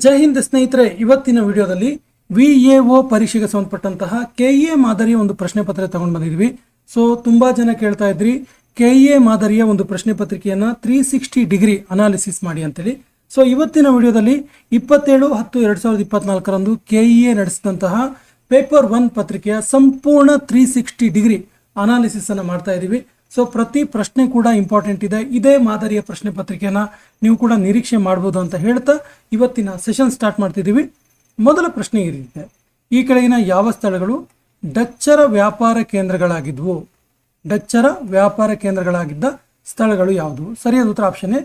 ಜೈ ಹಿಂದ್ ಸ್ನೇಹಿತರೆ, ಇವತ್ತಿನ ವಿಡಿಯೋದಲ್ಲಿ ವಿಎಒ ಪರೀಕ್ಷೆಗೆ ಸಂಬಂಧಪಟ್ಟಂತಹ ಕೆಎ ಮಾದರಿಯ ಒಂದು ಪ್ರಶ್ನೆ ಪತ್ರಿಕೆ ತಗೊಂಡು ಬಂದಿದ್ವಿ. ಸೊ ತುಂಬಾ ಜನ ಕೇಳ್ತಾ ಇದ್ರಿ ಕೆಎ ಮಾದರಿಯ ಒಂದು ಪ್ರಶ್ನೆ ಪತ್ರಿಕೆಯನ್ನ 360 ಡಿಗ್ರಿ ಅನಾಲಿಸಿಸ್ ಮಾಡಿ ಅಂತೇಳಿ. ಸೊ ಇವತ್ತಿನ ವಿಡಿಯೋದಲ್ಲಿ 27/10/2024 ಕೆಇಎ ನಡೆಸಿದಂತಹ ಪೇಪರ್ 1 ಪತ್ರಿಕೆಯ ಸಂಪೂರ್ಣ 360 ಡಿಗ್ರಿ ಅನಾಲಿಸಿಸ್ ಅನ್ನು ಮಾಡ್ತಾ ಇದ್ದೀವಿ. ಸೊ ಪ್ರತಿ ಪ್ರಶ್ನೆ ಕೂಡ ಇಂಪಾರ್ಟೆಂಟ್ ಇದೆ. ಇದೇ ಮಾದರಿಯ ಪ್ರಶ್ನೆ ಪತ್ರಿಕೆಯನ್ನ ನೀವು ಕೂಡ ನಿರೀಕ್ಷೆ ಮಾಡಬಹುದು ಅಂತ ಹೇಳ್ತಾ ಇವತ್ತಿನ ಸೆಷನ್ ಸ್ಟಾರ್ಟ್ ಮಾಡ್ತಿದ್ದೀವಿ. ಮೊದಲ ಪ್ರಶ್ನೆ ಇರುತ್ತೆ, ಈ ಕೆಳಗಿನ ಯಾವ ಸ್ಥಳಗಳು ಡಚ್ಚರ ವ್ಯಾಪಾರ ಕೇಂದ್ರಗಳಾಗಿದ್ವು? ಡಚ್ಚರ ವ್ಯಾಪಾರ ಕೇಂದ್ರಗಳಾಗಿದ್ದ ಸ್ಥಳಗಳು ಯಾವುದು? ಸರಿಯಾದ ಉತ್ತರ ಆಪ್ಷನ್ ಎ,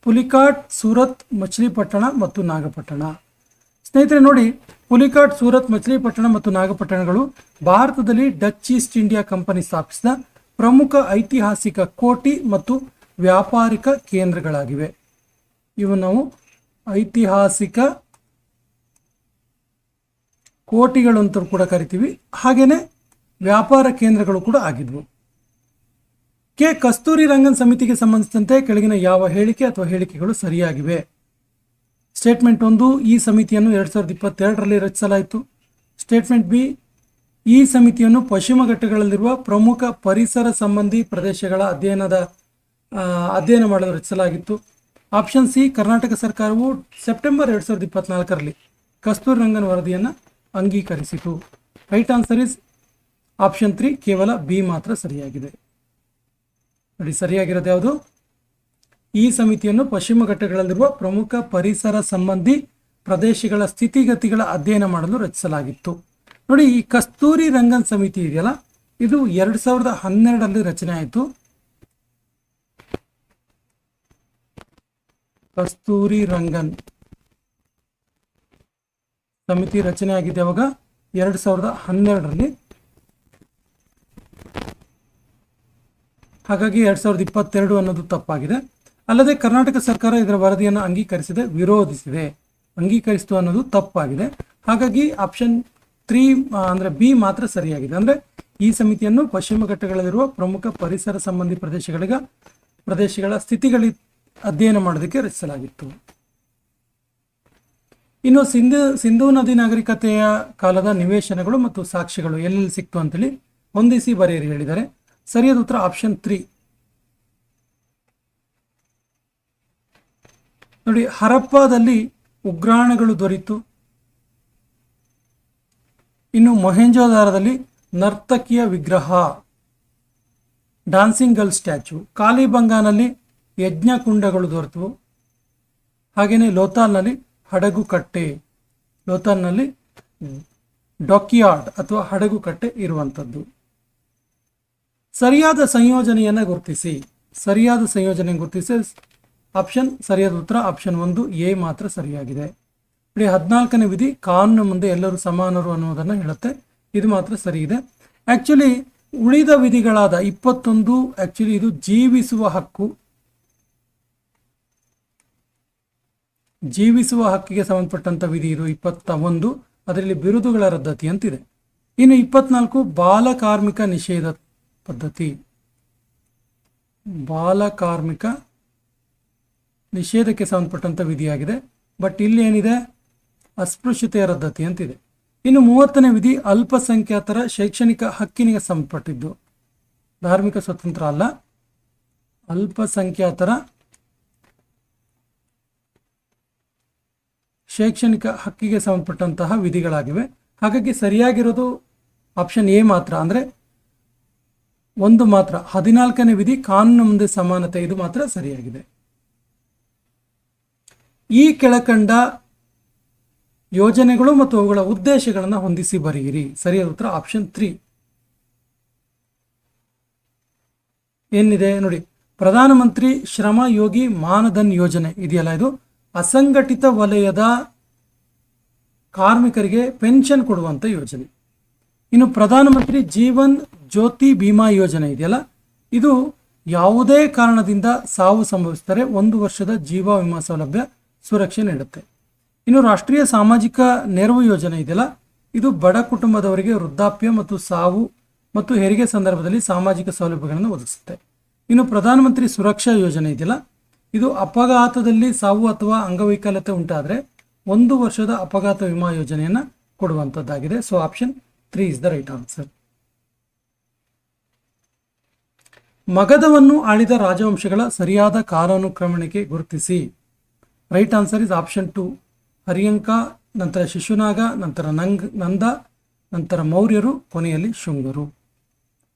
ಪುಲಿಕಾಟ್, ಸೂರತ್, ಮಚಿಲಿಪಟ್ಟಣ ಮತ್ತು ನಾಗಪಟ್ಟಣ. ಸ್ನೇಹಿತರೆ ನೋಡಿ, ಪುಲಿಕಾಟ್, ಸೂರತ್, ಮಚಿಲಿಪಟ್ಟಣ ಮತ್ತು ನಾಗಪಟ್ಟಣಗಳು ಭಾರತದಲ್ಲಿ ಡಚ್ ಈಸ್ಟ್ ಇಂಡಿಯಾ ಕಂಪನಿ ಸ್ಥಾಪಿಸಿದ ಪ್ರಮುಖ ಐತಿಹಾಸಿಕ ಕೋಟಿ ಮತ್ತು ವ್ಯಾಪಾರಿಕ ಕೇಂದ್ರಗಳಾಗಿವೆ. ಇವು ನಾವು ಐತಿಹಾಸಿಕ ಕೋಟಿಗಳು ಅಂತ ಕೂಡ ಕರಿತೀವಿ, ಹಾಗೇನೆ ವ್ಯಾಪಾರ ಕೇಂದ್ರಗಳು ಕೂಡ ಆಗಿದ್ವು. ಕೆ ಕಸ್ತೂರಿ ರಂಗನ್ ಸಮಿತಿಗೆ ಸಂಬಂಧಿಸಿದಂತೆ ಕೆಳಗಿನ ಯಾವ ಹೇಳಿಕೆ ಅಥವಾ ಹೇಳಿಕೆಗಳು ಸರಿಯಾಗಿವೆ? ಸ್ಟೇಟ್ಮೆಂಟ್ 1, ಈ ಸಮಿತಿಯನ್ನು 2022ರಲ್ಲಿ ರಚಿಸಲಾಯಿತು. ಸ್ಟೇಟ್ಮೆಂಟ್ ಬಿ, ಈ ಸಮಿತಿಯನ್ನು ಪಶ್ಚಿಮ ಘಟ್ಟಗಳಲ್ಲಿರುವ ಪ್ರಮುಖ ಪರಿಸರ ಸಂಬಂಧಿ ಪ್ರದೇಶಗಳ ಅಧ್ಯಯನ ಮಾಡಲು ರಚಿಸಲಾಗಿತ್ತು. ಆಪ್ಷನ್ ಸಿ, ಕರ್ನಾಟಕ ಸರ್ಕಾರವು ಸೆಪ್ಟೆಂಬರ್ 2024ರಲ್ಲಿ ಕಸ್ತೂರಿ ರಂಗನ್ ವರದಿಯನ್ನು ಅಂಗೀಕರಿಸಿತು. ರೈಟ್ ಆನ್ಸರ್ ಇಸ್ ಆಪ್ಷನ್ 3, ಕೇವಲ ಬಿ ಮಾತ್ರ ಸರಿಯಾಗಿದೆ. ನೋಡಿ, ಸರಿಯಾಗಿರೋದು ಯಾವುದು? ಈ ಸಮಿತಿಯನ್ನು ಪಶ್ಚಿಮ ಘಟ್ಟಗಳಲ್ಲಿರುವ ಪ್ರಮುಖ ಪರಿಸರ ಸಂಬಂಧಿ ಪ್ರದೇಶಗಳ ಸ್ಥಿತಿಗತಿಗಳ ಅಧ್ಯಯನ ಮಾಡಲು ರಚಿಸಲಾಗಿತ್ತು. ನೋಡಿ, ಈ ಕಸ್ತೂರಿ ರಂಗನ್ ಸಮಿತಿ ಇದೆಯಲ್ಲ, ಇದು 2012ರಲ್ಲಿ ರಚನೆ ಆಯಿತು. ಕಸ್ತೂರಿ ರಂಗನ್ ಸಮಿತಿ ರಚನೆ ಆಗಿದೆ ಅವಾಗ 2012ರಲ್ಲಿ. ಹಾಗಾಗಿ 2022 ಅನ್ನೋದು ತಪ್ಪಾಗಿದೆ. ಅಲ್ಲದೆ ಕರ್ನಾಟಕ ಸರ್ಕಾರ ಇದರ ವರದಿಯನ್ನು ಅಂಗೀಕರಿಸದೆ ವಿರೋಧಿಸಿದೆ. ಅಂಗೀಕರಿಸಿತು ಅನ್ನೋದು ತಪ್ಪಾಗಿದೆ. ಹಾಗಾಗಿ ಆಪ್ಷನ್ 3 ಅಂದ್ರೆ ಬಿ ಮಾತ್ರ ಸರಿಯಾಗಿದೆ. ಅಂದ್ರೆ ಈ ಸಮಿತಿಯನ್ನು ಪಶ್ಚಿಮ ಘಟ್ಟಗಳಲ್ಲಿರುವ ಪ್ರಮುಖ ಪರಿಸರ ಸಂಬಂಧಿ ಪ್ರದೇಶಗಳ ಸ್ಥಿತಿಗಳ ಅಧ್ಯಯನ ಮಾಡೋದಕ್ಕೆ ರಚಿಸಲಾಗಿತ್ತು. ಇನ್ನು ಸಿಂಧೂ ನದಿ ನಾಗರಿಕತೆಯ ಕಾಲದ ನಿವೇಶನಗಳು ಮತ್ತು ಸಾಕ್ಷ್ಯಗಳು ಎಲ್ಲೆಲ್ಲಿ ಸಿಕ್ತು ಅಂತೇಳಿ ಹೊಂದಿಸಿ ಬರೆಯಿರಿ ಹೇಳಿದ್ದಾರೆ. ಸರಿಯಾದ ಉತ್ತರ ಆಪ್ಷನ್ 3. ನೋಡಿ, ಹರಪ್ಪದಲ್ಲಿ ಉಗ್ರಾಣಗಳು ದೊರೆಯಿತು. ಇನ್ನು ಮೊಹೆಂಜೋದಾರದಲ್ಲಿ ನರ್ತಕಿಯ ವಿಗ್ರಹ, ಡಾನ್ಸಿಂಗ್ ಗರ್ಲ್ ಸ್ಟ್ಯಾಚ್ಯೂ. ಕಾಲಿಬಂಗಾನಲ್ಲಿ ಯಜ್ಞಕುಂಡಗಳು ದೊರೆತವು. ಹಾಗೆಯೇ ಲೋಥಾಲ್ನಲ್ಲಿ ಹಡಗು ಕಟ್ಟೆ, ಲೋಥಾಲ್ನಲ್ಲಿ ಡಾಕ್ಯಾರ್ಡ್ ಅಥವಾ ಹಡಗು ಕಟ್ಟೆ ಇರುವಂಥದ್ದು. ಸರಿಯಾದ ಸಂಯೋಜನೆಯನ್ನು ಗುರುತಿಸಿ. ಸರಿಯಾದ ಸಂಯೋಜನೆ ಗುರುತಿಸಿ ಆಪ್ಷನ್ ಸರಿಯಾದ ಉತ್ತರ ಆಪ್ಷನ್ 1, ಎ ಮಾತ್ರ ಸರಿಯಾಗಿದೆ. ನೋಡಿ, 14ನೇ ವಿಧಿ ಕಾನೂನಿನ ಮುಂದೆ ಎಲ್ಲರೂ ಸಮಾನರು ಅನ್ನೋದನ್ನು ಹೇಳುತ್ತೆ. ಇದು ಮಾತ್ರ ಸರಿ ಇದೆ. ಆಕ್ಚುಲಿ ಉಳಿದ ವಿಧಿಗಳಾದ 21 ಆಕ್ಚುಲಿ ಇದು ಜೀವಿಸುವ ಹಕ್ಕು, ಜೀವಿಸುವ ಹಕ್ಕಿಗೆ ಸಂಬಂಧಪಟ್ಟಂತ ವಿಧಿ. ಇದು 21 ಅದರಲ್ಲಿ ಬಿರುದುಗಳ ರದ್ದತಿ ಅಂತಿದೆ. ಇನ್ನು 24 ಬಾಲಕಾರ್ಮಿಕ ನಿಷೇಧ ಪದ್ಧತಿ, ಬಾಲಕಾರ್ಮಿಕ ನಿಷೇಧಕ್ಕೆ ಸಂಬಂಧಪಟ್ಟಂತ ವಿಧಿಯಾಗಿದೆ. ಬಟ್ ಇಲ್ಲಿ ಏನಿದೆ, ಅಸ್ಪೃಶ್ಯತೆಯ ರದ್ದತಿ ಅಂತಿದೆ. ಇನ್ನು 30ನೇ ವಿಧಿ ಅಲ್ಪಸಂಖ್ಯಾತರ ಶೈಕ್ಷಣಿಕ ಹಕ್ಕಿನಿಗೆ ಸಂಬಂಧಪಟ್ಟಿದ್ದು, ಧಾರ್ಮಿಕ ಸ್ವತಂತ್ರ ಅಲ್ಲ, ಅಲ್ಪಸಂಖ್ಯಾತರ ಶೈಕ್ಷಣಿಕ ಹಕ್ಕಿಗೆ ಸಂಬಂಧಪಟ್ಟಂತಹ ವಿಧಿಗಳಾಗಿವೆ. ಹಾಗಾಗಿ ಸರಿಯಾಗಿರೋದು ಆಪ್ಷನ್ ಎ ಮಾತ್ರ, ಅಂದ್ರೆ 1 ಮಾತ್ರ. 14ನೇ ವಿಧಿ ಕಾನೂನು ಮುಂದೆ ಸಮಾನತೆ, ಇದು ಮಾತ್ರ ಸರಿಯಾಗಿದೆ. ಈ ಕೆಳಕಂಡ ಯೋಜನೆಗಳು ಮತ್ತು ಅವುಗಳ ಉದ್ದೇಶಗಳನ್ನು ಹೊಂದಿಸಿ ಬರೆಯಿರಿ. ಸರಿಯಾದ ಉತ್ತರ ಆಪ್ಷನ್ 3. ಏನಿದೆ ನೋಡಿ, ಪ್ರಧಾನಮಂತ್ರಿ ಶ್ರಮ ಯೋಗಿ ಮಾನಧನ್ ಯೋಜನೆ ಇದೆಯಲ್ಲ, ಇದು ಅಸಂಘಟಿತ ವಲಯದ ಕಾರ್ಮಿಕರಿಗೆ ಪೆನ್ಷನ್ ಕೊಡುವಂತ ಯೋಜನೆ. ಇನ್ನು ಪ್ರಧಾನಮಂತ್ರಿ ಜೀವನ್ ಜ್ಯೋತಿ ಬಿಮಾ ಯೋಜನೆ ಇದೆಯಲ್ಲ, ಇದು ಯಾವುದೇ ಕಾರಣದಿಂದ ಸಾವು ಸಂಭವಿಸಿದರೆ 1 ವರ್ಷದ ಜೀವ ವಿಮಾ ಸೌಲಭ್ಯ ಸುರಕ್ಷೆ ನೀಡುತ್ತೆ. ಇನ್ನು ರಾಷ್ಟ್ರೀಯ ಸಾಮಾಜಿಕ ನೆರವು ಯೋಜನೆ ಇದೆಯಲ್ಲ, ಇದು ಬಡ ಕುಟುಂಬದವರಿಗೆ ವೃದ್ಧಾಪ್ಯ ಮತ್ತು ಸಾವು ಮತ್ತು ಹೆರಿಗೆ ಸಂದರ್ಭದಲ್ಲಿ ಸಾಮಾಜಿಕ ಸೌಲಭ್ಯಗಳನ್ನು ಒದಗಿಸುತ್ತೆ. ಇನ್ನು ಪ್ರಧಾನಮಂತ್ರಿ ಸುರಕ್ಷಾ ಯೋಜನೆ ಇದೆಯಲ್ಲ, ಇದು ಅಪಘಾತದಲ್ಲಿ ಸಾವು ಅಥವಾ ಅಂಗವೈಕಲ್ಯತೆ ಉಂಟಾದರೆ 1 ವರ್ಷದ ಅಪಘಾತ ವಿಮಾ ಯೋಜನೆಯನ್ನು ಕೊಡುವಂಥದ್ದಾಗಿದೆ. So option 3 is the right answer. ಮಗಧವನ್ನು ಆಳಿದ ರಾಜವಂಶಗಳ ಸರಿಯಾದ ಕಾಲಾನುಕ್ರಮಣಿಕೆ ಗುರುತಿಸಿ. Right answer is option 2 Haryanka, ನಂತರ ಶಿಶುನಾಗ, ನಂತರ ನಂದ, ನಂತರ ಮೌರ್ಯರು, ಕೊನೆಯಲ್ಲಿ ಶುಂಗರು.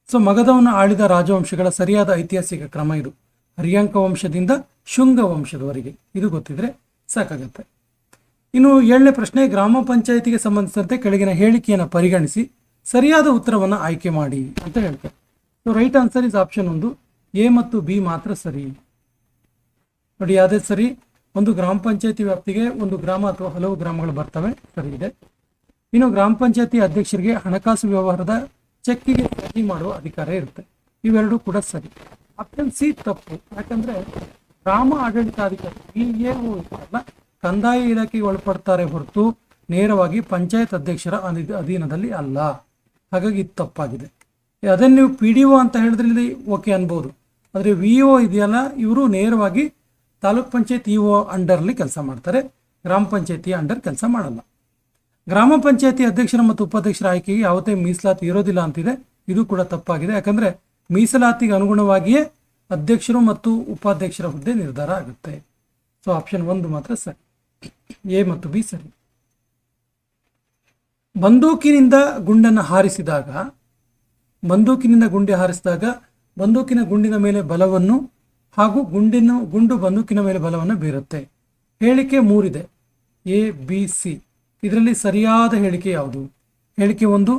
ಸೊ ಮಗಧವನ್ನು ಆಳಿದ ರಾಜವಂಶಗಳ ಸರಿಯಾದ ಐತಿಹಾಸಿಕ ಕ್ರಮ ಇದು. ಹರ್ಯಂಕ ವಂಶದಿಂದ ಶುಂಗ ವಂಶದವರೆಗೆ ಇದು ಗೊತ್ತಿದ್ರೆ ಸಾಕಾಗತ್ತೆ. ಇನ್ನು 7ನೇ ಪ್ರಶ್ನೆ, ಗ್ರಾಮ ಪಂಚಾಯಿತಿಗೆ ಸಂಬಂಧಿಸಿದಂತೆ ಕೆಳಗಿನ ಹೇಳಿಕೆಯನ್ನು ಪರಿಗಣಿಸಿ ಸರಿಯಾದ ಉತ್ತರವನ್ನು ಆಯ್ಕೆ ಮಾಡಿ ಅಂತ ಹೇಳ್ತಾರೆ. So right answer is option 1 A ಮತ್ತು ಬಿ ಮಾತ್ರ ಸರಿ. ನೋಡಿ ಯಾವುದೇ ಸರಿ, ಒಂದು ಗ್ರಾಮ ಪಂಚಾಯತಿ ವ್ಯಾಪ್ತಿಗೆ ಒಂದು ಗ್ರಾಮ ಅಥವಾ ಹಲವು ಗ್ರಾಮಗಳು ಬರ್ತವೆ, ಸರಿ ಇದೆ. ಇನ್ನು ಗ್ರಾಮ ಪಂಚಾಯತಿ ಅಧ್ಯಕ್ಷರಿಗೆ ಹಣಕಾಸು ವ್ಯವಹಾರದ ಚೆಕ್ಕಿಗೆ ಸಹಿ ಮಾಡುವ ಅಧಿಕಾರ ಇರುತ್ತೆ, ಇವೆರಡೂ ಕೂಡ ಸರಿ. ಆಪ್ಷನ್ ಸಿ ತಪ್ಪು, ಯಾಕಂದ್ರೆ ಗ್ರಾಮ ಆಡಳಿತಾಧಿಕಾರಿ VAO ಅಲ್ಲ, ಕಂದಾಯ ಇಲಾಖೆಗೆ ಒಳಪಡ್ತಾರೆ ಹೊರತು ನೇರವಾಗಿ ಪಂಚಾಯತ್ ಅಧ್ಯಕ್ಷರ ಅಧೀನದಲ್ಲಿ ಅಲ್ಲ. ಹಾಗಾಗಿ ಇದು ತಪ್ಪಾಗಿದೆ. ಅದನ್ನು ನೀವು PDO ಅಂತ ಹೇಳಿದ್ರೆ ಓಕೆ ಅನ್ಬೋದು, ಆದರೆ VO ಇದೆಯಲ್ಲ, ಇವರು ನೇರವಾಗಿ ತಾಲೂಕ್ ಪಂಚಾಯತ್ EO ಅಂಡರ್ಲಿ ಕೆಲಸ ಮಾಡ್ತಾರೆ, ಗ್ರಾಮ ಪಂಚಾಯತಿಯ ಅಂಡರ್ ಕೆಲಸ ಮಾಡಲ್ಲ. ಗ್ರಾಮ ಪಂಚಾಯತಿ ಅಧ್ಯಕ್ಷರ ಮತ್ತು ಉಪಾಧ್ಯಕ್ಷರ ಆಯ್ಕೆಗೆ ಯಾವುದೇ ಮೀಸಲಾತಿ ಇರೋದಿಲ್ಲ ಅಂತಿದೆ, ಇದು ಕೂಡ ತಪ್ಪಾಗಿದೆ. ಯಾಕಂದ್ರೆ ಮೀಸಲಾತಿಗೆ ಅನುಗುಣವಾಗಿಯೇ ಅಧ್ಯಕ್ಷರು ಮತ್ತು ಉಪಾಧ್ಯಕ್ಷರ ಹುದ್ದೆ ನಿರ್ಧಾರ ಆಗುತ್ತೆ. ಸೊ ಆಪ್ಷನ್ 1 ಮಾತ್ರ ಸರಿ, ಎ ಮತ್ತು ಬಿ ಸರಿ. ಬಂದೂಕಿನಿಂದ ಗುಂಡನ್ನು ಹಾರಿಸಿದಾಗ ಬಂದೂಕಿನ ಗುಂಡಿನ ಮೇಲೆ ಬಲವನ್ನು ಹಾಗೂ ಗುಂಡು ಬಂದೂಕಿನ ಮೇಲೆ ಬಲವನ್ನು ಬೀರುತ್ತೆ. ಹೇಳಿಕೆ 3 ಇದೆ, ಎ ಬಿ ಸಿ. ಇದರಲ್ಲಿ ಸರಿಯಾದ ಹೇಳಿಕೆ ಯಾವುದು? ಹೇಳಿಕೆ 1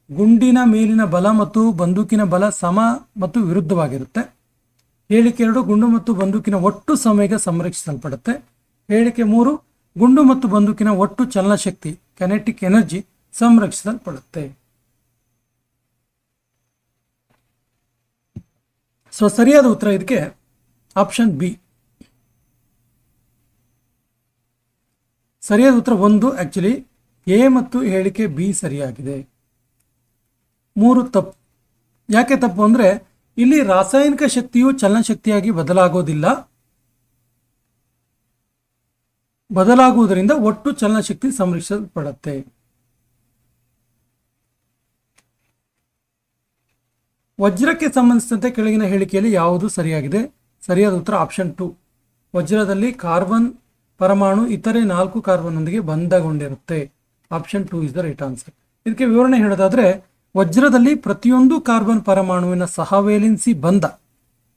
ಗುಂಡಿನ ಮೇಲಿನ ಬಲ ಮತ್ತು ಬಂದೂಕಿನ ಬಲ ಸಮ ಮತ್ತು ವಿರುದ್ಧವಾಗಿರುತ್ತೆ. ಹೇಳಿಕೆ 2 ಗುಂಡು ಮತ್ತು ಬಂದೂಕಿನ ಒಟ್ಟು ಸಂವೇಗ ಸಂರಕ್ಷಿಸಲ್ಪಡುತ್ತೆ. ಹೇಳಿಕೆ 3 ಗುಂಡು ಮತ್ತು ಬಂದೂಕಿನ ಒಟ್ಟು ಚಲನಶಕ್ತಿ ಕೆನೆಟಿಕ್ ಎನರ್ಜಿ ಸಂರಕ್ಷಿಸಲ್ಪಡುತ್ತೆ. ಸೊ ಸರಿಯಾದ ಉತ್ತರ ಇದಕ್ಕೆ ಆಪ್ಷನ್ ಬಿ. ಸರಿಯಾದ ಉತ್ತರ 1 ಆಕ್ಚುಲಿ ಎ ಮತ್ತು ಹೇಳಿಕೆ ಬಿ ಸರಿಯಾಗಿದೆ. 3 ತಪ್ಪು. ಯಾಕೆ ತಪ್ಪು ಅಂದ್ರೆ ಇಲ್ಲಿ ರಾಸಾಯನಿಕ ಶಕ್ತಿಯು ಚಲನಶಕ್ತಿಯಾಗಿ ಬದಲಾಗುವುದರಿಂದ ಒಟ್ಟು ಚಲನಶಕ್ತಿ ಸಂರಕ್ಷಿಸಲ್ಪಡುತ್ತೆ. ವಜ್ರಕ್ಕೆ ಸಂಬಂಧಿಸಿದಂತೆ ಕೆಳಗಿನ ಹೇಳಿಕೆಯಲ್ಲಿ ಯಾವುದು ಸರಿಯಾಗಿದೆ? ಸರಿಯಾದ ಉತ್ತರ ಆಪ್ಷನ್ 2. ವಜ್ರದಲ್ಲಿ ಕಾರ್ಬನ್ ಪರಮಾಣು ಇತರೆ 4 ಕಾರ್ಬನ್ನೊಂದಿಗೆ ಬಂಧಗೊಂಡಿರುತ್ತೆ. Option 2 is the right answer. ಇದಕ್ಕೆ ವಿವರಣೆ ಹೇಳೋದಾದ್ರೆ, ವಜ್ರದಲ್ಲಿ ಪ್ರತಿಯೊಂದು ಕಾರ್ಬನ್ ಪರಮಾಣುವಿನ ಸಹವೇಲೆನ್ಸಿ ಬಂಧ,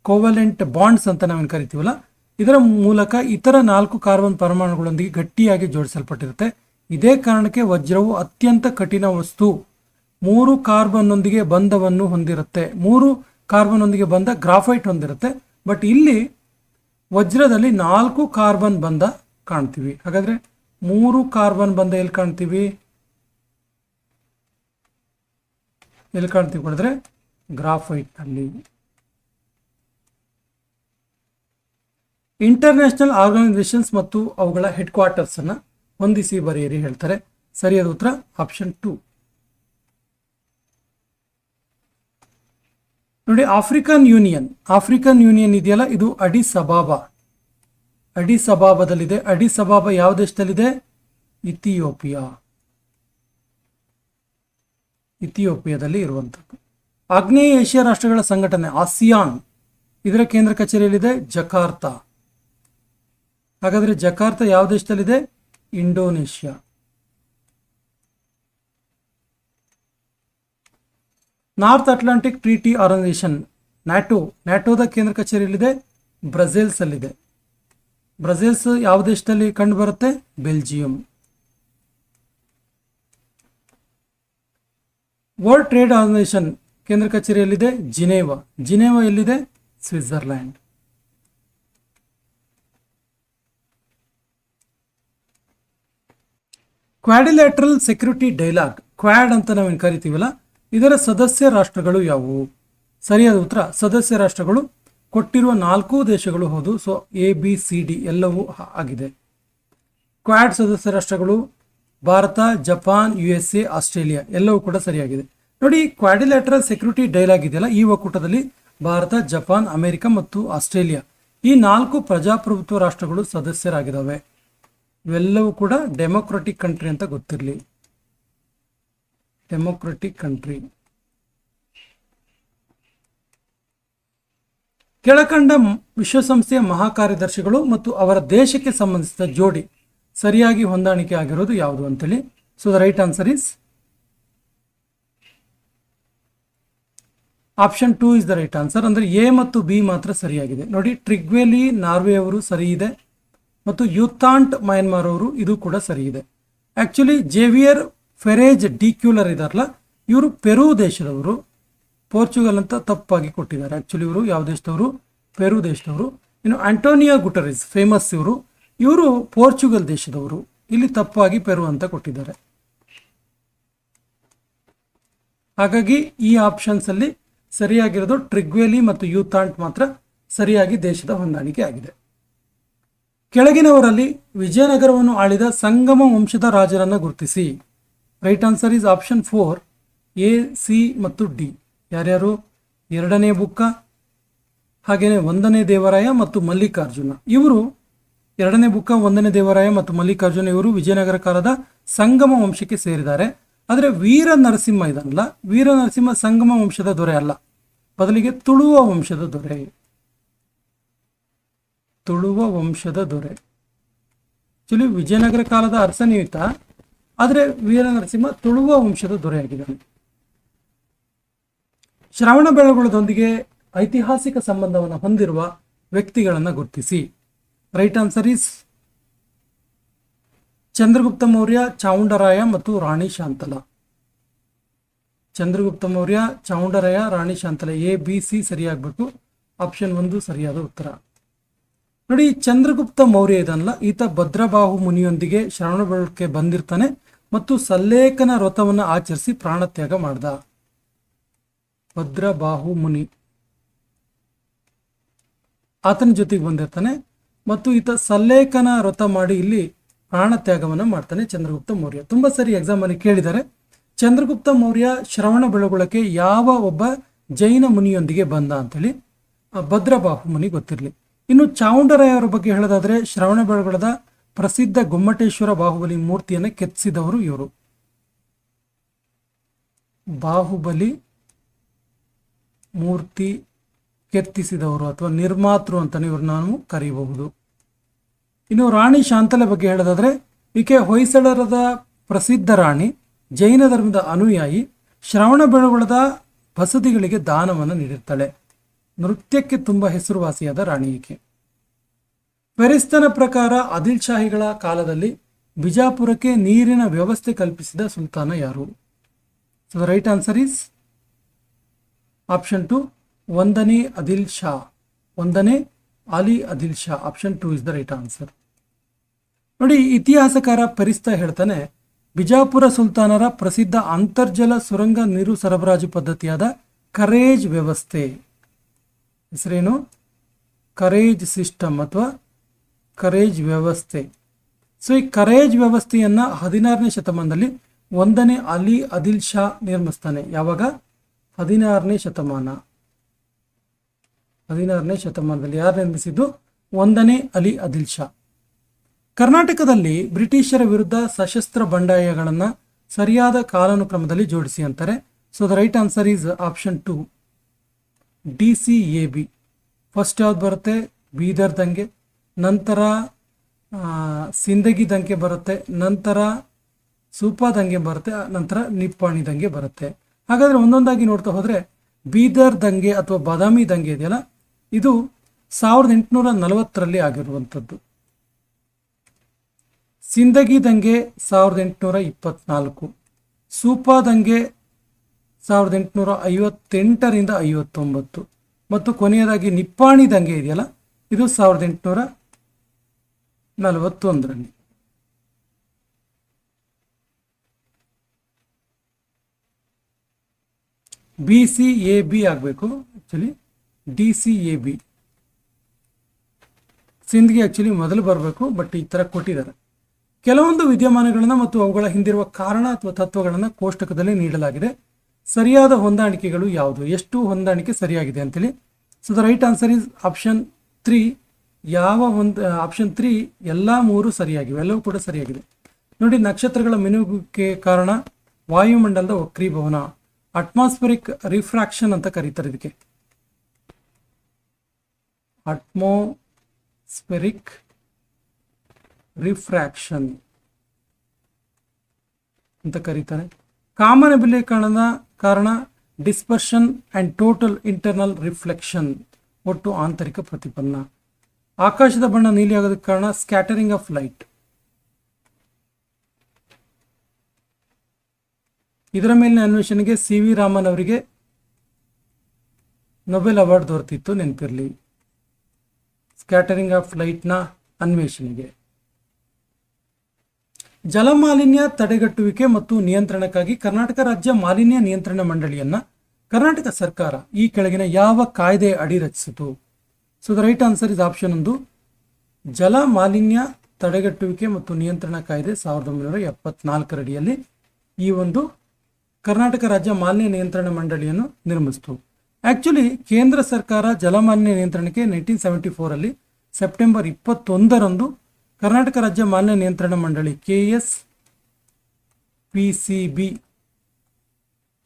ಕೋವಲೆಂಟ್ ಬಾಂಡ್ಸ್ ಅಂತ ನಾವೇನು ಕರಿತೀವಲ್ಲ, ಇದರ ಮೂಲಕ ಇತರ 4 ಕಾರ್ಬನ್ ಪರಮಾಣುಗಳೊಂದಿಗೆ ಗಟ್ಟಿಯಾಗಿ ಜೋಡಿಸಲ್ಪಟ್ಟಿರುತ್ತೆ. ಇದೇ ಕಾರಣಕ್ಕೆ ವಜ್ರವು ಅತ್ಯಂತ ಕಠಿಣ ವಸ್ತು. 3 ಕಾರ್ಬನ್ನೊಂದಿಗೆ ಬಂಧವನ್ನು ಹೊಂದಿರುತ್ತೆ. 3 ಕಾರ್ಬನ್ನೊಂದಿಗೆ ಬಂಧ ಗ್ರಾಫೈಟ್ ಹೊಂದಿರುತ್ತೆ. ಬಟ್ ಇಲ್ಲಿ ವಜ್ರದಲ್ಲಿ 4 ಕಾರ್ಬನ್ ಬಂಧ ಕಾಣ್ತೀವಿ. ಹಾಗಾದ್ರೆ 3 ಕಾರ್ಬನ್ ಬಂಧ ಎಲ್ಲಿ ಕಾಣ್ತೀವಿ ಕೊಡಿದ್ರೆ ಗ್ರಾಫೈಟ್ ಅಲ್ಲಿ. ಇಂಟರ್ನ್ಯಾಷನಲ್ ಆರ್ಗನೈಸೇಷನ್ಸ್ ಮತ್ತು ಅವುಗಳ ಹೆಡ್ ಕ್ವಾರ್ಟರ್ಸ್ ಅನ್ನ ಹೊಂದಿಸಿ ಬರೆಯಿರಿ ಹೇಳ್ತಾರೆ. ಸರಿಯಾದ ಉತ್ತರ ಆಪ್ಷನ್ 2. ನೋಡಿ, ಆಫ್ರಿಕನ್ ಯೂನಿಯನ್ ಇದೆಯಲ್ಲ, ಇದು ಅಡಿಸ್ ಅಬಾಬದಲ್ಲಿದೆ. ಅಡಿಸ್ ಅಬಾಬಾ ಯಾವ ದೇಶದಲ್ಲಿದೆ? ಇಥಿಯೋಪಿಯಾದಲ್ಲಿ ಇರುವಂಥದ್ದು. ಆಗ್ನೇಯ ಏಷ್ಯಾ ರಾಷ್ಟ್ರಗಳ ಸಂಘಟನೆ ಆಸಿಯಾನ್, ಇದರ ಕೇಂದ್ರ ಕಚೇರಿಯಲ್ಲಿದೆ ಜಕಾರ್ತಾ. ಹಾಗಾದ್ರೆ ಜಕಾರ್ತಾ ಯಾವ ದೇಶದಲ್ಲಿದೆ? Indonesia. North atlantic treaty organization ನ್ಯಾಟೋದ ಕೇಂದ್ರ ಕಚೇರಿಯಲ್ಲಿದೆ ಬ್ರಸೆಲ್ಸ್ ಅಲ್ಲಿದೆ. ಬ್ರಸೆಲ್ಸ್ ಯಾವ ದೇಶದಲ್ಲಿ ಕಂಡು ಬರುತ್ತೆ? ಬೆಲ್ಜಿಯಂ. ವರ್ಲ್ಡ್ ಟ್ರೇಡ್ ಆರ್ಗನೈಸೇಷನ್ ಕೇಂದ್ರ ಕಚೇರಿಯಲ್ಲಿದೆ ಜಿನೇವಾ ಎಲ್ಲಿದೆ? ಸ್ವಿಟ್ಜರ್ಲ್ಯಾಂಡ್. ಕ್ವಾಡ್ರಿಲ್ಯಾಟರಲ್ ಸೆಕ್ಯೂರಿಟಿ ಡೈಲಾಗ್, ಕ್ವಾಡ್ ಅಂತ ನಾವೇನು ಕರಿತೀವಲ್ಲ, ಇದರ ಸದಸ್ಯ ರಾಷ್ಟ್ರಗಳು ಯಾವುವು? ಸರಿಯಾದ ಉತ್ತರ ಸದಸ್ಯ ರಾಷ್ಟ್ರಗಳು ಕೊಟ್ಟಿರುವ 4 ದೇಶಗಳು ಹೌದು. ಸೊ ABCD ಎಲ್ಲವೂ ಆಗಿದೆ. ಕ್ವಾಡ್ ಸದಸ್ಯ ರಾಷ್ಟ್ರಗಳು ಭಾರತ, ಜಪಾನ್, USA, ಆಸ್ಟ್ರೇಲಿಯಾ ಎಲ್ಲವೂ ಕೂಡ ಸರಿಯಾಗಿದೆ. ನೋಡಿ, ಕ್ವಾಡ್ರಿಲ್ಯಾಟರಲ್ ಸೆಕ್ಯೂರಿಟಿ ಡೈಲಾಗ್ ಇದೆಯಲ್ಲ, ಈ ಒಕ್ಕೂಟದಲ್ಲಿ ಭಾರತ, ಜಪಾನ್, ಅಮೆರಿಕ ಮತ್ತು ಆಸ್ಟ್ರೇಲಿಯಾ ಈ 4 ಪ್ರಜಾಪ್ರಭುತ್ವ ರಾಷ್ಟ್ರಗಳು ಸದಸ್ಯರಾಗಿದ್ದಾವೆ. ಇವೆಲ್ಲವೂ ಕೂಡ ಡೆಮೊಕ್ರೆಟಿಕ್ ಕಂಟ್ರಿ ಅಂತ ಗೊತ್ತಿರಲಿ. Democratic country. ಕೆಳಕಂಡ ವಿಶ್ವಸಂಸ್ಥೆಯ ಮಹಾಕಾರ್ಯದರ್ಶಿಗಳು ಮತ್ತು ಅವರ ದೇಶಕ್ಕೆ ಸಂಬಂಧಿಸಿದ ಜೋಡಿ ಸರಿಯಾಗಿ ಹೊಂದಾಣಿಕೆ ಆಗಿರೋದು ಯಾವುದು ಅಂತೇಳಿ. So the right answer is option 2 is the right answer. ಅಂದರೆ ಎ ಮತ್ತು ಬಿ ಮಾತ್ರ ಸರಿಯಾಗಿದೆ. ನೋಡಿ, ಟ್ರಿಗ್ವೆಲಿ ನಾರ್ವೆ ಅವರು ಸರಿ ಇದೆ ಮತ್ತು ಯುತಾಂಟ್ ಮಯನ್ಮಾರ್ ಅವರು ಇದು ಕೂಡ ಸರಿ ಇದೆ. ಆಕ್ಚುಲಿ ಜೇವಿಯರ್ ಫೆರೇಜ್ ಡಿಕ್ಯೂಲರ್ ಇದಾರಲ್ಲ, ಇವರು ಪೆರು ದೇಶದವರು. ಪೋರ್ಚುಗಲ್ ಅಂತ ತಪ್ಪಾಗಿ ಕೊಟ್ಟಿದ್ದಾರೆ. ಆಕ್ಚುಲಿ ಇವರು ಯಾವ ದೇಶದವರು? ಪೆರು ದೇಶದವರು. ಇನ್ನು ಆಂಟೋನಿಯೋ ಗುಟೆರೆಸ್ ಫೇಮಸ್ ಇವರು ಪೋರ್ಚುಗಲ್ ದೇಶದವರು. ಇಲ್ಲಿ ತಪ್ಪಾಗಿ ಪೆರು ಅಂತ ಕೊಟ್ಟಿದ್ದಾರೆ. ಹಾಗಾಗಿ ಈ ಆಪ್ಷನ್ಸ್ ಅಲ್ಲಿ ಸರಿಯಾಗಿರೋದು ಟ್ರಿಗ್ವೆಲಿ ಮತ್ತು ಯೂತಾಂಟ್ ಮಾತ್ರ ಸರಿಯಾಗಿ ದೇಶದ ಹೊಂದಾಣಿಕೆ ಆಗಿದೆ. ಕೆಳಗಿನವರಲ್ಲಿ ವಿಜಯನಗರವನ್ನು ಆಳಿದ ಸಂಗಮ ವಂಶದ ರಾಜರನ್ನು ಗುರುತಿಸಿ. Right answer is option 4 A, C ಮತ್ತು ಡಿ. ಯಾರ್ಯಾರು? 2ನೇ ಬುಕ್ಕ, ಹಾಗೇನೆ 1ನೇ ದೇವರಾಯ ಮತ್ತು ಮಲ್ಲಿಕಾರ್ಜುನ. ಇವರು 2ನೇ ಬುಕ್ಕ, 1ನೇ ದೇವರಾಯ ಮತ್ತು ಮಲ್ಲಿಕಾರ್ಜುನ ಇವರು ವಿಜಯನಗರ ಕಾಲದ ಸಂಗಮ ವಂಶಕ್ಕೆ ಸೇರಿದ್ದಾರೆ. ಆದರೆ ವೀರ ನರಸಿಂಹ ಇದನ್ನಲ್ಲ, ವೀರ ನರಸಿಂಹ ಸಂಗಮ ವಂಶದ ದೊರೆ ಅಲ್ಲ, ಬದಲಿಗೆ ತುಳುವ ವಂಶದ ದೊರೆ. ತುಳುವ ವಂಶದ ದೊರೆ. ಆಕ್ಚುಲಿ ವಿಜಯನಗರ ಕಾಲದ ಅರಸನಿಯುತ, ಆದರೆ ವೀರ ನರಸಿಂಹ ತುಳುವ ವಂಶದ ದೊರೆಯಾಗಿದ್ದಾನೆ. ಶ್ರವಣ ಬೆಳಗೊಳದೊಂದಿಗೆ ಐತಿಹಾಸಿಕ ಸಂಬಂಧವನ್ನು ಹೊಂದಿರುವ ವ್ಯಕ್ತಿಗಳನ್ನು ಗುರುತಿಸಿ. Right answer is Chandragupta Maurya, Chavundaraya ಮತ್ತು Rani Shantala. Chandragupta Maurya, Chavundaraya, Rani Shantala. A, B, C ಸರಿಯಾಗಬೇಕು. ಆಪ್ಷನ್ 1 ಸರಿಯಾದ ಉತ್ತರ. ನೋಡಿ, ಚಂದ್ರಗುಪ್ತ ಮೌರ್ಯ ಇದನ್ನಲ್ಲ, ಈತ ಭದ್ರಬಾಹು ಮುನಿಯೊಂದಿಗೆ ಶ್ರವಣಬೆಳಗೊಳಕ್ಕೆ ಬಂದಿರ್ತಾನೆ ಮತ್ತು ಸಲ್ಲೇಖನ ವ್ರತವನ್ನು ಆಚರಿಸಿ ಪ್ರಾಣತ್ಯಾಗ ಮಾಡ್ದ. ಭದ್ರಬಾಹು ಮುನಿ ಆತನ ಜೊತೆಗೆ ಬಂದಿರ್ತಾನೆ ಮತ್ತು ಈತ ಸಲ್ಲೇಖನ ವ್ರತ ಮಾಡಿ ಇಲ್ಲಿ ಪ್ರಾಣತ್ಯಾಗವನ್ನು ಮಾಡ್ತಾನೆ ಚಂದ್ರಗುಪ್ತ ಮೌರ್ಯ. ತುಂಬಾ ಸರಿ ಎಕ್ಸಾಮ್ ಅಲ್ಲಿ ಕೇಳಿದ್ದಾರೆ. ಚಂದ್ರಗುಪ್ತ ಮೌರ್ಯ ಶ್ರವಣ ಬೆಳಗೊಳಕ್ಕೆ ಯಾವ ಒಬ್ಬ ಜೈನ ಮುನಿಯೊಂದಿಗೆ ಬಂದ ಅಂತೇಳಿ. ಭದ್ರಬಾಹು ಮುನಿ ಗೊತ್ತಿರಲಿ. ಇನ್ನು ಚಾವುಂಡರಾಯ ಅವರ ಬಗ್ಗೆ ಹೇಳೋದಾದ್ರೆ, ಶ್ರವಣ ಬೆಳಗೊಳದ ಪ್ರಸಿದ್ಧ ಗೊಮ್ಮಟೇಶ್ವರ ಬಾಹುಬಲಿ ಮೂರ್ತಿಯನ್ನು ಕೆತ್ತಿಸಿದವರು ಇವರು. ಬಾಹುಬಲಿ ಮೂರ್ತಿ ಕೆತ್ತಿಸಿದವರು ಅಥವಾ ನಿರ್ಮಾತೃ ಅಂತಾನೆ ಇವ್ರು ನಾವು ಕರೀಬಹುದು. ಇನ್ನು ರಾಣಿ ಶಾಂತಲೆ ಬಗ್ಗೆ ಹೇಳೋದಾದ್ರೆ, ಈಕೆ ಹೊಯ್ಸಳರದ ಪ್ರಸಿದ್ಧ ರಾಣಿ, ಜೈನ ಧರ್ಮದ ಅನುಯಾಯಿ, ಶ್ರವಣ ಬೆಳಗೊಳದ ಬಸದಿಗಳಿಗೆ ದಾನವನ್ನು ನೀಡಿರ್ತಾಳೆ. ನೃತ್ಯಕ್ಕೆ ತುಂಬಾ ಹೆಸರುವಾಸಿಯಾದ ರಾಣಿ ಈಕೆ. ಫೆರಿಸ್ತನ ಪ್ರಕಾರ ಆದಿಲ್ ಶಾಹಿಗಳ ಕಾಲದಲ್ಲಿ ಬಿಜಾಪುರಕ್ಕೆ ನೀರಿನ ವ್ಯವಸ್ಥೆ ಕಲ್ಪಿಸಿದ ಸುಲ್ತಾನ ಯಾರು? So the right answer is option 2 1ನೇ ಆದಿಲ್ ಶಾ. 1ನೇ Ali Adil Shah. Option 2 is the right answer. ನೋಡಿ, ಇತಿಹಾಸಕಾರ ಫೆರಿಸ್ತ ಹೇಳ್ತಾನೆ, ಬಿಜಾಪುರ ಸುಲ್ತಾನರ ಪ್ರಸಿದ್ಧ ಅಂತರ್ಜಲ ಸುರಂಗ ನೀರು ಸರಬರಾಜು ಪದ್ಧತಿಯಾದ ಕರೇಜ್ ವ್ಯವಸ್ಥೆ ಹೆಸರೇನು? ಕರೇಜ್ ಸಿಸ್ಟಮ್ ಅಥವಾ ಕರೇಜ್ ವ್ಯವಸ್ಥೆ. ಸೊ ಈ ಕರೇಜ್ ವ್ಯವಸ್ಥೆಯನ್ನ 16ನೇ ಶತಮಾನದಲ್ಲಿ 1ನೇ ಅಲಿ ಆದಿಲ್ ಶಾ ನಿರ್ಮಿಸ್ತಾನೆ. ಯಾವಾಗ? 16ನೇ ಶತಮಾನ. 16ನೇ ಶತಮಾನದಲ್ಲಿ ಯಾರು ನಿರ್ಮಿಸಿದ್ದು? 1ನೇ ಅಲಿ ಆದಿಲ್ ಶಾ. ಕರ್ನಾಟಕದಲ್ಲಿ ಬ್ರಿಟಿಷರ ವಿರುದ್ಧ ಸಶಸ್ತ್ರ ಬಂಡಾಯಗಳನ್ನು ಸರಿಯಾದ ಕಾಲಾನುಕ್ರಮದಲ್ಲಿ ಜೋಡಿಸಿ ಅಂತಾರೆ. So the right answer is option 2 DCAB. First ಯಾವ್ದು ಬರುತ್ತೆ? ಬೀದರ್ ದಂಗೆ, ನಂತರ ಸಿಂದಗಿ ದಂಗೆ ಬರುತ್ತೆ, ನಂತರ ಸೂಪಾ ದಂಗೆ ಬರುತ್ತೆ, ನಂತರ ನಿಪ್ಪಾಣಿ ದಂಗೆ ಬರುತ್ತೆ. ಹಾಗಾದ್ರೆ ಒಂದೊಂದಾಗಿ ನೋಡ್ತಾ ಹೋದ್ರೆ, ಬೀದರ್ ದಂಗೆ ಅಥವಾ ಬಾದಾಮಿ ದಂಗೆ ಇದೆಯಲ್ಲ, ಇದು 1840ರಲ್ಲಿ ಆಗಿರುವಂಥದ್ದು. ಸಿಂದಗಿ ದಂಗೆ 1824, ಸೂಪಾ ದಂಗೆ 1858ರಿಂದ 59 ಮತ್ತು ಕೊನೆಯದಾಗಿ ನಿಪ್ಪಾಣಿ ದಂಗೆ ಇದೆಯಲ್ಲ, ಇದು 1841ರಲ್ಲಿ. BCAB ಆಗಬೇಕು. Actually DCAB. ಸಿಂದ್ಗೆ ಆಕ್ಚುಲಿ ಮೊದಲು ಬರಬೇಕು, ಬಟ್ ಈ ತರ ಕೊಟ್ಟಿದ್ದಾರೆ. ಕೆಲವೊಂದು ವಿದ್ಯಮಾನಗಳನ್ನು ಮತ್ತು ಅವುಗಳ ಹಿಂದಿರುವ ಕಾರಣ ಅಥವಾ ತತ್ವಗಳನ್ನು ಕೋಷ್ಟಕದಲ್ಲಿ ನೀಡಲಾಗಿದೆ. ಸರಿಯಾದ ಹೊಂದಾಣಿಕೆಗಳು ಯಾವುದು? ಎಷ್ಟು ಹೊಂದಾಣಿಕೆ ಸರಿಯಾಗಿದೆ ಅಂತೇಳಿ. So the right answer is option 3 ಯಾವ ಒಂದು ಆಪ್ಷನ್ 3 ಎಲ್ಲ 3 ಸರಿಯಾಗಿವೆ, ಎಲ್ಲವೂ ಕೂಡ ಸರಿಯಾಗಿದೆ. ನೋಡಿ, ನಕ್ಷತ್ರಗಳ ಮಿನುಗುವಿಕೆ ಕಾರಣ ವಾಯುಮಂಡಲದ ವಕ್ರೀಭವನ, ಅಟ್ಮಾಸ್ಫಿರಿಕ್ ರಿಫ್ರಾಕ್ಷನ್ ಅಂತ ಕರೀತಾರೆ. ಇದಕ್ಕೆ ಅಟ್ಮಾಸ್ಫಿರಿಕ್ ರಿಫ್ರಾಕ್ಷನ್ ಅಂತ ಕರೀತಾರೆ. ಕಾಮನಬಿಲೀಕರಣದ ಕಾರಣ dispersion and total internal reflection, ಒಟ್ಟು ಆಂತರಿಕ ಪ್ರತಿಫಲನ. ಆಕಾಶದ ಬಣ್ಣ ನೀಲಿ ಆಗೋದಕ್ಕೆ ಕಾರಣ ಸ್ಕ್ಯಾಟರಿಂಗ್ ಆಫ್ ಲೈಟ್. ಇದರ ಮೇಲಿನ ಅನ್ವೇಷಣೆಗೆ ಸಿ.ವಿ. ರಾಮನ್ ಅವರಿಗೆ ನೊಬೆಲ್ ಅವಾರ್ಡ್ ದೊರೆತಿತ್ತು, ನೆನಪಿರಲಿ. Scattering of ಲೈಟ್ನ ಅನ್ವೇಷಣೆಗೆ. ಜಲಮಾಲಿನ್ಯ ತಡೆಗಟ್ಟುವಿಕೆ ಮತ್ತು ನಿಯಂತ್ರಣಕ್ಕಾಗಿ ಕರ್ನಾಟಕ ರಾಜ್ಯ ಮಾಲಿನ್ಯ ನಿಯಂತ್ರಣ ಮಂಡಳಿಯನ್ನ ಕರ್ನಾಟಕ ಸರ್ಕಾರ ಈ ಕೆಳಗಿನ ಯಾವ ಕಾಯ್ದೆ ಅಡಿ ರಚಿಸಿತು? So the right answer is option 1, ಜಲ ಮಾಲಿನ್ಯ ತಡೆಗಟ್ಟುವಿಕೆ ಮತ್ತು ನಿಯಂತ್ರಣ ಕಾಯ್ದೆ 1974 ಅಡಿಯಲ್ಲಿ ಈ ಒಂದು ಕರ್ನಾಟಕ ರಾಜ್ಯ ಮಾಲಿನ್ಯ ನಿಯಂತ್ರಣ ಮಂಡಳಿಯನ್ನು ನಿರ್ಮಿಸಿತು. ಆಕ್ಚುಲಿ ಕೇಂದ್ರ ಸರ್ಕಾರ ಜಲಮಾಲಿನ್ಯ ನಿಯಂತ್ರಣಕ್ಕೆ 1974 ಅಲ್ಲಿ ಸೆಪ್ಟೆಂಬರ್ 21ರಂದು ಕರ್ನಾಟಕ ರಾಜ್ಯ ಮಾಲಿನ್ಯ ನಿಯಂತ್ರಣ ಮಂಡಳಿ KSPCB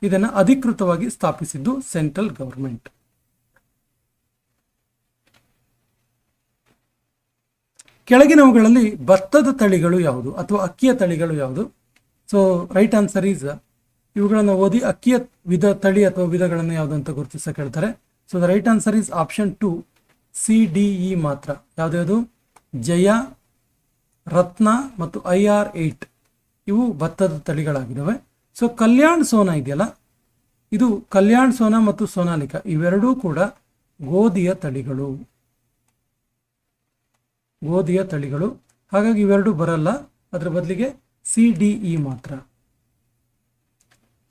ಇದನ್ನು ಅಧಿಕೃತವಾಗಿ ಸ್ಥಾಪಿಸಿದ್ದು ಸೆಂಟ್ರಲ್ ಗವರ್ಮೆಂಟ್. ಕೆಳಗಿನವುಗಳಲ್ಲಿ ಭತ್ತದ ತಳಿಗಳು ಯಾವುದು ಅಥವಾ ಅಕ್ಕಿಯ ತಳಿಗಳು ಯಾವುದು? ಸೊ ರೈಟ್ ಆನ್ಸರ್ ಈಸ್, ಇವುಗಳನ್ನು ಓದಿ ಅಕ್ಕಿಯ ತಳಿ ಅಥವಾ ವಿಧಗಳನ್ನು ಯಾವುದು ಅಂತ ಗುರುತಿಸ ಕೇಳ್ತಾರೆ. So the right answer is option 2, CDE ಮಾತ್ರ. ಯಾವ್ದು? ಜಯ, ರತ್ನ ಮತ್ತು IR8 ಇವು ಭತ್ತದ ತಳಿಗಳಾಗಿದ್ದಾವೆ. ಸೊ ಕಲ್ಯಾಣ್ ಸೋನಾ ಇದೆಯಲ್ಲ, ಇದು ಕಲ್ಯಾಣ್ ಸೋನಾ ಮತ್ತು ಸೋನಾಲಿಕಾ ಇವೆರಡೂ ಕೂಡ ಗೋಧಿಯ ತಳಿಗಳು. ಹಾಗಾಗಿ ಇವೆರಡೂ ಬರಲ್ಲ, ಅದರ ಬದಲಿಗೆ CDE ಮಾತ್ರ.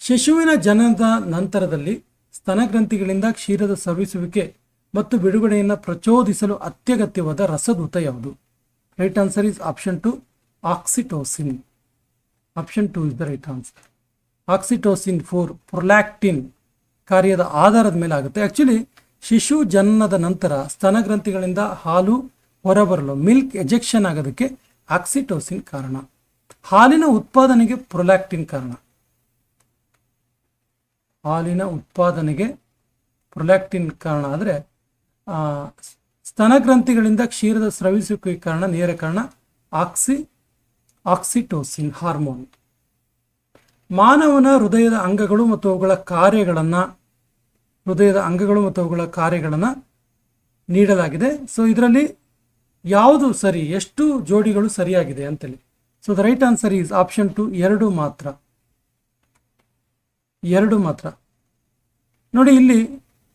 ಶಿಶುವಿನ ಜನನದ ನಂತರದಲ್ಲಿ ಸ್ತನಗ್ರಂಥಿಗಳಿಂದ ಕ್ಷೀರದ ಸ್ರವಿಸುವಿಕೆ ಮತ್ತು ಬಿಡುಗಡೆಯನ್ನು ಪ್ರಚೋದಿಸಲು ಅತ್ಯಗತ್ಯವಾದ ರಸದೂತ ಯಾವುದು? Right answer is option 2, oxytocin. Option 2 is the right answer. Oxytocin 4 prolactin ಕಾರ್ಯದ ಆಧಾರದ ಮೇಲೆ ಆಗುತ್ತೆ. ಆಕ್ಚುಲಿ ಶಿಶು ಜನನದ ನಂತರ ಸ್ತನಗ್ರಂಥಿಗಳಿಂದ ಹಾಲು ಹೊರಬರಲು, ಮಿಲ್ಕ್ ಎಜೆಕ್ಷನ್ ಆಗೋದಕ್ಕೆ ಆಕ್ಸಿಟೋಸಿನ್ ಕಾರಣ. ಹಾಲಿನ ಉತ್ಪಾದನೆಗೆ ಪ್ರೊಲ್ಯಾಕ್ಟಿನ್ ಕಾರಣ. ಆದರೆ ಸ್ತನಗ್ರಂಥಿಗಳಿಂದ ಕ್ಷೀರದ ಸ್ರವಿಸುವಿಕೆ ಕಾರಣ, ನೇರ ಕಾರಣ ಆಕ್ಸಿಟೋಸಿನ್ ಹಾರ್ಮೋನ್. ಮಾನವನ ಹೃದಯದ ಅಂಗಗಳು ಮತ್ತು ಅವುಗಳ ಕಾರ್ಯಗಳನ್ನು ನೀಡಲಾಗಿದೆ. ಸೊ ಇದರಲ್ಲಿ ಯಾವುದು ಸರಿ, ಎಷ್ಟು ಜೋಡಿಗಳು ಸರಿಯಾಗಿದೆ ಅಂತೇಳಿ. So the right answer is option 2, 2 ಮಾತ್ರ. ನೋಡಿ, ಇಲ್ಲಿ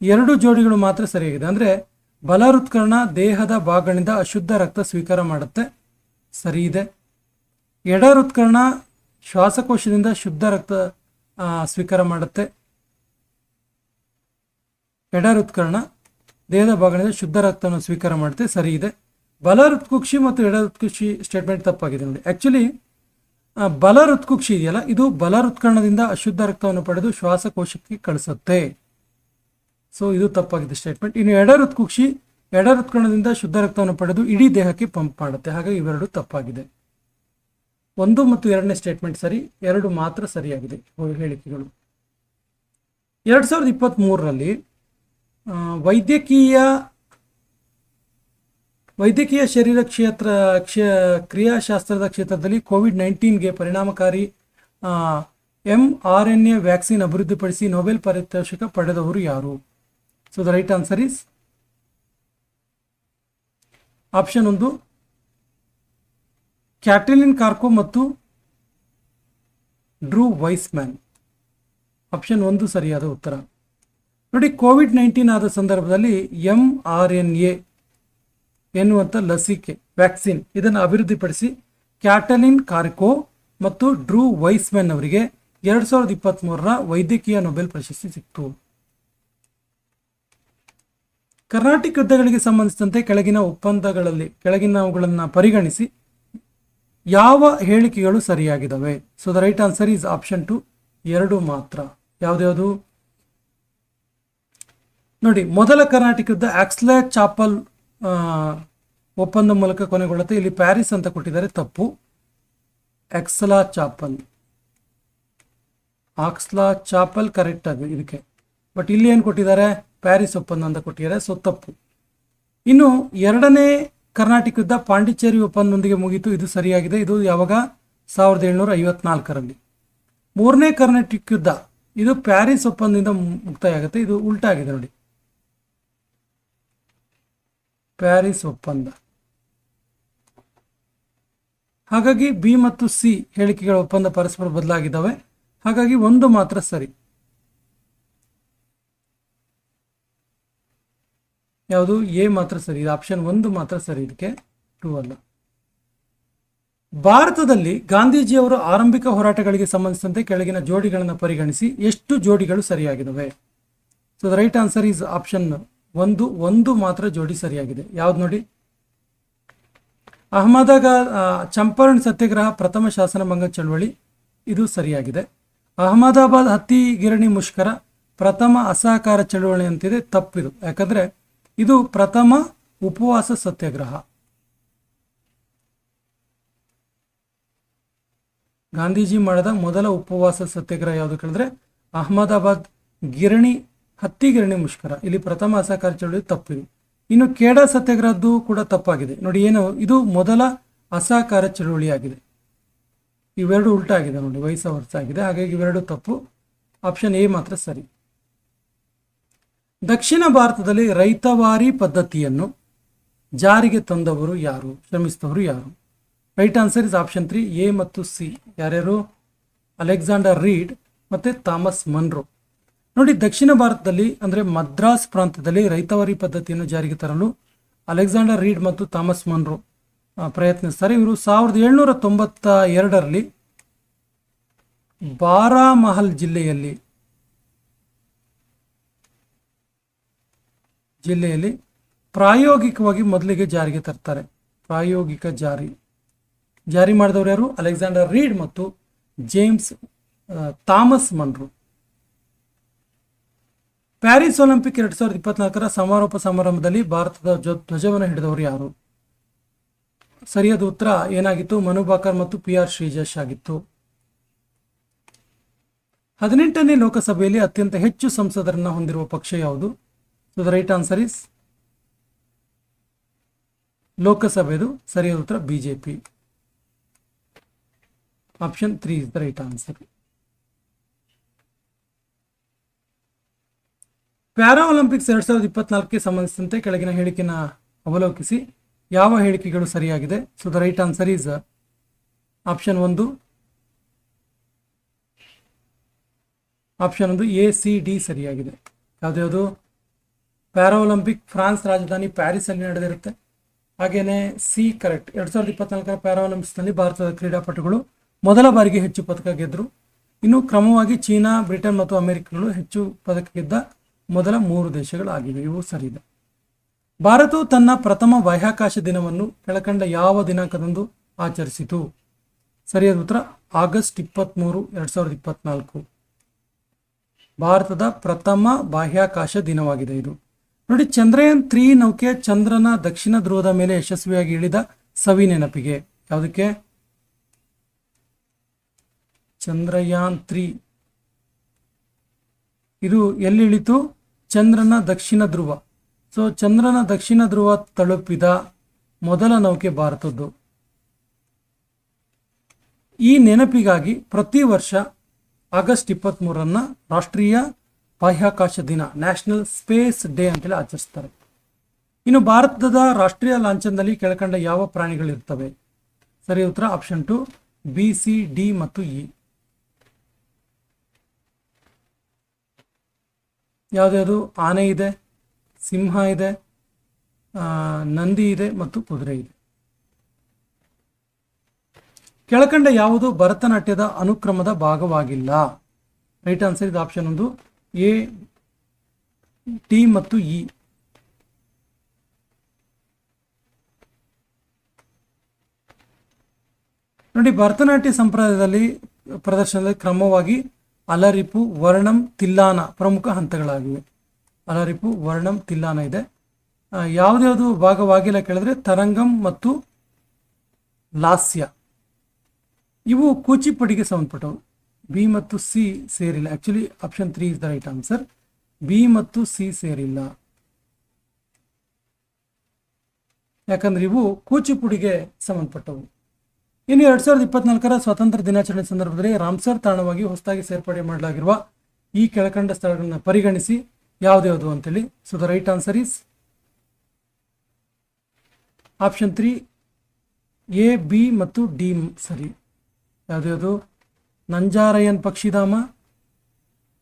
2 ಜೋಡಿಗಳು ಮಾತ್ರ ಸರಿಯಾಗಿದೆ. ಅಂದರೆ ಬಲ ಹೃತ್ಕರ್ಣ ದೇಹದ ಭಾಗಗಳಿಂದ ಅಶುದ್ಧ ರಕ್ತ ಸ್ವೀಕಾರ ಮಾಡುತ್ತೆ, ಸರಿ ಇದೆ. ಎಡ ಹೃತ್ಕರ್ಣ ಶ್ವಾಸಕೋಶದಿಂದ ಶುದ್ಧ ರಕ್ತ ಸ್ವೀಕಾರ ಮಾಡುತ್ತೆ. ಎಡ ಹೃತ್ಕರ್ಣ ದೇಹದ ಭಾಗಗಳಿಂದ ಶುದ್ಧ ರಕ್ತವನ್ನು ಸ್ವೀಕಾರ ಮಾಡುತ್ತೆ, ಸರಿ ಇದೆ. ಬಲ ಹೃತ್ಕುಕ್ಷಿ ಮತ್ತು ಎಡ ಹೃತ್ಕುಕ್ಷಿ ಸ್ಟೇಟ್ಮೆಂಟ್ ತಪ್ಪಾಗಿದೆ. ನೋಡಿ, ಆಕ್ಚುಲಿ ಬಲ ಹೃತ್ಕುಕ್ಷಿ ಇದೆಯಲ್ಲ, ಇದು ಬಲ ಹೃತ್ಕರ್ಣದಿಂದ ಅಶುದ್ಧ ರಕ್ತವನ್ನು ಪಡೆದು ಶ್ವಾಸಕೋಶಕ್ಕೆ ಕಳಿಸುತ್ತೆ. ಸೊ ಇದು ತಪ್ಪಾಗಿದೆ ಸ್ಟೇಟ್ಮೆಂಟ್. ಇನ್ನು ಎಡ ಹೃತ್ಕರ್ಣದಿಂದ ಶುದ್ಧ ರಕ್ತವನ್ನು ಪಡೆದು ಇಡೀ ದೇಹಕ್ಕೆ ಪಂಪ್ ಮಾಡುತ್ತೆ. ಹಾಗಾಗಿ ಇವೆರಡು ತಪ್ಪಾಗಿದೆ. 1 ಮತ್ತು 2ನೇ ಸ್ಟೇಟ್ಮೆಂಟ್ ಸರಿ, 2 ಮಾತ್ರ ಸರಿಯಾಗಿದೆ ಹೇಳಿಕೆಗಳು. 2023ರಲ್ಲಿ ವೈದ್ಯಕೀಯ ಶರೀರ ಕ್ರಿಯಾಶಾಸ್ತ್ರದ ಕ್ಷೇತ್ರದಲ್ಲಿ COVID-19ಗೆ ಪರಿಣಾಮಕಾರಿ mRNA ವ್ಯಾಕ್ಸಿನ್ ಅಭಿವೃದ್ಧಿಪಡಿಸಿ ನೊಬೆಲ್ ಪಾರಿತೋಷಿಕ ಪಡೆದವರು ಯಾರು? So the right answer is option 1, ಕ್ಯಾಟಲಿನ್ ಕಾರ್ಕೋ ಮತ್ತು ಡ್ರೂ ವೈಸ್ಮ್ಯಾನ್. ಆಪ್ಷನ್ 1 ಸರಿಯಾದ ಉತ್ತರ. ನೋಡಿ, COVID-19 ಆದ ಸಂದರ್ಭದಲ್ಲಿ mRNA ಎನ್ನುವಂಥ ಲಸಿಕೆ ವ್ಯಾಕ್ಸಿನ್ ಇದನ್ನು ಅಭಿವೃದ್ಧಿಪಡಿಸಿ ಕ್ಯಾಟಲಿನ್ ಕಾರ್ಕೋ ಮತ್ತು ಡ್ರೂ ವೈಸ್ಮ್ಯಾನ್ ಅವರಿಗೆ 2023ರ ವೈದ್ಯಕೀಯ ನೊಬೆಲ್ ಪ್ರಶಸ್ತಿ ಸಿಕ್ತು. ಕರ್ನಾಟಕ ಯುದ್ಧಗಳಿಗೆ ಸಂಬಂಧಿಸಿದಂತೆ ಕೆಳಗಿನವುಗಳನ್ನು ಪರಿಗಣಿಸಿ ಯಾವ ಹೇಳಿಕೆಗಳು ಸರಿಯಾಗಿದ್ದಾವೆ? So the right answer is option 2, 2 ಮಾತ್ರ. ಯಾವ್ದು? ನೋಡಿ, ಮೊದಲ ಕರ್ನಾಟಕ ಯುದ್ಧ ಆಕ್ಸ್ಲೇ ಚಾಪಲ್ ಒಪ್ಪಂದ ಮೂಲಕ ಕೊನೆಗೊಳ್ಳುತ್ತೆ. ಇಲ್ಲಿ ಪ್ಯಾರಿಸ್ ಅಂತ ಕೊಟ್ಟಿದ್ದಾರೆ, ತಪ್ಪು. ಆಕ್ಸ್ಲಾ ಚಾಪಲ್ ಕರೆಕ್ಟ್ ಅದು ಇದಕ್ಕೆ. ಬಟ್ ಇಲ್ಲಿ ಏನು ಕೊಟ್ಟಿದ್ದಾರೆ, ಪ್ಯಾರಿಸ್ ಒಪ್ಪಂದ ಅಂತ ಕೊಟ್ಟಿದ್ದಾರೆ, ಸೊ ತಪ್ಪು. ಇನ್ನು ಎರಡನೇ ಕರ್ನಾಟಕ ಯುದ್ಧ ಪಾಂಡಿಚೇರಿ ಒಪ್ಪಂದದೊಂದಿಗೆ ಮುಗಿತು, ಇದು ಸರಿಯಾಗಿದೆ. ಇದು ಯಾವಾಗ? 1754ರಲ್ಲಿ. ಮೂರನೇ ಕರ್ನಾಟಕ ಯುದ್ಧ ಇದು ಪ್ಯಾರಿಸ್ ಒಪ್ಪಂದದಿಂದ ಮುಕ್ತಾಯ ಆಗುತ್ತೆ, ಇದು ಉಲ್ಟಾ ಆಗಿದೆ ನೋಡಿ. ಪ್ಯಾರಿಸ್ ಒಪ್ಪಂದ. ಹಾಗಾಗಿ ಬಿ ಮತ್ತು ಸಿ ಹೇಳಿಕೆಗಳ ಒಪ್ಪಂದ ಪರಸ್ಪರ ಬದಲಾಗಿದ್ದಾವೆ. ಹಾಗಾಗಿ ಒಂದು ಮಾತ್ರ ಸರಿ. ಯಾವುದು? ಎ ಮಾತ್ರ ಸರಿ. ಇದು ಆಪ್ಷನ್ 1 ಮಾತ್ರ ಸರಿ, ಇದಕ್ಕೆ 2 ಅಲ್ಲ. ಭಾರತದಲ್ಲಿ ಗಾಂಧೀಜಿಯವರ ಆರಂಭಿಕ ಹೋರಾಟಗಳಿಗೆ ಸಂಬಂಧಿಸಿದಂತೆ ಕೆಳಗಿನ ಜೋಡಿಗಳನ್ನು ಪರಿಗಣಿಸಿ ಎಷ್ಟು ಜೋಡಿಗಳು ಸರಿಯಾಗಿದ್ದಾವೆ? So the right answer is option 1. ಒಂದು ಮಾತ್ರ ಜೋಡಿ ಸರಿಯಾಗಿದೆ. ಯಾವ್ದು ನೋಡಿ? ಚಂಪಾರಣ್ ಸತ್ಯಾಗ್ರಹ ಪ್ರಥಮ ಶಾಸನಭಂಗ ಚಳವಳಿ, ಇದು ಸರಿಯಾಗಿದೆ. ಅಹಮದಾಬಾದ್ ಹತ್ತಿ ಗಿರಣಿ ಮುಷ್ಕರ ಪ್ರಥಮ ಅಸಹಕಾರ ಚಳವಳಿ ಅಂತಿದೆ, ತಪ್ಪಿದು. ಯಾಕಂದ್ರೆ ಇದು ಪ್ರಥಮ ಉಪವಾಸ ಸತ್ಯಾಗ್ರಹ. ಗಾಂಧೀಜಿ ಮಾಡಿದ ಮೊದಲ ಉಪವಾಸ ಸತ್ಯಾಗ್ರಹ ಯಾವುದು ಕೇಳಿದ್ರೆ ಅಹಮದಾಬಾದ್ ಹತ್ತಿ ಗಿರಣಿ ಮುಷ್ಕರ. ಇಲ್ಲಿ ಪ್ರಥಮ ಅಸಹಕಾರ ಚಳವಳಿ, ತಪ್ಪಿದು. ಇನ್ನು ಖೇಡಾ ಸತ್ಯಾಗ್ರಹದ್ದು ಕೂಡ ತಪ್ಪಾಗಿದೆ ನೋಡಿ. ಏನು? ಇದು ಮೊದಲ ಅಸಹಕಾರ ಚಳವಳಿ ಆಗಿದೆ. ಇವೆರಡು ಉಲ್ಟಾ ಆಗಿದೆ ನೋಡಿ, ವಯಸ್ಸ ವರ್ಷ ಆಗಿದೆ. ಹಾಗಾಗಿ ಇವೆರಡು ತಪ್ಪು. ಆಪ್ಷನ್ ಎ ಮಾತ್ರ ಸರಿ. ದಕ್ಷಿಣ ಭಾರತದಲ್ಲಿ ರೈತವಾರಿ ಪದ್ಧತಿಯನ್ನು ಜಾರಿಗೆ ತಂದವರು ಯಾರು? ಶ್ರಮಿಸಿದವರು ಯಾರು? Right answer is option 3, A ಮತ್ತು ಸಿ. ಯಾರ್ಯಾರು? ಅಲೆಕ್ಸಾಂಡರ್ ರೀಡ್ ಮತ್ತೆ ಥಾಮಸ್ ಮನ್ರೋ. ನೋಡಿ, ದಕ್ಷಿಣ ಭಾರತದಲ್ಲಿ ಅಂದರೆ ಮದ್ರಾಸ್ ಪ್ರಾಂತ್ಯದಲ್ಲಿ ರೈತವಾರಿ ಪದ್ಧತಿಯನ್ನು ಜಾರಿಗೆ ತರಲು ಅಲೆಕ್ಸಾಂಡರ್ ರೀಡ್ ಮತ್ತು ಥಾಮಸ್ ಮನ್ರೋ ಪ್ರಯತ್ನಿಸ್ತಾರೆ. ಇವರು 1792ರಲ್ಲಿ ಬಾರಾಮಹಲ್ ಜಿಲ್ಲೆಯಲ್ಲಿ ಪ್ರಾಯೋಗಿಕವಾಗಿ ಮೊದಲಿಗೆ ಜಾರಿಗೆ ತರ್ತಾರೆ. ಪ್ರಾಯೋಗಿಕ ಜಾರಿ ಮಾಡಿದವರು ಯಾರು? ಅಲೆಕ್ಸಾಂಡರ್ ರೀಡ್ ಮತ್ತು ಥಾಮಸ್ ಮನ್ರೋ. ಪ್ಯಾರಿಸ್ ಒಲಿಂಪಿಕ್ 2024ರ ಸಮಾರೋಪ ಸಮಾರಂಭದಲ್ಲಿ ಭಾರತದ ಧ್ವಜವನ್ನು ಹಿಡಿದವರು ಯಾರು? ಸರಿಯಾದ ಉತ್ತರ ಏನಾಗಿತ್ತು? ಮನು ಬಾಕರ್ ಮತ್ತು PR ಶ್ರೀಜೇಶ್ ಆಗಿತ್ತು. 18ನೇ ಲೋಕಸಭೆಯಲ್ಲಿ ಅತ್ಯಂತ ಹೆಚ್ಚು ಸಂಸದರನ್ನ ಹೊಂದಿರುವ ಪಕ್ಷ ಯಾವುದು? So the right answer is ಲೋಕಸಭೆದು ಸರಿಯಾದ ಉತ್ತರ BJP. Option 3 is the right answer. Para Olympics 2024ಕ್ಕೆ ಸಂಬಂಧಿಸಿದಂತೆ ಕೆಳಗಿನ ಹೇಳಿಕೆನ ಅವಲೋಕಿಸಿ ಯಾವ ಹೇಳಿಕೆಗಳು ಸರಿಯಾಗಿದೆ? So the right answer is option 1 A C D ಸರಿಯಾಗಿದೆ. ಯಾವ್ದು? ಪ್ಯಾರಾ ಒಲಿಂಪಿಕ್ ಫ್ರಾನ್ಸ್ ರಾಜಧಾನಿ ಪ್ಯಾರಿಸ್ ಅಲ್ಲಿ ನಡೆದಿರುತ್ತೆ. ಹಾಗೇನೆ ಸಿ ಕರೆಕ್ಟ್. 2024ರ ಪ್ಯಾರಾ ಒಲಿಂಪಿಕ್ಸ್ ನಲ್ಲಿ ಭಾರತದ ಕ್ರೀಡಾಪಟುಗಳು ಮೊದಲ ಬಾರಿಗೆ ಹೆಚ್ಚು ಪದಕ ಗೆದ್ದರು. ಇನ್ನು ಕ್ರಮವಾಗಿ ಚೀನಾ, ಬ್ರಿಟನ್ ಮತ್ತು ಅಮೆರಿಕಗಳು ಹೆಚ್ಚು ಪದಕ ಗೆದ್ದ ಮೊದಲ 3 ದೇಶಗಳಾಗಿವೆ. ಇವು ಸರಿಯಿದೆ. ಭಾರತವು ತನ್ನ ಪ್ರಥಮ ಬಾಹ್ಯಾಕಾಶ ದಿನವನ್ನು ಕೆಳಕಂಡ ಯಾವ ದಿನಾಂಕದಂದು ಆಚರಿಸಿತು? ಸರಿಯಾದ ಉತ್ತರ ಆಗಸ್ಟ್ 23, 2024 ಭಾರತದ ಪ್ರಥಮ ಬಾಹ್ಯಾಕಾಶ ದಿನವಾಗಿದೆ ಇದು. ನೋಡಿ, ಚಂದ್ರಯಾನ್ 3 ನೌಕೆ ಚಂದ್ರನ ದಕ್ಷಿಣ ಧ್ರುವದ ಮೇಲೆ ಯಶಸ್ವಿಯಾಗಿ ಇಳಿದ ಸವಿ ನೆನಪಿಗೆ. ಯಾವುದಕ್ಕೆ? ಚಂದ್ರಯಾನ್ 3 ಇದು ಎಲ್ಲಿ ಇಳಿತು? ಚಂದ್ರನ ದಕ್ಷಿಣ ಧ್ರುವ. ಸೊ ಚಂದ್ರನ ದಕ್ಷಿಣ ಧ್ರುವ ತಲುಪಿದ ಮೊದಲ ನೌಕೆ ಭಾರತದ್ದು. ಈ ನೆನಪಿಗಾಗಿ ಪ್ರತಿ ವರ್ಷ ಆಗಸ್ಟ್ 23ರನ್ನ ರಾಷ್ಟ್ರೀಯ ಬಾಹ್ಯಾಕಾಶ ದಿನ, ನ್ಯಾಷನಲ್ ಸ್ಪೇಸ್ ಡೇ ಅಂತೇಳಿ ಆಚರಿಸ್ತಾರೆ. ಇನ್ನು ಭಾರತದ ರಾಷ್ಟ್ರೀಯ ಲಾಂಛನದಲ್ಲಿ ಕೆಳಕಂಡ ಯಾವ ಪ್ರಾಣಿಗಳಿರ್ತವೆ? ಸರಿ ಉತ್ತರ ಆಪ್ಷನ್ 2 ಬಿ, ಸಿ, ಡಿ ಮತ್ತು ಇ. ಯಾವ್ದು? ಆನೆ ಇದೆ, ಸಿಂಹ ಇದೆ, ನಂದಿ ಇದೆ ಮತ್ತು ಕುದುರೆ ಇದೆ. ಕೆಳಕಂಡ ಯಾವುದು ಭರತನಾಟ್ಯದ ಅನುಕ್ರಮದ ಭಾಗವಾಗಿಲ್ಲ? ರೈಟ್ ಆನ್ಸರ್ ಇದು ಆಪ್ಷನ್ 1 ಎ, ಟಿ ಮತ್ತು ಇ. ನೋಡಿ, ಭರತನಾಟ್ಯ ಸಂಪ್ರದಾಯದಲ್ಲಿ ಪ್ರದರ್ಶನದಲ್ಲಿ ಕ್ರಮವಾಗಿ ಅಲರಿಪು, ವರ್ಣಂ, ತಿಲ್ಲಾನ ಪ್ರಮುಖ ಹಂತಗಳಾಗಿವೆ. ಅಲರಿಪು, ವರ್ಣಂ, ತಿಲ್ಲಾನ ಇದೆ. ಯಾವುದ್ಯಾವುದು ಭಾಗವಾಗಿಲ್ಲ ಕೇಳಿದ್ರೆ ತರಂಗಂ ಮತ್ತು ಲಾಸ್ಯ ಇವು ಕೂಚಿಪುಡಿಗೆ ಸಂಬಂಧಪಟ್ಟವು. ಬಿ ಮತ್ತು ಸಿ ಸೇರಿಲ್ಲ. Actually option 3 is the right answer. B ಮತ್ತು ಸಿ ಸೇರಿಲ್ಲ, ಯಾಕಂದ್ರೆ ಇವು ಕೂಚಿಪುಡಿಗೆ ಸಂಬಂಧಪಟ್ಟವು. ಇನ್ನು 2024 ಸ್ವಾತಂತ್ರ್ಯ ದಿನಾಚರಣೆ ಸಂದರ್ಭದಲ್ಲಿ ರಾಮ್ಸರ್ ತಾಣವಾಗಿ ಹೊಸದಾಗಿ ಸೇರ್ಪಡೆ ಮಾಡಲಾಗಿರುವ ಈ ಕೆಳಕಂಡ ಸ್ಥಳಗಳನ್ನು ಪರಿಗಣಿಸಿ ಯಾವ್ದು ಅಂತೇಳಿ. So the right answer is option 3 A, B ಮತ್ತು ಡಿ ಸರಿ. ಯಾವ್ದು? ನಂಜಾರಯನ್ ಪಕ್ಷಿಧಾಮ,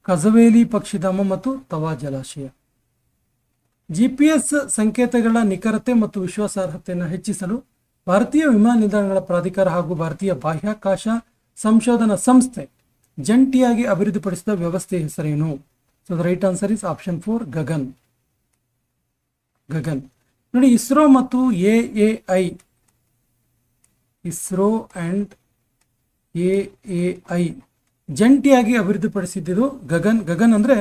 ಕಜವೇಲಿ ಪಕ್ಷಿಧಾಮ ಮತ್ತು ತವಾ ಜಲಾಶಯ. GPS ಸಂಕೇತಗಳ ನಿಖರತೆ ಮತ್ತು ವಿಶ್ವಾಸಾರ್ಹತೆಯನ್ನು ಹೆಚ್ಚಿಸಲು ಭಾರತೀಯ ವಿಮಾನ ನಿಲ್ದಾಣಗಳ ಪ್ರಾಧಿಕಾರ ಹಾಗೂ ಭಾರತೀಯ ಬಾಹ್ಯಾಕಾಶ ಸಂಶೋಧನಾ ಸಂಸ್ಥೆ ಜಂಟಿಯಾಗಿ ಅಭಿವೃದ್ಧಿಪಡಿಸಿದ ವ್ಯವಸ್ಥೆಯ ಹೆಸರೇನು? So the right answer is option 4 Gagan. ನೋಡಿ, ಇಸ್ರೋ ಮತ್ತು AAI, ಇಸ್ರೋ ಅಂಡ್ AAI ಜಂಟಿಯಾಗಿ ಅಭಿವೃದ್ಧಿಪಡಿಸಿದ್ದು ಗಗನ್ ಅಂದ್ರೆ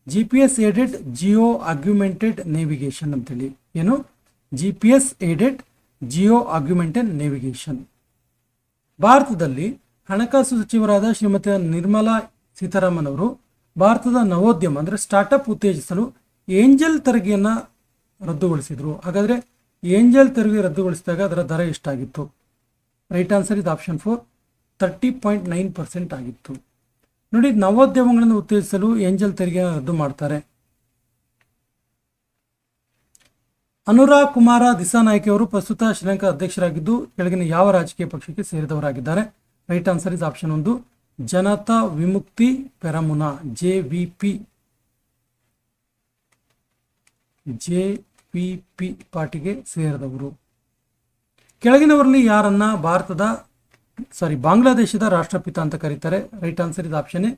GPS aided geo augmented navigation ಅಂತೇಳಿ. ಏನು? GPS aided geo augmented navigation. ಭಾರತದಲ್ಲಿ ಹಣಕಾಸು ಸಚಿವರಾದ ಶ್ರೀಮತಿ ನಿರ್ಮಲಾ ಸೀತಾರಾಮನ್ ಅವರು ಭಾರತದ ನವೋದ್ಯಮ ಅಂದ್ರೆ ಸ್ಟಾರ್ಟ್ಅಪ್ ಉತ್ತೇಜಿಸಲು ಏಂಜಲ್ ತೆರಿಗೆಯನ್ನು ರದ್ದುಗೊಳಿಸಿದ್ರು. ಹಾಗಾದ್ರೆ ಏಂಜಲ್ ತೆರಿಗೆ ರದ್ದುಗೊಳಿಸಿದಾಗ ಅದರ ದರ ಎಷ್ಟಾಗಿತ್ತು? ರೈಟ್ ಆನ್ಸರ್ ಇದು ಆಪ್ಷನ್ 4 30.9% ಆಗಿತ್ತು. ನೋಡಿ, ನವೋದ್ಯಮಗಳನ್ನು ಉತ್ತೇಜಿಸಲು ಏಂಜಲ್ ತೆರಿಗೆಯನ್ನು ರದ್ದು ಮಾಡ್ತಾರೆ. ಅನುರಾಗ್ ಕುಮಾರ ದಿಸಾನಾಯ್ಕೆ ಅವರು ಪ್ರಸ್ತುತ ಶ್ರೀಲಂಕಾ ಅಧ್ಯಕ್ಷರಾಗಿದ್ದು ಕೆಳಗಿನ ಯಾವ ರಾಜಕೀಯ ಪಕ್ಷಕ್ಕೆ ಸೇರಿದವರಾಗಿದ್ದಾರೆ? Right answer is option 1 Janatha Vimukthi Peramuna, JVP ಪಾರ್ಟಿಗೆ ಸೇರಿದವರು. ಕೆಳಗಿನವರಲ್ಲಿ ಯಾರನ್ನ ಬಾಂಗ್ಲಾದೇಶದ ರಾಷ್ಟ್ರಪಿತ ಅಂತ ಕರೀತಾರೆ? ರೈಟ್ ಆನ್ಸರ್ ಇದು option A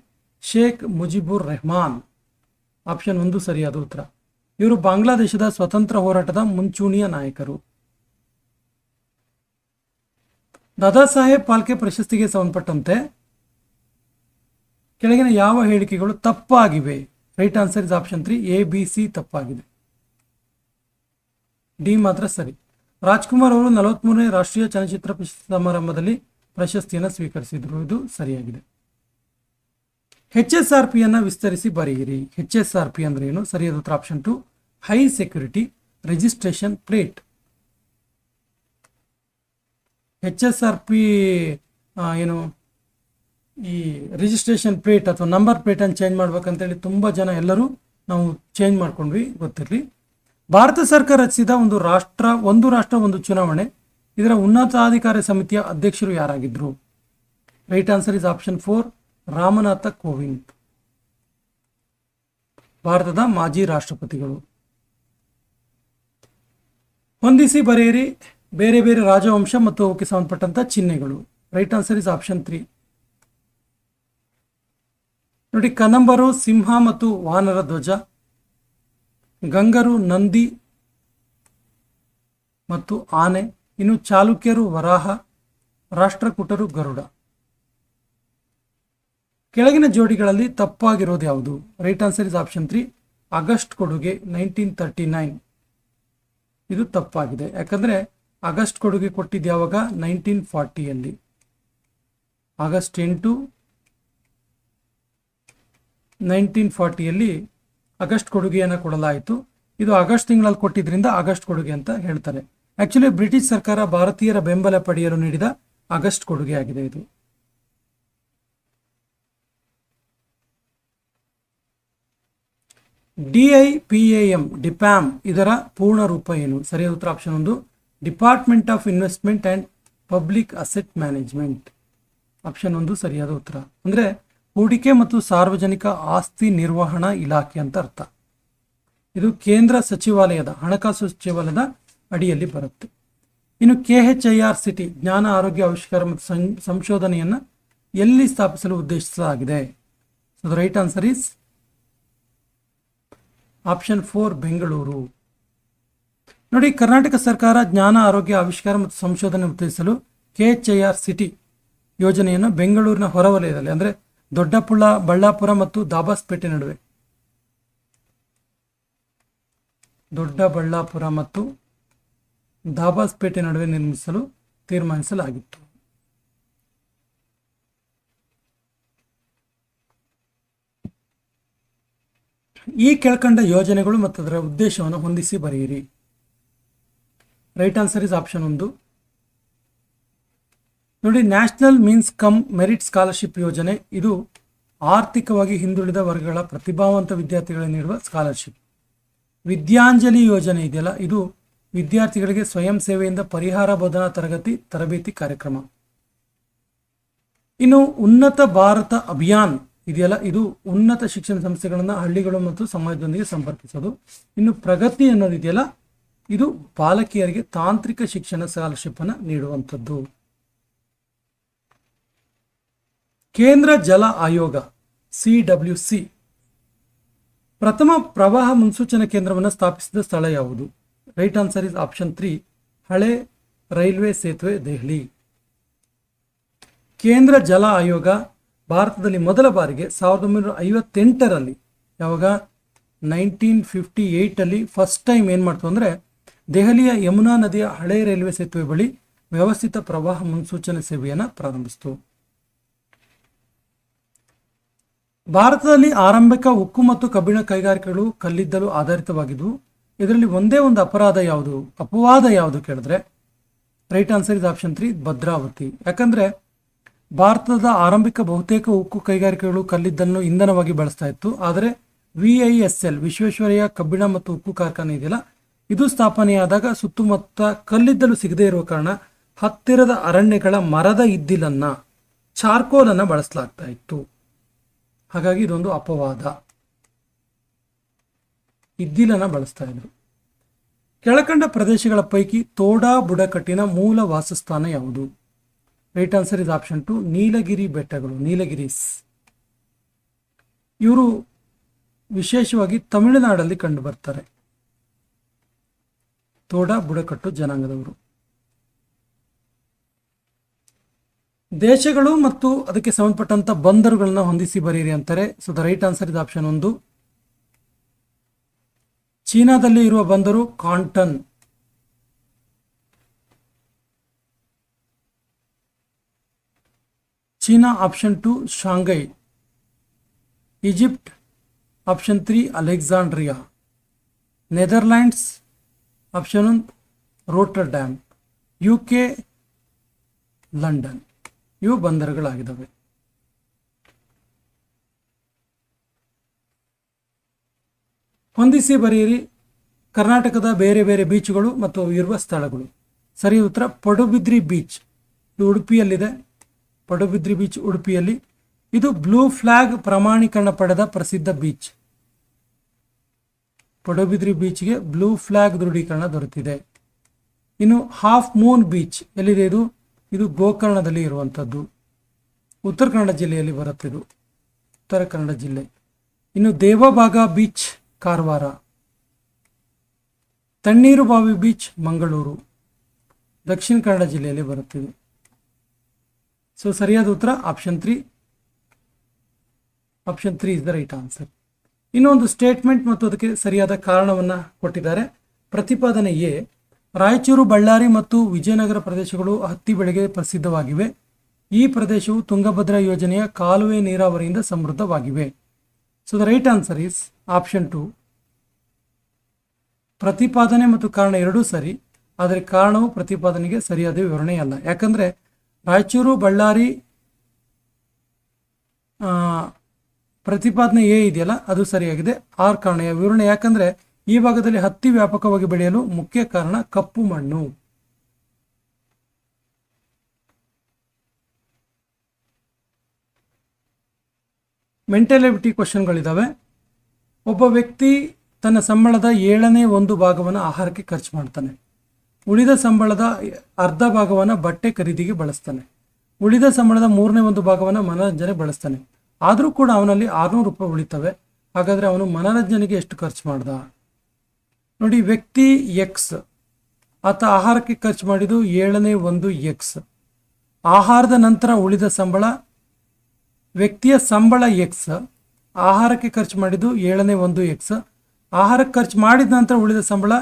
Sheikh Mujibur Rahman. Option 1 ಸರಿಯಾದ ಉತ್ತರ. ಇವರು ಬಾಂಗ್ಲಾದೇಶದ ಸ್ವತಂತ್ರ ಹೋರಾಟದ ಮುಂಚೂಣಿಯ ನಾಯಕರು. ದಾದಾ ಸಾಹೇಬ್ ಫಾಲ್ಕೆ ಪ್ರಶಸ್ತಿಗೆ ಸಂಬಂಧಪಟ್ಟಂತೆ ಕೆಳಗಿನ ಯಾವ ಹೇಳಿಕೆಗಳು ತಪ್ಪಾಗಿವೆ? Right answer is option 3 ABC ತಪ್ಪಾಗಿದೆ, ಡಿ ಮಾತ್ರ ಸರಿ. ರಾಜ್ಕುಮಾರ್ ಅವರು 43ನೇ ರಾಷ್ಟ್ರೀಯ ಚಲನಚಿತ್ರ ಪ್ರಶಸ್ತಿ ಸಮಾರಂಭದಲ್ಲಿ ಪ್ರಶಸ್ತಿಯನ್ನು ಸ್ವೀಕರಿಸಿದರು, ಇದು ಸರಿಯಾಗಿದೆ. HSRP ಅನ್ನು ವಿಸ್ತರಿಸಿ ಬರೆಯಿರಿ. HSRP ಅಂದ್ರೆ ಏನು? ಸರಿಯಾದ ಉತ್ತರ option 2 high security registration plate. HSRP ಏನು? ಈ ರಿಜಿಸ್ಟ್ರೇಷನ್ ಪ್ಲೇಟ್ ಅಥವಾ ನಂಬರ್ ಪ್ಲೇಟ್ ಅನ್ನು ಚೇಂಜ್ ಮಾಡ್ಬೇಕಂತೇಳಿ ತುಂಬಾ ಜನ ಎಲ್ಲರೂ ನಾವು ಚೇಂಜ್ ಮಾಡ್ಕೊಂಡ್ವಿ, ಗೊತ್ತಿರಲಿ. ಭಾರತ ಸರ್ಕಾರ ರಚಿಸಿದ ಒಂದು ರಾಷ್ಟ್ರ ಒಂದು ಚುನಾವಣೆ, ಇದರ ಉನ್ನತಾಧಿಕಾರ ಸಮಿತಿಯ ಅಧ್ಯಕ್ಷರು ಯಾರಾಗಿದ್ರು? Right answer is option 4 Ramnath Kovind, ಭಾರತದ ಮಾಜಿ ರಾಷ್ಟ್ರಪತಿಗಳು. ಹೊಂದಿಸಿ ಬರೆಯಿರಿ ಬೇರೆ ಬೇರೆ ರಾಜವಂಶ ಮತ್ತು ಅವಕ್ಕೆ ಸಂಬಂಧಪಟ್ಟಂತ ಚಿಹ್ನೆಗಳು. Right answer is option 3. ನೋಡಿ, ಕದಂಬರು ಸಿಂಹ ಮತ್ತು ವಾನರ ಧ್ವಜ, ಗಂಗರು ನಂದಿ ಮತ್ತು ಆನೆ, ಇನ್ನು ಚಾಲುಕ್ಯರು ವರಾಹ, ರಾಷ್ಟ್ರಕೂಟರು ಗರುಡ. ಕೆಳಗಿನ ಜೋಡಿಗಳಲ್ಲಿ ತಪ್ಪಾಗಿರೋದು ಯಾವುದು? Right answer is option 3 August ಕೊಡುಗೆ 1939. ಇದು ತಪ್ಪಾಗಿದೆ, ಯಾಕಂದ್ರೆ ಆಗಸ್ಟ್ ಕೊಡುಗೆ ಕೊಟ್ಟಿದ್ದು ಯಾವಾಗ? 1940ಯಲ್ಲಿ. ಆಗಸ್ಟ್ 8 1940ಯಲ್ಲಿ ಆಗಸ್ಟ್ ಕೊಡುಗೆಯನ್ನು ಕೊಡಲಾಯಿತು. ಇದು ಆಗಸ್ಟ್ ತಿಂಗಳಲ್ಲಿ ಕೊಟ್ಟಿದ್ರಿಂದ ಆಗಸ್ಟ್ ಕೊಡುಗೆ ಅಂತ ಹೇಳ್ತಾರೆ. ಆಕ್ಚುಲಿ ಬ್ರಿಟಿಷ್ ಸರ್ಕಾರ ಭಾರತೀಯರ ಬೆಂಬಲ ಪಡೆಯಲು ನೀಡಿದ ಆಗಸ್ಟ್ ಕೊಡುಗೆ ಆಗಿದೆ ಇದು. DIPAM ಡಿಪ್ಯಾಮ್ ಇದರ ಪೂರ್ಣ ರೂಪ ಏನು? ಸರಿಯಾದ ಉತ್ತರ option 1 department of investment and public asset management. Option 1 ಸರಿಯಾದ ಉತ್ತರ. ಅಂದ್ರೆ ಹೂಡಿಕೆ ಮತ್ತು ಸಾರ್ವಜನಿಕ ಆಸ್ತಿ ನಿರ್ವಹಣಾ ಇಲಾಖೆ ಅಂತ ಅರ್ಥ. ಇದು ಕೇಂದ್ರ ಸಚಿವಾಲಯದ ಹಣಕಾಸು ಸಚಿವಾಲಯದ ಅಡಿಯಲ್ಲಿ ಬರುತ್ತೆ. ಇನ್ನು KHIRCT ಜ್ಞಾನ ಆರೋಗ್ಯ ಆವಿಷ್ಕಾರ ಮತ್ತು ಸಂಶೋಧನೆಯನ್ನು ಎಲ್ಲಿ ಸ್ಥಾಪಿಸಲು ಉದ್ದೇಶಿಸಲಾಗಿದೆ? So the right answer is option 4 Bengaluru. ನೋಡಿ, ಕರ್ನಾಟಕ ಸರ್ಕಾರ ಜ್ಞಾನ ಆರೋಗ್ಯ ಆವಿಷ್ಕಾರ ಮತ್ತು ಸಂಶೋಧನೆ ಉತ್ತೇಜಿಸಲು KHIRCT ಯೋಜನೆಯನ್ನು ಬೆಂಗಳೂರಿನ ಹೊರವಲಯದಲ್ಲಿ ಅಂದರೆ ದೊಡ್ಡಬಳ್ಳಾಪುರ ಮತ್ತು ದಾಬಾಸ್ಪೇಟೆ ನಡುವೆ ದೊಡ್ಡಬಳ್ಳಾಪುರ ಮತ್ತು ದಾಬಾಸ್ಪೇಟೆ ನಡುವೆ ನಿರ್ಮಿಸಲು ತೀರ್ಮಾನಿಸಲಾಗಿತ್ತು. ಈ ಕೆಳಕಂಡ ಯೋಜನೆಗಳು ಮತ್ತು ಅದರ ಉದ್ದೇಶವನ್ನು ಹೊಂದಿಸಿ ಬರೆಯಿರಿ. Right answer is option 1. ನೋಡಿ, national means come merit scholarship ಯೋಜನೆ ಇದು ಆರ್ಥಿಕವಾಗಿ ಹಿಂದುಳಿದ ವರ್ಗಗಳ ಪ್ರತಿಭಾವಂತ ವಿದ್ಯಾರ್ಥಿಗಳಿಗೆ ನೀಡುವ ಸ್ಕಾಲರ್ಶಿಪ್. ವಿದ್ಯಾಂಜಲಿ ಯೋಜನೆ ಇದೆಯಲ್ಲ, ಇದು ವಿದ್ಯಾರ್ಥಿಗಳಿಗೆ ಸ್ವಯಂ ಸೇವೆಯಿಂದ ಪರಿಹಾರ ಬೋಧನಾ ತರಬೇತಿ ಕಾರ್ಯಕ್ರಮ. ಇನ್ನು ಉನ್ನತ ಭಾರತ ಅಭಿಯಾನ್ ಇದೆಯಲ್ಲ, ಇದು ಉನ್ನತ ಶಿಕ್ಷಣ ಸಂಸ್ಥೆಗಳನ್ನು ಹಳ್ಳಿಗಳು ಮತ್ತು ಸಮಾಜದೊಂದಿಗೆ ಸಂಪರ್ಕಿಸೋದು. ಇನ್ನು ಪ್ರಗತಿ ಅನ್ನೋದು ಇದೆಯಲ್ಲ, ಇದು ಬಾಲಕಿಯರಿಗೆ ತಾಂತ್ರಿಕ ಶಿಕ್ಷಣ ಸ್ಕಾಲರ್ಶಿಪ್ ಅನ್ನು ನೀಡುವಂಥದ್ದು. ಕೇಂದ್ರ ಜಲ ಆಯೋಗ CWC ಪ್ರಥಮ ಪ್ರವಾಹ ಮುನ್ಸೂಚನಾ ಕೇಂದ್ರವನ್ನು ಸ್ಥಾಪಿಸಿದ ಸ್ಥಳ ಯಾವುದು? ರೈಟ್ ಆನ್ಸರ್ ಇಸ್ ಆಪ್ಷನ್ 3, ಹಳೆ ರೈಲ್ವೆ ಸೇತುವೆ, ದೆಹಲಿ. ಕೇಂದ್ರ ಜಲ ಆಯೋಗ ಭಾರತದಲ್ಲಿ ಮೊದಲ ಬಾರಿಗೆ 1958ರಲ್ಲಿ, ಯಾವಾಗ 1958ಅಲ್ಲಿ ಫಸ್ಟ್ ಟೈಮ್ ಏನು ಮಾಡ್ತು ಅಂದರೆ, ದೆಹಲಿಯ ಯಮುನಾ ನದಿಯ ಹಳೆ ರೈಲ್ವೆ ಸೇತುವೆ ಬಳಿ ವ್ಯವಸ್ಥಿತ ಪ್ರವಾಹ ಮುನ್ಸೂಚನೆ ಸೇವೆಯನ್ನು ಪ್ರಾರಂಭಿಸಿತು. ಭಾರತದಲ್ಲಿ ಆರಂಭಿಕ ಉಕ್ಕು ಮತ್ತು ಕಬ್ಬಿಣ ಕೈಗಾರಿಕೆಗಳು ಕಲ್ಲಿದ್ದಲು ಆಧಾರಿತವಾಗಿದ್ವು. ಇದರಲ್ಲಿ ಒಂದೇ ಒಂದು ಅಪವಾದ ಯಾವುದು ಕೇಳಿದ್ರೆ right answer is option 3, Bhadravati. ಯಾಕಂದ್ರೆ ಭಾರತದ ಆರಂಭಿಕ ಬಹುತೇಕ ಉಕ್ಕು ಕೈಗಾರಿಕೆಗಳು ಕಲ್ಲಿದ್ದಲನ್ನು ಇಂಧನವಾಗಿ ಬಳಸ್ತಾ ಇತ್ತು. ಆದರೆ VISL ವಿಶ್ವೇಶ್ವರಯ್ಯ ಕಬ್ಬಿಣ ಮತ್ತು ಉಕ್ಕು ಕಾರ್ಖಾನೆ ಇದೆಯಲ್ಲ, ಇದು ಸ್ಥಾಪನೆಯಾದಾಗ ಸುತ್ತಮುತ್ತ ಕಲ್ಲಿದ್ದಲು ಸಿಗದೇ ಇರುವ ಕಾರಣ ಹತ್ತಿರದ ಅರಣ್ಯಗಳ ಮರದ ಇದ್ದಿಲನ್ನ, ಚಾರ್ಕೋಲನ್ನು ಬಳಸಲಾಗ್ತಾ ಇತ್ತು. ಹಾಗಾಗಿ ಇದೊಂದು ಅಪವಾದ. ಇದ್ದಿಲನ್ನು ಬಳಸ್ತಾ ಇದ್ರು. ಕೆಳಕಂಡ ಪ್ರದೇಶಗಳ ಪೈಕಿ ತೋಡಾ ಬುಡಕಟ್ಟಿನ ಮೂಲ ವಾಸಸ್ಥಾನ ಯಾವುದು? ರೈಟ್ ಆನ್ಸರ್ ಇಸ್ ಆಪ್ಷನ್ 2, ನೀಲಗಿರಿ ಬೆಟ್ಟಗಳು, ನೀಲಗಿರೀಸ್. ಇವರು ವಿಶೇಷವಾಗಿ ತಮಿಳುನಾಡಲ್ಲಿ ಕಂಡು ಬರ್ತಾರೆ, ತೋಡಾ ಬುಡಕಟ್ಟು ಜನಾಂಗದವರು. ದೇಶಗಳು ಮತ್ತು ಅದಕ್ಕೆ ಸಂಬಂಧಪಟ್ಟಂತ ಬಂದರುಗಳನ್ನ ಹೊಂದಿಸಿ ಬರೆಯಿರಿ ಅಂತಾರೆ. So the right answer is option 1, ಚೀನಾದಲ್ಲಿ ಇರುವ ಬಂದರು Canton. China option 2, Shanghai. Egypt option 3, Alexandria. Netherlands option 1, Rotterdam. UK, London. ಇವು ಬಂದರುಗಳಾಗಿದ್ದಾವೆ. ಹೊಂದಿಸಿ ಬರೆಯಿರಿ ಕರ್ನಾಟಕದ ಬೇರೆ ಬೇರೆ ಬೀಚ್ಗಳು ಮತ್ತು ಇರುವ ಸ್ಥಳಗಳು. ಸರಿ ಉತ್ತರ ಪಡುಬಿದ್ರಿ ಬೀಚ್, ಇದು ಉಡುಪಿಯಲ್ಲಿದೆ. ಪಡುಬಿದ್ರಿ ಬೀಚ್ ಉಡುಪಿಯಲ್ಲಿ. ಇದು ಬ್ಲೂ ಫ್ಲಾಗ್ ಪ್ರಮಾಣೀಕರಣ ಪಡೆದ ಪ್ರಸಿದ್ಧ ಬೀಚ್. ಪಡುಬಿದ್ರಿ ಬೀಚ್ಗೆ ಬ್ಲೂ ಫ್ಲಾಗ್ ದೃಢೀಕರಣ ದೊರೆತಿದೆ. ಇನ್ನು ಹಾಫ್ ಮೂನ್ ಬೀಚ್ ಎಲ್ಲಿದೆ? ಇದು ಗೋಕರ್ಣದಲ್ಲಿ ಇರುವಂಥದ್ದು, ಉತ್ತರ ಕನ್ನಡ ಜಿಲ್ಲೆಯಲ್ಲಿ ಬರುತ್ತಿದ್ದು, ಉತ್ತರ ಕನ್ನಡ ಜಿಲ್ಲೆ. ಇನ್ನು ದೇವಭಾಗ ಬೀಚ್ ಕಾರವಾರ. ತಣ್ಣೀರುಬಾವಿ ಬೀಚ್ ಮಂಗಳೂರು, ದಕ್ಷಿಣ ಕನ್ನಡ ಜಿಲ್ಲೆಯಲ್ಲಿ ಬರುತ್ತಿದೆ. ಸೊ ಸರಿಯಾದ ಉತ್ತರ option 3. Option 3 is the right answer. ಇನ್ನೊಂದು ಸ್ಟೇಟ್ಮೆಂಟ್ ಮತ್ತು ಅದಕ್ಕೆ ಸರಿಯಾದ ಕಾರಣವನ್ನು ಕೊಟ್ಟಿದ್ದಾರೆ. ಪ್ರತಿಪಾದನೆ ಎ, ರಾಯಚೂರು, ಬಳ್ಳಾರಿ ಮತ್ತು ವಿಜಯನಗರ ಪ್ರದೇಶಗಳು ಹತ್ತಿ ಬೆಳೆಗೆ ಪ್ರಸಿದ್ಧವಾಗಿವೆ. ಈ ಪ್ರದೇಶವು ತುಂಗಭದ್ರಾ ಯೋಜನೆಯ ಕಾಲುವೆ ನೀರಾವರಿಯಿಂದ ಸಮೃದ್ಧವಾಗಿವೆ. So the right answer is option 2. ಪ್ರತಿಪಾದನೆ ಮತ್ತು ಕಾರಣ ಎರಡೂ ಸರಿ, ಆದರೆ ಕಾರಣವು ಪ್ರತಿಪಾದನೆಗೆ ಸರಿಯಾದ ವಿವರಣೆಯಲ್ಲ. ಯಾಕಂದರೆ ರಾಯಚೂರು, ಬಳ್ಳಾರಿ ಪ್ರತಿಪಾದನೆ ಎ ಇದೆಯಲ್ಲ, ಅದು ಸರಿಯಾಗಿದೆ. ಆರ್ ಕಾರಣ ವಿವರಣೆ, ಯಾಕಂದರೆ ಈ ಭಾಗದಲ್ಲಿ ಹತ್ತಿ ವ್ಯಾಪಕವಾಗಿ ಬೆಳೆಯಲು ಮುಖ್ಯ ಕಾರಣ ಕಪ್ಪು ಮಣ್ಣು. ಮೆಂಟಾಲಿಟಿ ಕ್ವಶನ್ಗಳಿದ್ದಾವೆ. ಒಬ್ಬ ವ್ಯಕ್ತಿ ತನ್ನ ಸಂಬಳದ 1/7 ಭಾಗವನ್ನು ಆಹಾರಕ್ಕೆ ಖರ್ಚು ಮಾಡ್ತಾನೆ. ಉಳಿದ ಸಂಬಳದ ಅರ್ಧ ಭಾಗವನ್ನು ಬಟ್ಟೆ ಖರೀದಿಗೆ ಬಳಸ್ತಾನೆ. ಉಳಿದ ಸಂಬಳದ 1/3 ಭಾಗವನ್ನು ಮನೋರಂಜನೆ ಬಳಸ್ತಾನೆ. ಆದರೂ ಕೂಡ ಅವನಲ್ಲಿ 600 ರೂಪಾಯಿ ಉಳಿತವೆ. ಹಾಗಾದರೆ ಅವನು ಮನೋರಂಜನೆಗೆ ಎಷ್ಟು ಖರ್ಚು ಮಾಡ್ದ? ನೋಡಿ, ವ್ಯಕ್ತಿ ಎಕ್ಸ್, ಆತ ಆಹಾರಕ್ಕೆ ಖರ್ಚು ಮಾಡಿದ್ದು 1/7 ಎಕ್ಸ್. ಆಹಾರದ ನಂತರ ಉಳಿದ ಸಂಬಳ, ವ್ಯಕ್ತಿಯ ಸಂಬಳ ಎಕ್ಸ್, ಆಹಾರಕ್ಕೆ ಖರ್ಚು ಮಾಡಿದ್ದು 1/7 ಎಕ್ಸ್. ಆಹಾರಕ್ಕೆ ಖರ್ಚು ಮಾಡಿದ ನಂತರ ಉಳಿದ ಸಂಬಳ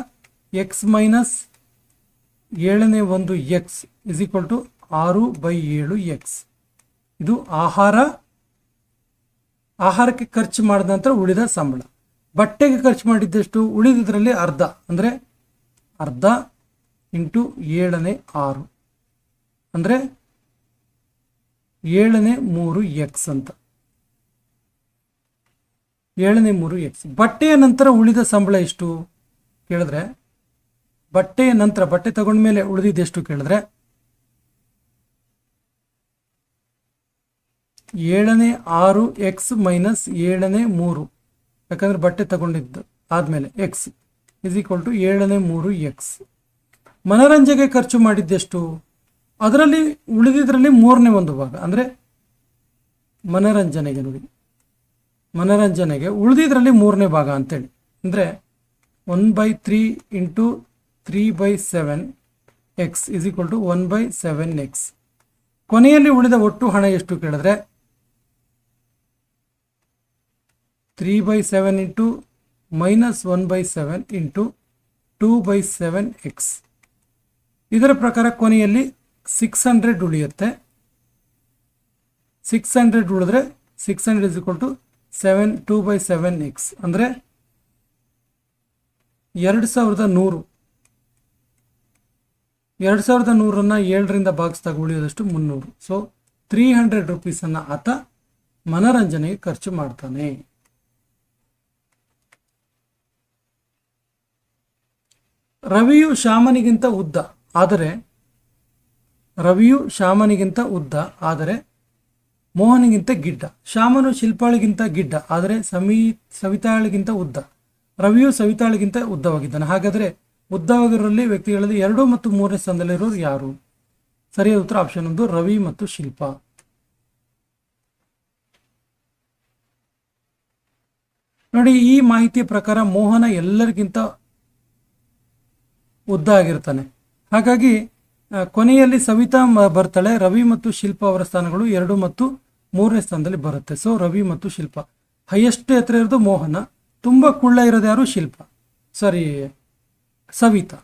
ಎಕ್ಸ್ ಮೈನಸ್ 7ನೇ ಒಂದು x is equal to 6/7 x. ಇದು ಆಹಾರಕ್ಕೆ ಖರ್ಚು ಮಾಡಿದ ನಂತರ ಉಳಿದ ಸಂಬಳ. ಬಟ್ಟೆಗೆ ಖರ್ಚು ಮಾಡಿದ್ದಷ್ಟು ಉಳಿದಿದ್ರಲ್ಲಿ ಅರ್ಧ, ಅಂದರೆ ಅರ್ಧ ಇಂಟು 7ನೇ 6 ಅಂದರೆ 7ನೇ 3 ಎಕ್ಸ್ ಅಂತ. 7ನೇ 3 ಎಕ್ಸ್. ಬಟ್ಟೆಯ ನಂತರ ಉಳಿದ ಸಂಬಳ ಎಷ್ಟು ಕೇಳಿದ್ರೆ, ಬಟ್ಟೆಯ ನಂತರ ಬಟ್ಟೆ ತಗೊಂಡ್ಮೇಲೆ ಉಳಿದಿದ್ದೆಷ್ಟು ಕೇಳಿದ್ರೆ 7ನೇ 6 ಎಕ್ಸ್ ಮೈನಸ್ 7ನೇ 3, ಯಾಕಂದ್ರೆ ಬಟ್ಟೆ ತಗೊಂಡಿದ್ದು ಆದಮೇಲೆ ಎಕ್ಸ್ ಇಸ್ ಈಕ್ವಲ್ ಟು 7ನೇ 3 ಎಕ್ಸ್. ಮನರಂಜನೆಗೆ ಖರ್ಚು ಮಾಡಿದ್ದೆಷ್ಟು, ಅದರಲ್ಲಿ ಉಳಿದಿದ್ರಲ್ಲಿ 3ನೇ ಒಂದು ಭಾಗ, ಅಂದರೆ ಮನರಂಜನೆಗೆ ನೋಡಿ, ಮನರಂಜನೆಗೆ ಉಳಿದಿದ್ರಲ್ಲಿ 3ನೇ ಭಾಗ ಅಂತೇಳಿ, ಅಂದರೆ 1/3 into 3/7 x is equal to 1/7 x. ಕೊನೆಯಲ್ಲಿ ಉಳಿದ ಒಟ್ಟು ಹಣ ಎಷ್ಟು ಕೇಳಿದ್ರೆ 3/7 ಇಂಟು ಮೈನಸ್ 1/7 ಇಂಟು 2/7 ಎಕ್ಸ್. ಇದರ ಪ್ರಕಾರ ಕೊನೆಯಲ್ಲಿ 600 ಉಳಿಯುತ್ತೆ. 600 ಉಳಿದ್ರೆ 600 ಇಸ್ ಈಕ್ವಲ್ ಟು 2/7 ಎಕ್ಸ್, ಅಂದರೆ 2100. 2100 7ರಿಂದ ಭಾಗಿಸಿದಾಗ ಉಳಿಯೋದಷ್ಟು 300. ಸೊ 300 ರೂಪೀಸನ್ನು ಆತ ಮನರಂಜನೆಗೆ ಖರ್ಚು ಮಾಡ್ತಾನೆ. ರವಿಯು ಶ್ಯಾಮನಿಗಿಂತ ಉದ್ದ ಆದರೆ ಮೋಹನಿಗಿಂತ ಗಿಡ್ಡ. ಶ್ಯಾಮನು ಶಿಲ್ಪಾಳಿಗಿಂತ ಗಿಡ್ಡ ಆದರೆ ಸವಿತಾಳಿಗಿಂತ ಉದ್ದ. ರವಿಯು ಸವಿತಾಳಿಗಿಂತ ಉದ್ದವಾಗಿದ್ದಾನೆ. ಹಾಗಾದರೆ ಉದ್ದವಾಗಿರೋಲ್ಲಿ ವ್ಯಕ್ತಿಗಳಲ್ಲಿ 2 ಮತ್ತು 3ನೇ ಸ್ಥಾನದಲ್ಲಿರೋರು ಯಾರು? ಸರಿಯಾದ ಉತ್ತರ ಆಪ್ಷನ್ 1 ರವಿ ಮತ್ತು ಶಿಲ್ಪ. ನೋಡಿ, ಈ ಮಾಹಿತಿಯ ಪ್ರಕಾರ ಮೋಹನ ಎಲ್ಲರಿಗಿಂತ ಉದ್ದ ಆಗಿರ್ತಾನೆ. ಹಾಗಾಗಿ ಕೊನೆಯಲ್ಲಿ ಸವಿತಾ ಬರ್ತಾಳೆ. ರವಿ ಮತ್ತು ಶಿಲ್ಪ ಅವರ ಸ್ಥಾನಗಳು 2 ಮತ್ತು 3ನೇ ಸ್ಥಾನದಲ್ಲಿ ಬರುತ್ತೆ. ಸೊ ರವಿ ಮತ್ತು ಶಿಲ್ಪ. ಹೈಯೆಸ್ಟ್ ಎತ್ತರ ಇರೋದು ಮೋಹನ, ತುಂಬ ಕುಳ್ಳ ಇರೋದು ಯಾರು? ಸವಿತಾ.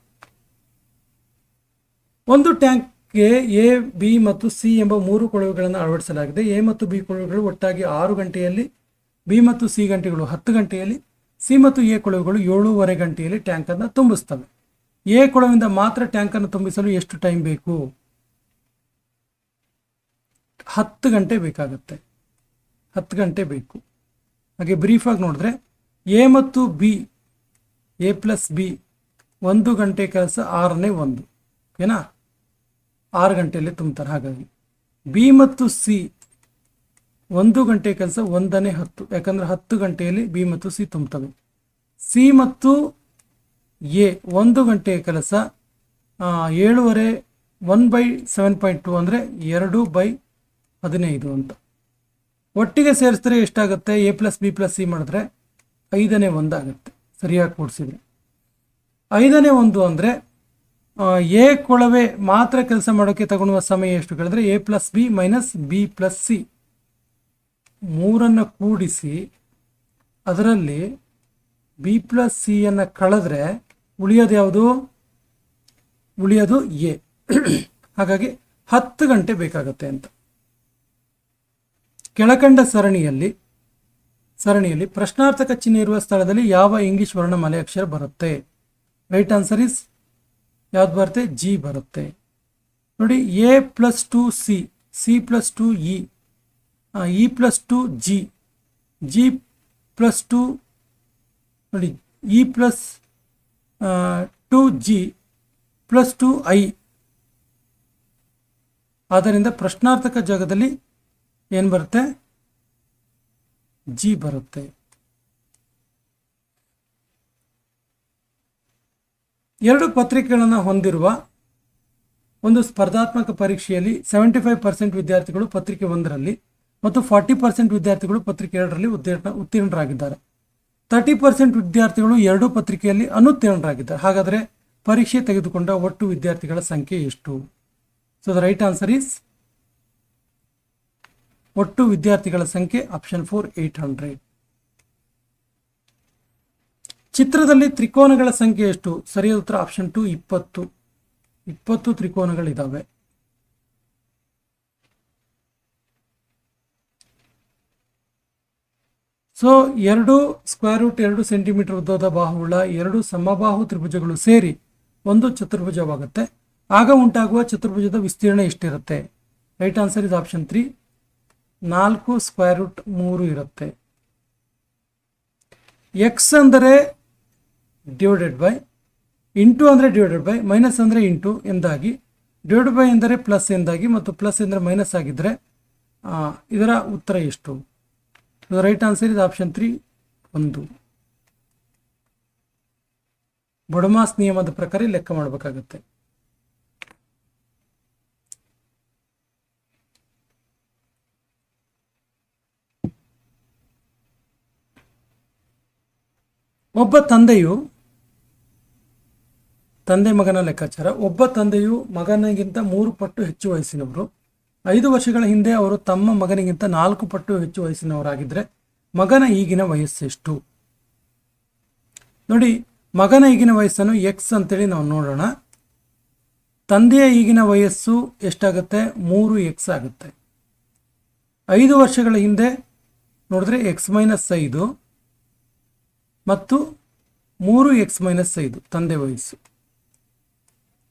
ಒಂದು ಟ್ಯಾಂಕ್ಗೆ ಎ, ಬಿ ಮತ್ತು ಸಿ ಎಂಬ 3 ಕೊಳವೆಗಳನ್ನು ಅಳವಡಿಸಲಾಗಿದೆ. ಎ ಮತ್ತು ಬಿ ಕೊಳವೆಗಳು ಒಟ್ಟಾಗಿ 6 ಗಂಟೆಯಲ್ಲಿ, ಬಿ ಮತ್ತು ಸಿ ಗಂಟೆಗಳು 10 ಗಂಟೆಯಲ್ಲಿ, ಸಿ ಮತ್ತು ಎ ಕೊಳವೆಗಳು 7.5 ಗಂಟೆಯಲ್ಲಿ ಟ್ಯಾಂಕನ್ನು ತುಂಬಿಸ್ತವೆ. ಎ ಕೊಳವಿಂದ ಮಾತ್ರ ಟ್ಯಾಂಕನ್ನು ತುಂಬಿಸಲು ಎಷ್ಟು ಟೈಮ್ ಬೇಕು? 10 ಗಂಟೆ ಬೇಕಾಗುತ್ತೆ. 10 ಗಂಟೆ ಬೇಕು. ಹಾಗೆ ಬ್ರೀಫಾಗಿ ನೋಡಿದ್ರೆ ಎ ಮತ್ತು ಬಿ, ಎ ಪ್ಲಸ್ ಬಿ 1 ಗಂಟೆ ಕೆಲಸ 6ನೇ 1, ಓಕೆನಾ? 6 ಗಂಟೆಯಲ್ಲಿ ತುಂಬ್ತಾರೆ. ಹಾಗಾಗಿ ಬಿ ಮತ್ತು ಸಿ 1 ಗಂಟೆ ಕೆಲಸ 1ನೇ 10, ಯಾಕಂದರೆ 10 ಗಂಟೆಯಲ್ಲಿ ಬಿ ಮತ್ತು ಸಿ ತುಂಬ್ತವೆ. ಸಿ ಮತ್ತು ಎ 1 ಗಂಟೆಯ ಕೆಲಸ 7.5, 1/7.2 ಅಂದರೆ 2/15 ಅಂತ. ಒಟ್ಟಿಗೆ ಸೇರಿಸಿದ್ರೆ ಎಷ್ಟಾಗುತ್ತೆ? A plus B plus C ಮಾಡಿದ್ರೆ 5ನೇ 1 ಆಗುತ್ತೆ. ಸರಿಯಾಗಿ ಕೂಡಿಸಿದ್ರೆ 5ನೇ 1 ಅಂದರೆ ಎ ಕೊಳವೆ ಮಾತ್ರ ಕೆಲಸ ಮಾಡೋಕ್ಕೆ ತಗೊಳ್ಳುವ ಸಮಯ ಎಷ್ಟು ಕೇಳಿದ್ರೆ A plus B minus B plus C 3 ಕೂಡಿಸಿ ಅದರಲ್ಲಿ ಬಿ ಪ್ಲಸ್ ಸಿ ಅನ್ನು ಕಳೆದ್ರೆ ಉಳಿಯೋದು ಯಾವುದು? ಉಳಿಯೋದು ಎ. ಹಾಗಾಗಿ 10 ಗಂಟೆ ಬೇಕಾಗುತ್ತೆ ಅಂತ. ಕೆಳಕಂಡ ಸರಣಿಯಲ್ಲಿ ಪ್ರಶ್ನಾರ್ಥಕ ಚಿಹ್ನೆ ಇರುವ ಸ್ಥಳದಲ್ಲಿ ಯಾವ ಇಂಗ್ಲಿಷ್ ವರ್ಣಮಾಲೆ ಅಕ್ಷರ ಬರುತ್ತೆ? ರೈಟ್ ಆನ್ಸರ್ ಇಸ್ ಯಾವ್ದು ಬರುತ್ತೆ? ಜಿ ಬರುತ್ತೆ. ನೋಡಿ, A plus 2 C, C plus 2 E plus 2 G, G plus 2 ನೋಡಿ E plus 2 G plus 2 I. ಆದ್ದರಿಂದ ಪ್ರಶ್ನಾರ್ಥಕ ಜಾಗದಲ್ಲಿ ಏನು ಬರುತ್ತೆ? ಜಿ ಬರುತ್ತೆ. ಎರಡು ಪತ್ರಿಕೆಗಳನ್ನು ಹೊಂದಿರುವ ಒಂದು ಸ್ಪರ್ಧಾತ್ಮಕ ಪರೀಕ್ಷೆಯಲ್ಲಿ 75% ವಿದ್ಯಾರ್ಥಿಗಳು ಪತ್ರಿಕೆ 1ರಲ್ಲಿ ಮತ್ತು 40% ವಿದ್ಯಾರ್ಥಿಗಳು ಪತ್ರಿಕೆ 2ರಲ್ಲಿ ಉತ್ತೀರ್ಣರಾಗಿದ್ದಾರೆ. 30% ವಿದ್ಯಾರ್ಥಿಗಳು 2 ಪತ್ರಿಕೆಯಲ್ಲಿ ಅನುತ್ತೀರ್ಣರಾಗಿದ್ದಾರೆ. ಹಾಗಾದರೆ ಪರೀಕ್ಷೆ ತೆಗೆದುಕೊಂಡ ಒಟ್ಟು ವಿದ್ಯಾರ್ಥಿಗಳ ಸಂಖ್ಯೆ ಎಷ್ಟು? So the right answer is ಒಟ್ಟು ವಿದ್ಯಾರ್ಥಿಗಳ ಸಂಖ್ಯೆ ಆಪ್ಷನ್ 4 800. ಚಿತ್ರದಲ್ಲಿ ತ್ರಿಕೋನಗಳ ಸಂಖ್ಯೆ ಎಷ್ಟು? ಸರಿಯಾದ ಉತ್ತರ ಆಪ್ಷನ್ 2 20. 20 ತ್ರಿಕೋನಗಳಿದ್ದಾವೆ. ಸೊ 2 √2 ಸೆಂಟಿಮೀಟರ್ ಉದ್ದದ ಬಾಹುಳ್ಳ 2 ಸಮಬಾಹು ತ್ರಿಭುಜಗಳು ಸೇರಿ ಒಂದು ಚತುರ್ಭುಜವಾಗುತ್ತೆ. ಆಗ ಉಂಟಾಗುವ ಚತುರ್ಭುಜದ ವಿಸ್ತೀರ್ಣ ಎಷ್ಟಿರುತ್ತೆ? ರೈಟ್ ಆನ್ಸರ್ ಇಸ್ ಆಪ್ಷನ್ 3 4 √3 ಇರುತ್ತೆ. ಎಕ್ಸ್ ಅಂದರೆ ಡಿವೈಡೆಡ್ ಬೈ, ಇಂಟು ಅಂದರೆ ಡಿವೈಡೆಡ್ ಬೈ, ಮೈನಸ್ ಅಂದರೆ ಇಂಟು ಎಂದಾಗಿ, ಡಿವೈಡ್ ಬೈ ಎಂದರೆ ಪ್ಲಸ್ ಎಂದಾಗಿ ಮತ್ತು ಪ್ಲಸ್ ಎಂದರೆ ಮೈನಸ್ ಆಗಿದ್ದರೆ ಇದರ ಉತ್ತರ ಎಷ್ಟು? Right answer is option 3 1. ಬೊಡಮಾಸ್ ನಿಯಮದ ಪ್ರಕಾರ ಲೆಕ್ಕ ಮಾಡಬೇಕಾಗುತ್ತೆ. ಒಬ್ಬ ತಂದೆ ಮಗನ ಲೆಕ್ಕಾಚಾರ. ಒಬ್ಬ ತಂದೆಯು ಮಗನಿಗಿಂತ 3 ಪಟ್ಟು ಹೆಚ್ಚು ವಯಸ್ಸಿನವರು. 5 ವರ್ಷಗಳ ಹಿಂದೆ ಅವರು ತಮ್ಮ ಮಗನಿಗಿಂತ 4 ಪಟ್ಟು ಹೆಚ್ಚು ವಯಸ್ಸಿನವರಾಗಿದ್ದರೆ ಮಗನ ಈಗಿನ ವಯಸ್ಸೆಷ್ಟು? ನೋಡಿ, ಮಗನ ಈಗಿನ ವಯಸ್ಸನ್ನು ಎಕ್ಸ್ ಅಂತೇಳಿ ನಾವು ನೋಡೋಣ. ತಂದೆಯ ಈಗಿನ ವಯಸ್ಸು ಎಷ್ಟಾಗುತ್ತೆ? 3x ಆಗುತ್ತೆ. 5 ವರ್ಷಗಳ ಹಿಂದೆ ನೋಡಿದ್ರೆ x-5 ಮತ್ತು 3x-5 ತಂದೆ ವಯಸ್ಸು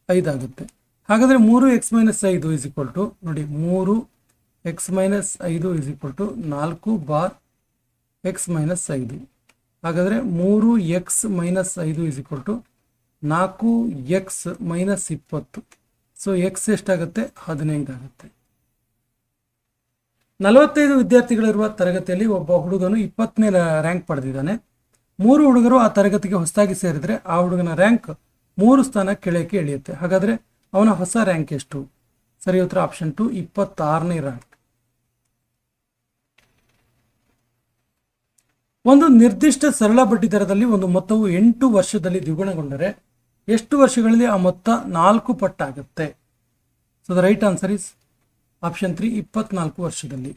5 ಆಗುತ್ತೆ. ಹಾಗಾದರೆ 3x-5 ಇಸ್ ಈಕ್ವಲ್ ಟು, ನೋಡಿ 3x-5 ಇಸ್ ಈಕ್ವಲ್ ಟು 4x-5. ಹಾಗಾದರೆ 3x-5 ಇಸ್ ಈಕ್ವಲ್ ಟು 4x-20. ಸೊ ಎಕ್ಸ್ ಎಷ್ಟಾಗುತ್ತೆ? 15 ಆಗುತ್ತೆ. 45 ವಿದ್ಯಾರ್ಥಿಗಳಿರುವ ತರಗತಿಯಲ್ಲಿ ಒಬ್ಬ ಹುಡುಗನು 20ನೇ ರ್ಯಾಂಕ್ ಪಡೆದಿದ್ದಾನೆ. 3 ಹುಡುಗರು ಆ ತರಗತಿಗೆ ಹೊಸದಾಗಿ ಸೇರಿದರೆ ಆ ಹುಡುಗನ ರ್ಯಾಂಕ್ 3 ಸ್ಥಾನ ಕೆಳಕ್ಕೆ ಇಳಿಯುತ್ತೆ. ಹಾಗಾದರೆ ಅವನ ಹೊಸ ರ್ಯಾಂಕ್ ಎಷ್ಟು? ಸರಿ ಉತ್ತರ ಆಪ್ಷನ್ 2 26ನೇ ರ್ಯಾಂಕ್. ಒಂದು ನಿರ್ದಿಷ್ಟ ಸರಳ ಬಡ್ಡಿ ದರದಲ್ಲಿ ಒಂದು ಮೊತ್ತವು 8 ವರ್ಷದಲ್ಲಿ ದ್ವಿಗುಣಗೊಂಡರೆ ಎಷ್ಟು ವರ್ಷಗಳಲ್ಲಿ ಆ ಮೊತ್ತ 4 ಪಟ್ಟಾಗುತ್ತೆ? So the right answer is option 3 24 ವರ್ಷದಲ್ಲಿ.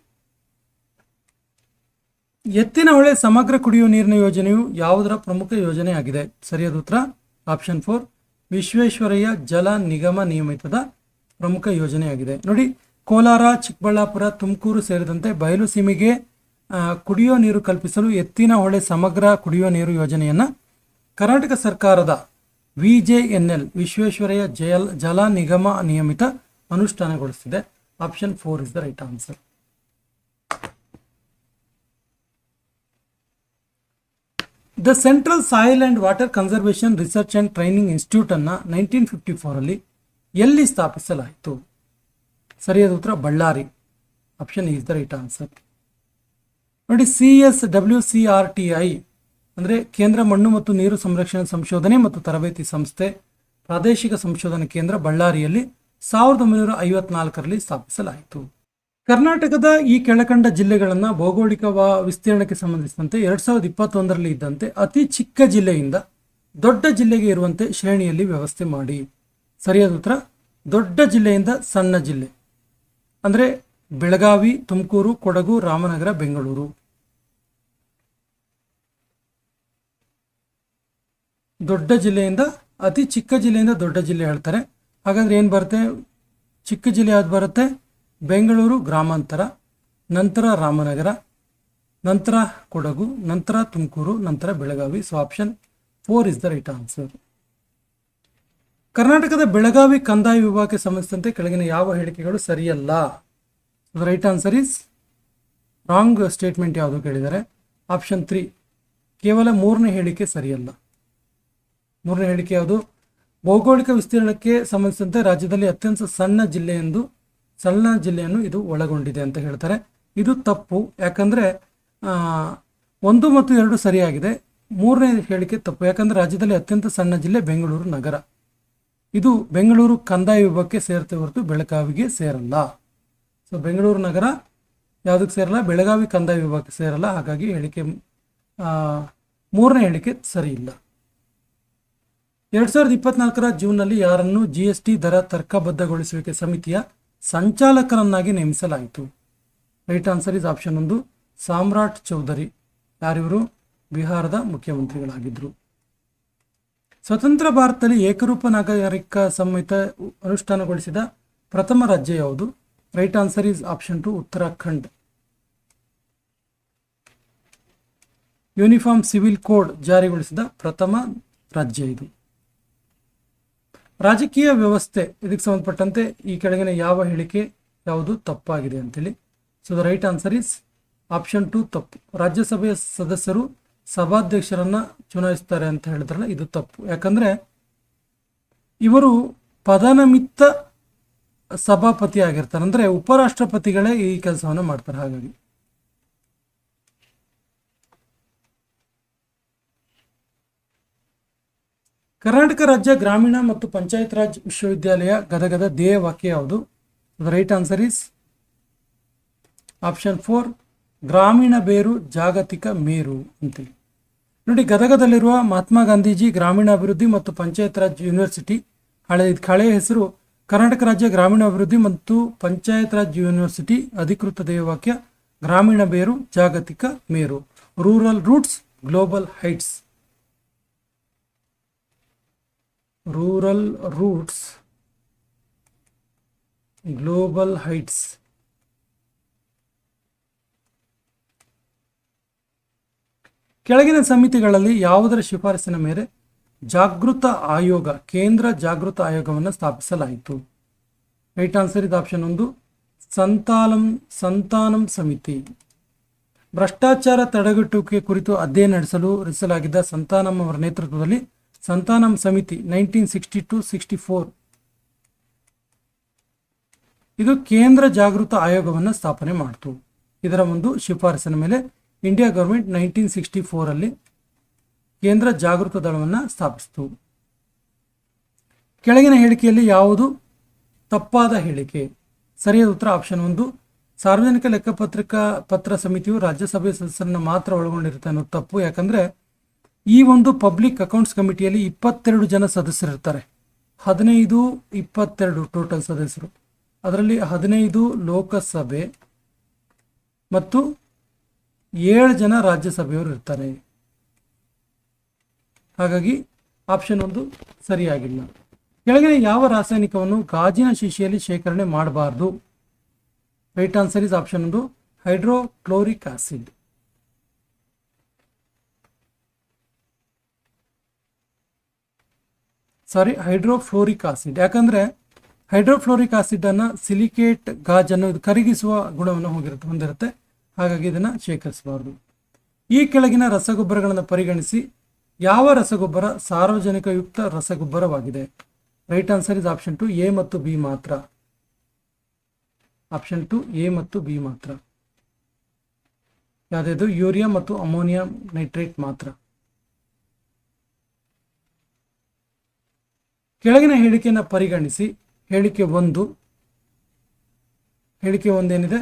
ಎತ್ತಿನಹೊಳೆ ಸಮಗ್ರ ಕುಡಿಯುವ ನೀರಿನ ಯೋಜನೆಯು ಯಾವುದರ ಪ್ರಮುಖ ಯೋಜನೆಯಾಗಿದೆ? ಸರಿಯಾದ ಉತ್ತರ ಆಪ್ಷನ್ 4 ವಿಶ್ವೇಶ್ವರಯ್ಯ ಜಲ ನಿಗಮ ನಿಯಮಿತದ ಪ್ರಮುಖ ಯೋಜನೆಯಾಗಿದೆ. ನೋಡಿ, ಕೋಲಾರ, ಚಿಕ್ಕಬಳ್ಳಾಪುರ, ತುಮಕೂರು ಸೇರಿದಂತೆ ಬಯಲು ಸೀಮೆಗೆ ಕುಡಿಯುವ ನೀರು ಕಲ್ಪಿಸಲು ಎತ್ತಿನಹೊಳೆ ಸಮಗ್ರ ಕುಡಿಯುವ ನೀರು ಯೋಜನೆಯನ್ನು ಕರ್ನಾಟಕ ಸರ್ಕಾರದ VJNL ವಿಶ್ವೇಶ್ವರಯ್ಯ ಜಲ ನಿಗಮ ನಿಯಮಿತ ಅನುಷ್ಠಾನಗೊಳಿಸಿದೆ. Option 4 is the right answer. The central soil and water conservation research and training institute ಅನ್ನು 1954 ಎಲ್ಲಿ ಸ್ಥಾಪಿಸಲಾಯಿತು? ಸರಿಯಾದ ಉತ್ತರ Ballari. Option is the right answer. ನೋಡಿ, CSWCRTI ಅಂದರೆ ಕೇಂದ್ರ ಮಣ್ಣು ಮತ್ತು ನೀರು ಸಂರಕ್ಷಣೆ ಸಂಶೋಧನೆ ಮತ್ತು ತರಬೇತಿ ಸಂಸ್ಥೆ ಪ್ರಾದೇಶಿಕ ಸಂಶೋಧನಾ ಕೇಂದ್ರ ಬಳ್ಳಾರಿಯಲ್ಲಿ 1954ರಲ್ಲಿ ಸ್ಥಾಪಿಸಲಾಯಿತು. ಕರ್ನಾಟಕದ ಈ ಕೆಳಕಂಡ ಜಿಲ್ಲೆಗಳನ್ನು ಭೌಗೋಳಿಕ ವಿಸ್ತೀರ್ಣಕ್ಕೆ ಸಂಬಂಧಿಸಿದಂತೆ 2021ರಲ್ಲಿ ಇದ್ದಂತೆ ಅತಿ ಚಿಕ್ಕ ಜಿಲ್ಲೆಯಿಂದ ದೊಡ್ಡ ಜಿಲ್ಲೆಗೆ ಇರುವಂತೆ ಶ್ರೇಣಿಯಲ್ಲಿ ವ್ಯವಸ್ಥೆ ಮಾಡಿ. ಸರಿಯಾದ ಉತ್ತರ ದೊಡ್ಡ ಜಿಲ್ಲೆಯಿಂದ ಸಣ್ಣ ಜಿಲ್ಲೆ ಅಂದರೆ ಬೆಳಗಾವಿ, ತುಮಕೂರು, ಕೊಡಗು, ರಾಮನಗರ, ಬೆಂಗಳೂರು. ದೊಡ್ಡ ಜಿಲ್ಲೆಯಿಂದ ಅತಿ ಚಿಕ್ಕ ಜಿಲ್ಲೆಯಿಂದ ದೊಡ್ಡ ಜಿಲ್ಲೆ ಹೇಳ್ತಾರೆ. ಹಾಗಾದ್ರೆ ಏನು ಬರುತ್ತೆ? ಚಿಕ್ಕ ಜಿಲ್ಲೆ ಯಾವ್ದು ಬರುತ್ತೆ? ಬೆಂಗಳೂರು ಗ್ರಾಮಾಂತರ, ನಂತರ ರಾಮನಗರ, ನಂತರ ಕೊಡಗು, ನಂತರ ತುಮಕೂರು, ನಂತರ Belagavi. So option 4 is the right answer. ಕರ್ನಾಟಕದ ಬೆಳಗಾವಿ ಕಂದಾಯ ವಿಭಾಗಕ್ಕೆ ಸಂಬಂಧಿಸಿದಂತೆ ಕೆಳಗಿನ ಯಾವ ಹೇಳಿಕೆಗಳು ಸರಿಯಲ್ಲ? Right answer is wrong statement ಯಾವುದು ಕೇಳಿದರೆ ಆಪ್ಷನ್ 3 ಕೇವಲ 3ನೇ ಹೇಳಿಕೆ ಸರಿಯಲ್ಲ. 3ನೇ ಹೇಳಿಕೆ ಯಾವುದು? ಭೌಗೋಳಿಕ ವಿಸ್ತೀರ್ಣಕ್ಕೆ ಸಂಬಂಧಿಸಿದಂತೆ ರಾಜ್ಯದಲ್ಲಿ ಅತ್ಯಂತ ಸಣ್ಣ ಜಿಲ್ಲೆಯನ್ನು ಇದು ಒಳಗೊಂಡಿದೆ ಅಂತ ಹೇಳ್ತಾರೆ. ಇದು ತಪ್ಪು. ಯಾಕಂದರೆ 1 ಮತ್ತು 2 ಸರಿಯಾಗಿದೆ. 3ನೇ ಹೇಳಿಕೆ ತಪ್ಪು. ಯಾಕಂದರೆ ರಾಜ್ಯದಲ್ಲಿ ಅತ್ಯಂತ ಸಣ್ಣ ಜಿಲ್ಲೆ ಬೆಂಗಳೂರು ನಗರ. ಇದು ಬೆಂಗಳೂರು ಕಂದಾಯ ವಿಭಾಗಕ್ಕೆ ಸೇರುತ್ತೆ ಹೊರತು ಬೆಳಗಾವಿಗೆ ಸೇರಲ್ಲ. ಸೊ ಬೆಂಗಳೂರು ನಗರ ಯಾವುದಕ್ಕೆ ಸೇರಲ್ಲ? ಬೆಳಗಾವಿ ಕಂದಾಯ ವಿಭಾಗಕ್ಕೆ ಸೇರಲ್ಲ. ಹಾಗಾಗಿ ಹೇಳಿಕೆ 3ನೇ ಹೇಳಿಕೆ ಸರಿ ಇಲ್ಲ. 2024ರ ಜೂನ್ನಲ್ಲಿ ಯಾರನ್ನು GST ದರ ತರ್ಕಬದ್ಧಗೊಳಿಸುವಿಕೆ ಸಮಿತಿಯ ಸಂಚಾಲಕರನ್ನಾಗಿ ನೇಮಿಸಲಾಯಿತು? ರೈಟ್ ಆನ್ಸರ್ ಇಸ್ ಆಪ್ಷನ್ 1 ಸಾಮ್ರಾಟ್ ಚೌಧರಿ. ಯಾರಿವರು? ಬಿಹಾರದ ಮುಖ್ಯಮಂತ್ರಿಗಳಾಗಿದ್ದರು. ಸ್ವತಂತ್ರ ಭಾರತದಲ್ಲಿ ಏಕರೂಪ ನಾಗರಿಕ ಸಂಹಿತ ಅನುಷ್ಠಾನಗೊಳಿಸಿದ ಪ್ರಥಮ ರಾಜ್ಯ ಯಾವುದು? Right answer is option 2 Uttarakhand. Uniform civil code ಜಾರಿಗೊಳಿಸಿದ ಪ್ರಥಮ ರಾಜ್ಯ ಇದು. ರಾಜಕೀಯ ವ್ಯವಸ್ಥೆ ಇದಕ್ಕೆ ಸಂಬಂಧಪಟ್ಟಂತೆ ಈ ಕೆಳಗಿನ ಯಾವ ಹೇಳಿಕೆ ಯಾವುದು ತಪ್ಪಾಗಿದೆ ಅಂತೇಳಿ. So the right answer is option 2 ತಪ್ಪು. ರಾಜ್ಯಸಭೆಯ ಸದಸ್ಯರು ಸಭಾಧ್ಯಕ್ಷರನ್ನ ಚುನಾಯಿಸ್ತಾರೆ ಅಂತ ಹೇಳಿದ್ರಲ್ಲ, ಇದು ತಪ್ಪು. ಯಾಕಂದ್ರೆ ಇವರು ಪದನಮಿತ್ತ ಸಭಾಪತಿ ಆಗಿರ್ತಾರೆ, ಅಂದ್ರೆ ಉಪರಾಷ್ಟ್ರಪತಿಗಳೇ ಈ ಕೆಲಸವನ್ನ ಮಾಡ್ತಾರೆ. ಹಾಗಾಗಿ ಕರ್ನಾಟಕ ರಾಜ್ಯ ಗ್ರಾಮೀಣ ಮತ್ತು ಪಂಚಾಯತ್ ರಾಜ್ ವಿಶ್ವವಿದ್ಯಾಲಯ ಗದಗದ ಧ್ಯೇಯ ವಾಕ್ಯ ಯಾವುದು? ರೈಟ್ ಆನ್ಸರ್ ಈಸ್ ಆಪ್ಷನ್ 4 ಗ್ರಾಮೀಣ ಬೇರು ಜಾಗತಿಕ ಮೇರು ಅಂತೇಳಿ. ನೋಡಿ, ಗದಗದಲ್ಲಿರುವ ಮಹಾತ್ಮ ಗಾಂಧೀಜಿ ಗ್ರಾಮೀಣಾಭಿವೃದ್ಧಿ ಮತ್ತು ಪಂಚಾಯತ್ ರಾಜ್ ಯೂನಿವರ್ಸಿಟಿ, ಹಳೆಯ ಹೆಸರು ಕರ್ನಾಟಕ ರಾಜ್ಯ ಗ್ರಾಮೀಣಾಭಿವೃದ್ಧಿ ಮತ್ತು ಪಂಚಾಯತ್ ರಾಜ್ ಯೂನಿವರ್ಸಿಟಿ, ಅಧಿಕೃತ ಧ್ಯೇಯವಾಕ್ಯ ಗ್ರಾಮೀಣ ಬೇರು ಜಾಗತಿಕ ಮೇರು, rural roots global heights. Rural roots global heights. ಕೆಳಗಿನ ಸಮಿತಿಗಳಲ್ಲಿ ಯಾವುದರ ಶಿಫಾರಸಿನ ಮೇಲೆ ಜಾಗೃತ ಆಯೋಗ, ಕೇಂದ್ರ ಜಾಗೃತ ಆಯೋಗವನ್ನು ಸ್ಥಾಪಿಸಲಾಯಿತು? ರೈಟ್ ಆನ್ಸರ್ ಇದು ಆಪ್ಷನ್ 1 ಸಂತಾನಂ ಸಮಿತಿ. ಭ್ರಷ್ಟಾಚಾರ ತಡೆಗಟ್ಟುವಿಕೆ ಕುರಿತು ಅಧ್ಯಯನ ನಡೆಸಲು ರಚಿಸಲಾಗಿದ್ದ ಸಂತಾನಂ ಅವರ ನೇತೃತ್ವದಲ್ಲಿ ಸಂತಾನಂ ಸಮಿತಿ 1962-64 ಇದು ಕೇಂದ್ರ ಜಾಗೃತ ಆಯೋಗವನ್ನು ಸ್ಥಾಪನೆ ಮಾಡಿತು. ಇದರ ಒಂದು ಶಿಫಾರಸಿನ ಮೇಲೆ ಇಂಡಿಯಾ ಗವರ್ಮೆಂಟ್ 1964 ಅಲ್ಲಿ ಕೇಂದ್ರ ಜಾಗೃತ ದಳವನ್ನು ಸ್ಥಾಪಿಸಿತು. ಕೆಳಗಿನ ಹೇಳಿಕೆಯಲ್ಲಿ ಯಾವುದು ತಪ್ಪಾದ ಹೇಳಿಕೆ? ಸರಿಯಾದ ಉತ್ತರ ಆಪ್ಷನ್ 1 ಸಾರ್ವಜನಿಕ ಲೆಕ್ಕಪತ್ರ ಸಮಿತಿಯು ರಾಜ್ಯಸಭೆ ಸದಸ್ಯರನ್ನು ಮಾತ್ರ ಒಳಗೊಂಡಿರುತ್ತೆ ಅನ್ನೋದು ತಪ್ಪು. ಯಾಕಂದ್ರೆ ಈ ಒಂದು ಪಬ್ಲಿಕ್ ಅಕೌಂಟ್ಸ್ ಕಮಿಟಿಯಲ್ಲಿ 22 ಜನ ಸದಸ್ಯರಿರ್ತಾರೆ. 15, 22 ಟೋಟಲ್ ಸದಸ್ಯರು. ಅದರಲ್ಲಿ 15 ಲೋಕಸಭೆ ಮತ್ತು 7 ಜನ ರಾಜ್ಯಸಭೆಯವರು ಇರ್ತಾರೆ. ಹಾಗಾಗಿ ಆಪ್ಷನ್ 1 ಸರಿಯಾಗಿಲ್ಲ. ಕೆಳಗಿನ ಯಾವ ರಾಸಾಯನಿಕವನ್ನು ಗಾಜಿನ ಶಿಶಿಯಲ್ಲಿ ಶೇಖರಣೆ ಮಾಡಬಾರ್ದು? Right answer is option 1 hydrochloric acid. Hydrofluoric acid. ಯಾಕಂದ್ರೆ ಹೈಡ್ರೋಫ್ಲೋರಿಕ್ ಆಸಿಡ್ ಅನ್ನ ಸಿಲಿಕೇಟ್ ಗಾಜನ್ನು ಕರಗಿಸುವ ಗುಣವನ್ನು ಹೊಂದಿರುತ್ತೆ. ಹಾಗಾಗಿ ಇದನ್ನು ಶೇಖರಿಸಬಾರದು. ಈ ಕೆಳಗಿನ ರಸಗೊಬ್ಬರಗಳನ್ನು ಪರಿಗಣಿಸಿ ಯಾವ ರಸಗೊಬ್ಬರ ಸಾರ್ವಜನಿಕಯುಕ್ತ ರಸಗೊಬ್ಬರವಾಗಿದೆ? Right answer is option 2 A ಮತ್ತು ಬಿ ಮಾತ್ರ. ಆಪ್ಷನ್ 2 ಎ ಮತ್ತು ಬಿ ಮಾತ್ರ. ಯಾವುದಾದ್ರು ಯೂರಿಯಾ ಮತ್ತು ಅಮೋನಿಯಂ ನೈಟ್ರೇಟ್ ಮಾತ್ರ. ಕೆಳಗಿನ ಹೇಳಿಕೆಯನ್ನು ಪರಿಗಣಿಸಿ ಹೇಳಿಕೆ 1 ಏನಿದೆ?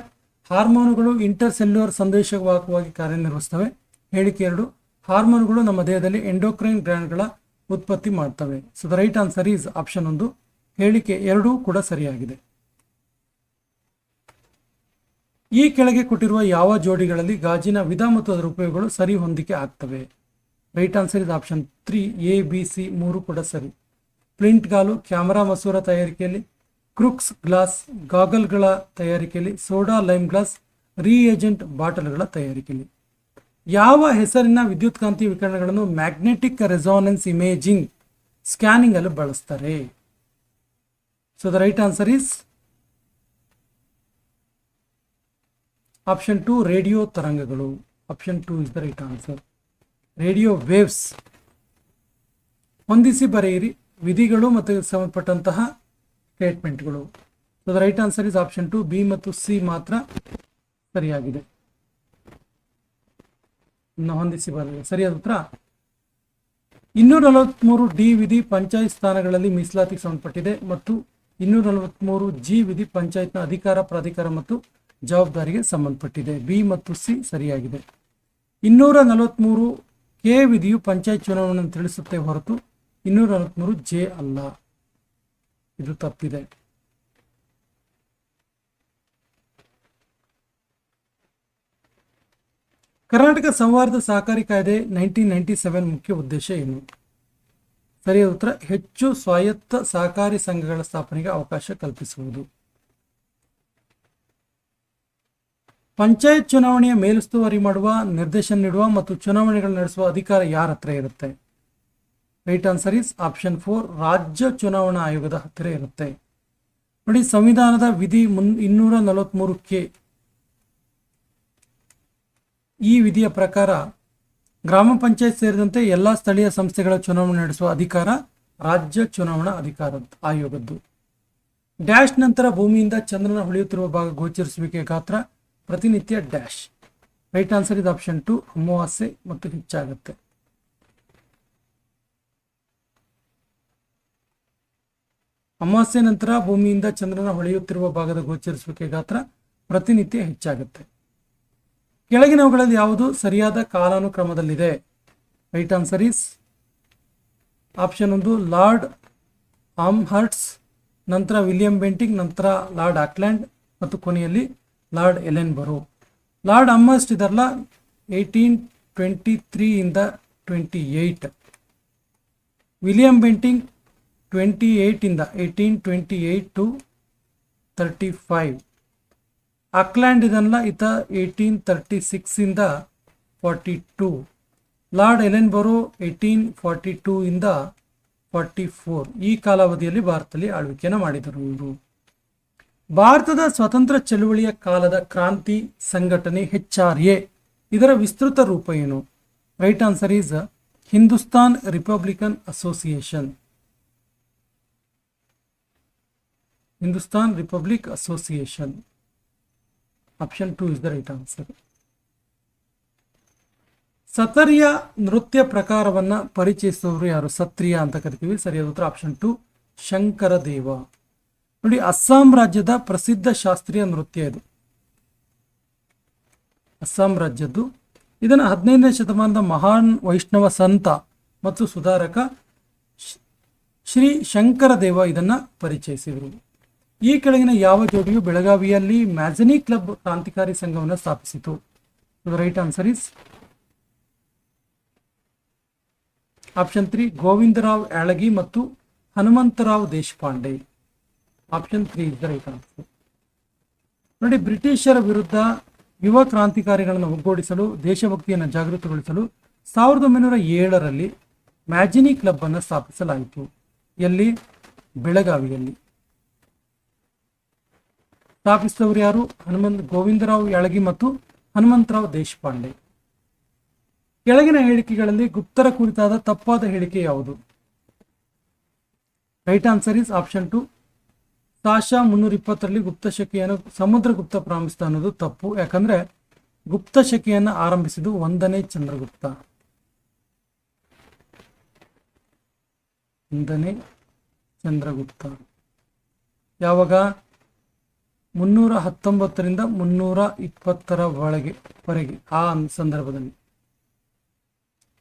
ಹಾರ್ಮೋನುಗಳು ಇಂಟರ್ಸೆಲ್ಯುಲರ್ ಸಂದೇಶವಾಹಕವಾಗಿ ಕಾರ್ಯನಿರ್ವಹಿಸ್ತವೆ. ಹೇಳಿಕೆ 2 ಹಾರ್ಮೋನುಗಳು ನಮ್ಮ ದೇಹದಲ್ಲಿ ಎಂಡೋಕ್ರೈನ್ ಗ್ಲ್ಯಾಂಡ್ಗಳ ಉತ್ಪತ್ತಿ ಮಾಡ್ತವೆ. So the right answer is option 1 ಹೇಳಿಕೆ 2 ಕೂಡ ಸರಿಯಾಗಿದೆ. ಈ ಕೆಳಗೆ ಕೊಟ್ಟಿರುವ ಯಾವ ಜೋಡಿಗಳಲ್ಲಿ ಗಾಜಿನ ವಿಧ ಮತ್ತು ಅದರ ಉಪಯೋಗಗಳು ಸರಿ ಹೊಂದಿಕೆ ಆಗ್ತವೆ? Right answer is option 3 A B C 3 ಕೂಡ ಸರಿ. ಪ್ಲಿಂಟ್ ಗಾಲು ಕ್ಯಾಮರಾ ಮಸೂರ ತಯಾರಿಕೆಯಲ್ಲಿ, ಕ್ರೂಕ್ಸ್ ಗ್ಲಾಸ್ ಗಾಗಲ್ಗಳ ತಯಾರಿಕೆಯಲ್ಲಿ, ಸೋಡಾ ಲೈಮ್ ಗ್ಲಾಸ್ ರಿಏಜೆಂಟ್ ಬಾಟಲ್ಗಳ ತಯಾರಿಕೆಯಲ್ಲಿ. ಯಾವ ಹೆಸರಿನ ವಿದ್ಯುತ್ಕಾಂತಿ ವಿಕಿರಣಗಳನ್ನು ಮ್ಯಾಗ್ನೆಟಿಕ್ ರೆಸೋನೆನ್ಸ್ ಇಮೇಜಿಂಗ್ ಸ್ಕ್ಯಾನಿಂಗ್ ಅಲ್ಲಿ ಬಳಸ್ತಾರೆ? So the right answer is option 2 radio ತರಂಗಗಳು. Option 2 is the right answer. Radio waves. ಹೊಂದಿಸಿ ಬರೆಯಿರಿ ವಿಧಿಗಳು ಮತ್ತು ಸಂಬಂಧಪಟ್ಟಂತಹ ಸ್ಟೇಟ್ಮೆಂಟ್ಗಳು. So the right answer is option 2 B ಮತ್ತು ಸಿ ಮಾತ್ರ ಸರಿಯಾಗಿದೆ. ಹೊಂದಿಸಿ ಬರೆಯಿರಿ. ಸರಿಯಾದ ಉತ್ತರ 243 ಡಿ ವಿಧಿ ಪಂಚಾಯತ್ ಸ್ಥಾನಗಳಲ್ಲಿ ಮೀಸಲಾತಿಗೆ ಸಂಬಂಧಪಟ್ಟಿದೆ ಮತ್ತು 243 ಜಿ ವಿಧಿ ಪಂಚಾಯತ್ನ ಅಧಿಕಾರ ಪ್ರಾಧಿಕಾರ ಮತ್ತು ಜವಾಬ್ದಾರಿಗೆ ಸಂಬಂಧಪಟ್ಟಿದೆ. ಬಿ ಮತ್ತು ಸಿ ಸರಿಯಾಗಿದೆ. 243 ಕೆ ವಿಧಿಯು ಪಂಚಾಯತ್ ಚುನಾವಣೆಯನ್ನು ತಿಳಿಸುತ್ತೆ ಹೊರತು 243 ಜೆ ಅಲ್ಲ. ಇದು ತಪ್ಪಿದೆ. ಕರ್ನಾಟಕ ಸಂವಾದ ಸಹಕಾರಿ ಕಾಯ್ದೆ 1997 ಮುಖ್ಯ ಉದ್ದೇಶ ಏನು? ಸರಿಯಾದ ಉತ್ತರ ಹೆಚ್ಚು ಸ್ವಾಯತ್ತ ಸಹಕಾರಿ ಸಂಘಗಳ ಸ್ಥಾಪನೆಗೆ ಅವಕಾಶ ಕಲ್ಪಿಸುವುದು. ಪಂಚಾಯತ್ ಚುನಾವಣೆಯ ಮೇಲುಸ್ತುವಾರಿ ಮಾಡುವ, ನಿರ್ದೇಶನ ನೀಡುವ ಮತ್ತು ಚುನಾವಣೆಗಳನ್ನು ನಡೆಸುವ ಅಧಿಕಾರ ಯಾರ ಹತ್ರ ಇರುತ್ತೆ? ರೈಟ್ ಆನ್ಸರ್ ಇಸ್ ಆಪ್ಷನ್ 4, ರಾಜ್ಯ ಚುನಾವಣಾ ಆಯೋಗದ ಹತ್ತಿರ ಇರುತ್ತೆ. ನೋಡಿ, ಸಂವಿಧಾನದ ವಿಧಿ 243 ಈ ವಿಧಿಯ ಪ್ರಕಾರ ಗ್ರಾಮ ಪಂಚಾಯತ್ ಸೇರಿದಂತೆ ಎಲ್ಲ ಸ್ಥಳೀಯ ಸಂಸ್ಥೆಗಳ ಚುನಾವಣೆ ನಡೆಸುವ ಅಧಿಕಾರ ರಾಜ್ಯ ಚುನಾವಣಾ ಆಯೋಗದ್ದು. ಡ್ಯಾಶ್ ನಂತರ ಭೂಮಿಯಿಂದ ಚಂದ್ರನ ಹೊಳೆಯುತ್ತಿರುವ ಭಾಗ ಗೋಚರಿಸುವಿಕೆ ಗಾತ್ರ ಪ್ರತಿನಿತ್ಯ ಡ್ಯಾಶ್. ರೈಟ್ ಆನ್ಸರ್ ಇದು ಆಪ್ಷನ್ 2, ಅಮಾವಾಸ್ಯೆ ಮತ್ತು ಹೆಚ್ಚಾಗುತ್ತೆ. ಅಮಾವಾಸ್ಯೆ ನಂತರ ಭೂಮಿಯಿಂದ ಚಂದ್ರನ ಹೊಳೆಯುತ್ತಿರುವ ಭಾಗದ ಗೋಚರಿಸುವಿಕೆ ಗಾತ್ರ ಪ್ರತಿನಿತ್ಯ ಹೆಚ್ಚಾಗುತ್ತೆ. ಕೆಳಗಿನವುಗಳಲ್ಲಿ ಯಾವುದು ಸರಿಯಾದ ಕಾಲಾನುಕ್ರಮದಲ್ಲಿದೆ? Right answer is option 1, Lord Amherst, ನಂತರ ವಿಲಿಯಂ ಬೆಂಟಿಂಗ್, ನಂತರ ಲಾರ್ಡ್ ಆಕ್ಲ್ಯಾಂಡ್ ಮತ್ತು ಕೊನೆಯಲ್ಲಿ ಲಾರ್ಡ್ ಎಲೆನ್ಬರೋ. ಲಾರ್ಡ್ ಆಮ್ಹರ್ಸ್ಟ್ ಇದರಲ್ಲ 1823 ಇಂದ 28, ವಿಲಿಯಂ ಬೆಂಟಿಂಗ್ 28 ಇಂದ 1828 to 35, ಆಕ್ಲ್ಯಾಂಡ್ ಇದನ್ನ ಈತ 1836 ಇಂದ 42, ಲಾರ್ಡ್ ಎಲೆನ್ಬರೋ 1842 ಇಂದ 44. ಈ ಕಾಲಾವಧಿಯಲ್ಲಿ ಭಾರತದಲ್ಲಿ ಆಳ್ವಿಕೆಯನ್ನು ಮಾಡಿದರು ಇವರು. ಭಾರತದ ಸ್ವತಂತ್ರ ಚಳುವಳಿಯ ಕಾಲದ ಕ್ರಾಂತಿ ಸಂಘಟನೆ HRA ಇದರ ವಿಸ್ತೃತ ರೂಪ ಏನು? Right answer is Hindustan Republican Association. Hindustan republic association. Option 2 is the right answer. Sattriya ನೃತ್ಯ ಪ್ರಕಾರವನ್ನ ಪರಿಚಯಿಸುವವರು ಯಾರು? ಸತ್ರಿಯ ಅಂತ ಕರಿತೀವಿ. ಸರಿಯಾದ ಉತ್ತರ ಆಪ್ಷನ್ 2, ಶಂಕರದೇವ. ನೋಡಿ, ಅಸ್ಸಾಂ ರಾಜ್ಯದ ಪ್ರಸಿದ್ಧ ಶಾಸ್ತ್ರೀಯ ನೃತ್ಯ ಇದು. ಅಸ್ಸಾಂ ರಾಜ್ಯದ್ದು. ಇದನ್ನು 15ನೇ ಶತಮಾನದ ಮಹಾನ್ ವೈಷ್ಣವ ಸಂತ ಮತ್ತು ಸುಧಾರಕ ಶ್ರೀ ಶಂಕರದೇವ ಇದನ್ನ ಪರಿಚಯಿಸಿದರು. ಈ ಕೆಳಗಿನ ಯಾವ ಜೋಡಿಯು ಬೆಳಗಾವಿಯಲ್ಲಿ ಮ್ಯಾಜನಿ ಕ್ಲಬ್ ಕ್ರಾಂತಿಕಾರಿ ಸಂಘವನ್ನು ಸ್ಥಾಪಿಸಿತು? Right answer is option 3, Govindrao Yalagi ಮತ್ತು Hanumantharao Deshpande. Option 3 is the right answer. ನೋಡಿ, ಬ್ರಿಟಿಷರ ವಿರುದ್ಧ ಯುವ ಕ್ರಾಂತಿಕಾರಿಗಳನ್ನು ಒಗ್ಗೂಡಿಸಲು, ದೇಶಭಕ್ತಿಯನ್ನು ಜಾಗೃತಗೊಳಿಸಲು 1907ರಲ್ಲಿ ಮ್ಯಾಜಿನಿ ಕ್ಲಬ್ ಅನ್ನು ಸ್ಥಾಪಿಸಲಾಯಿತು. ಎಲ್ಲಿ? ಬೆಳಗಾವಿಯಲ್ಲಿ. ಸ್ಥಾಪಿಸಿದವರು ಯಾರು? ಗೋವಿಂದರಾವ್ ಯಾಳಗಿ ಮತ್ತು ಹನುಮಂತರಾವ್ ದೇಶಪಾಂಡೆ. ಕೆಳಗಿನ ಹೇಳಿಕೆಗಳಲ್ಲಿ ಗುಪ್ತರ ಕುರಿತಾದ ತಪ್ಪಾದ ಹೇಳಿಕೆ ಯಾವುದು? ರೈಟ್ ಆನ್ಸರ್ ಇಸ್ ಆಪ್ಷನ್ 2, ಸಾಶಾ 320ರಲ್ಲಿ ಗುಪ್ತ ಶಕೆಯನ್ನು ಸಮುದ್ರಗುಪ್ತ ಪ್ರಾರಂಭಿಸಿದ ಅನ್ನೋದು ತಪ್ಪು. ಯಾಕಂದ್ರೆ ಗುಪ್ತ ಶಕೆಯನ್ನು ಆರಂಭಿಸಿದ್ದು 1ನೇ ಚಂದ್ರಗುಪ್ತ. 1ನೇ ಚಂದ್ರಗುಪ್ತ ಯಾವಾಗ? 319ರಿಂದ 320 ಆ ಸಂದರ್ಭದಲ್ಲಿ.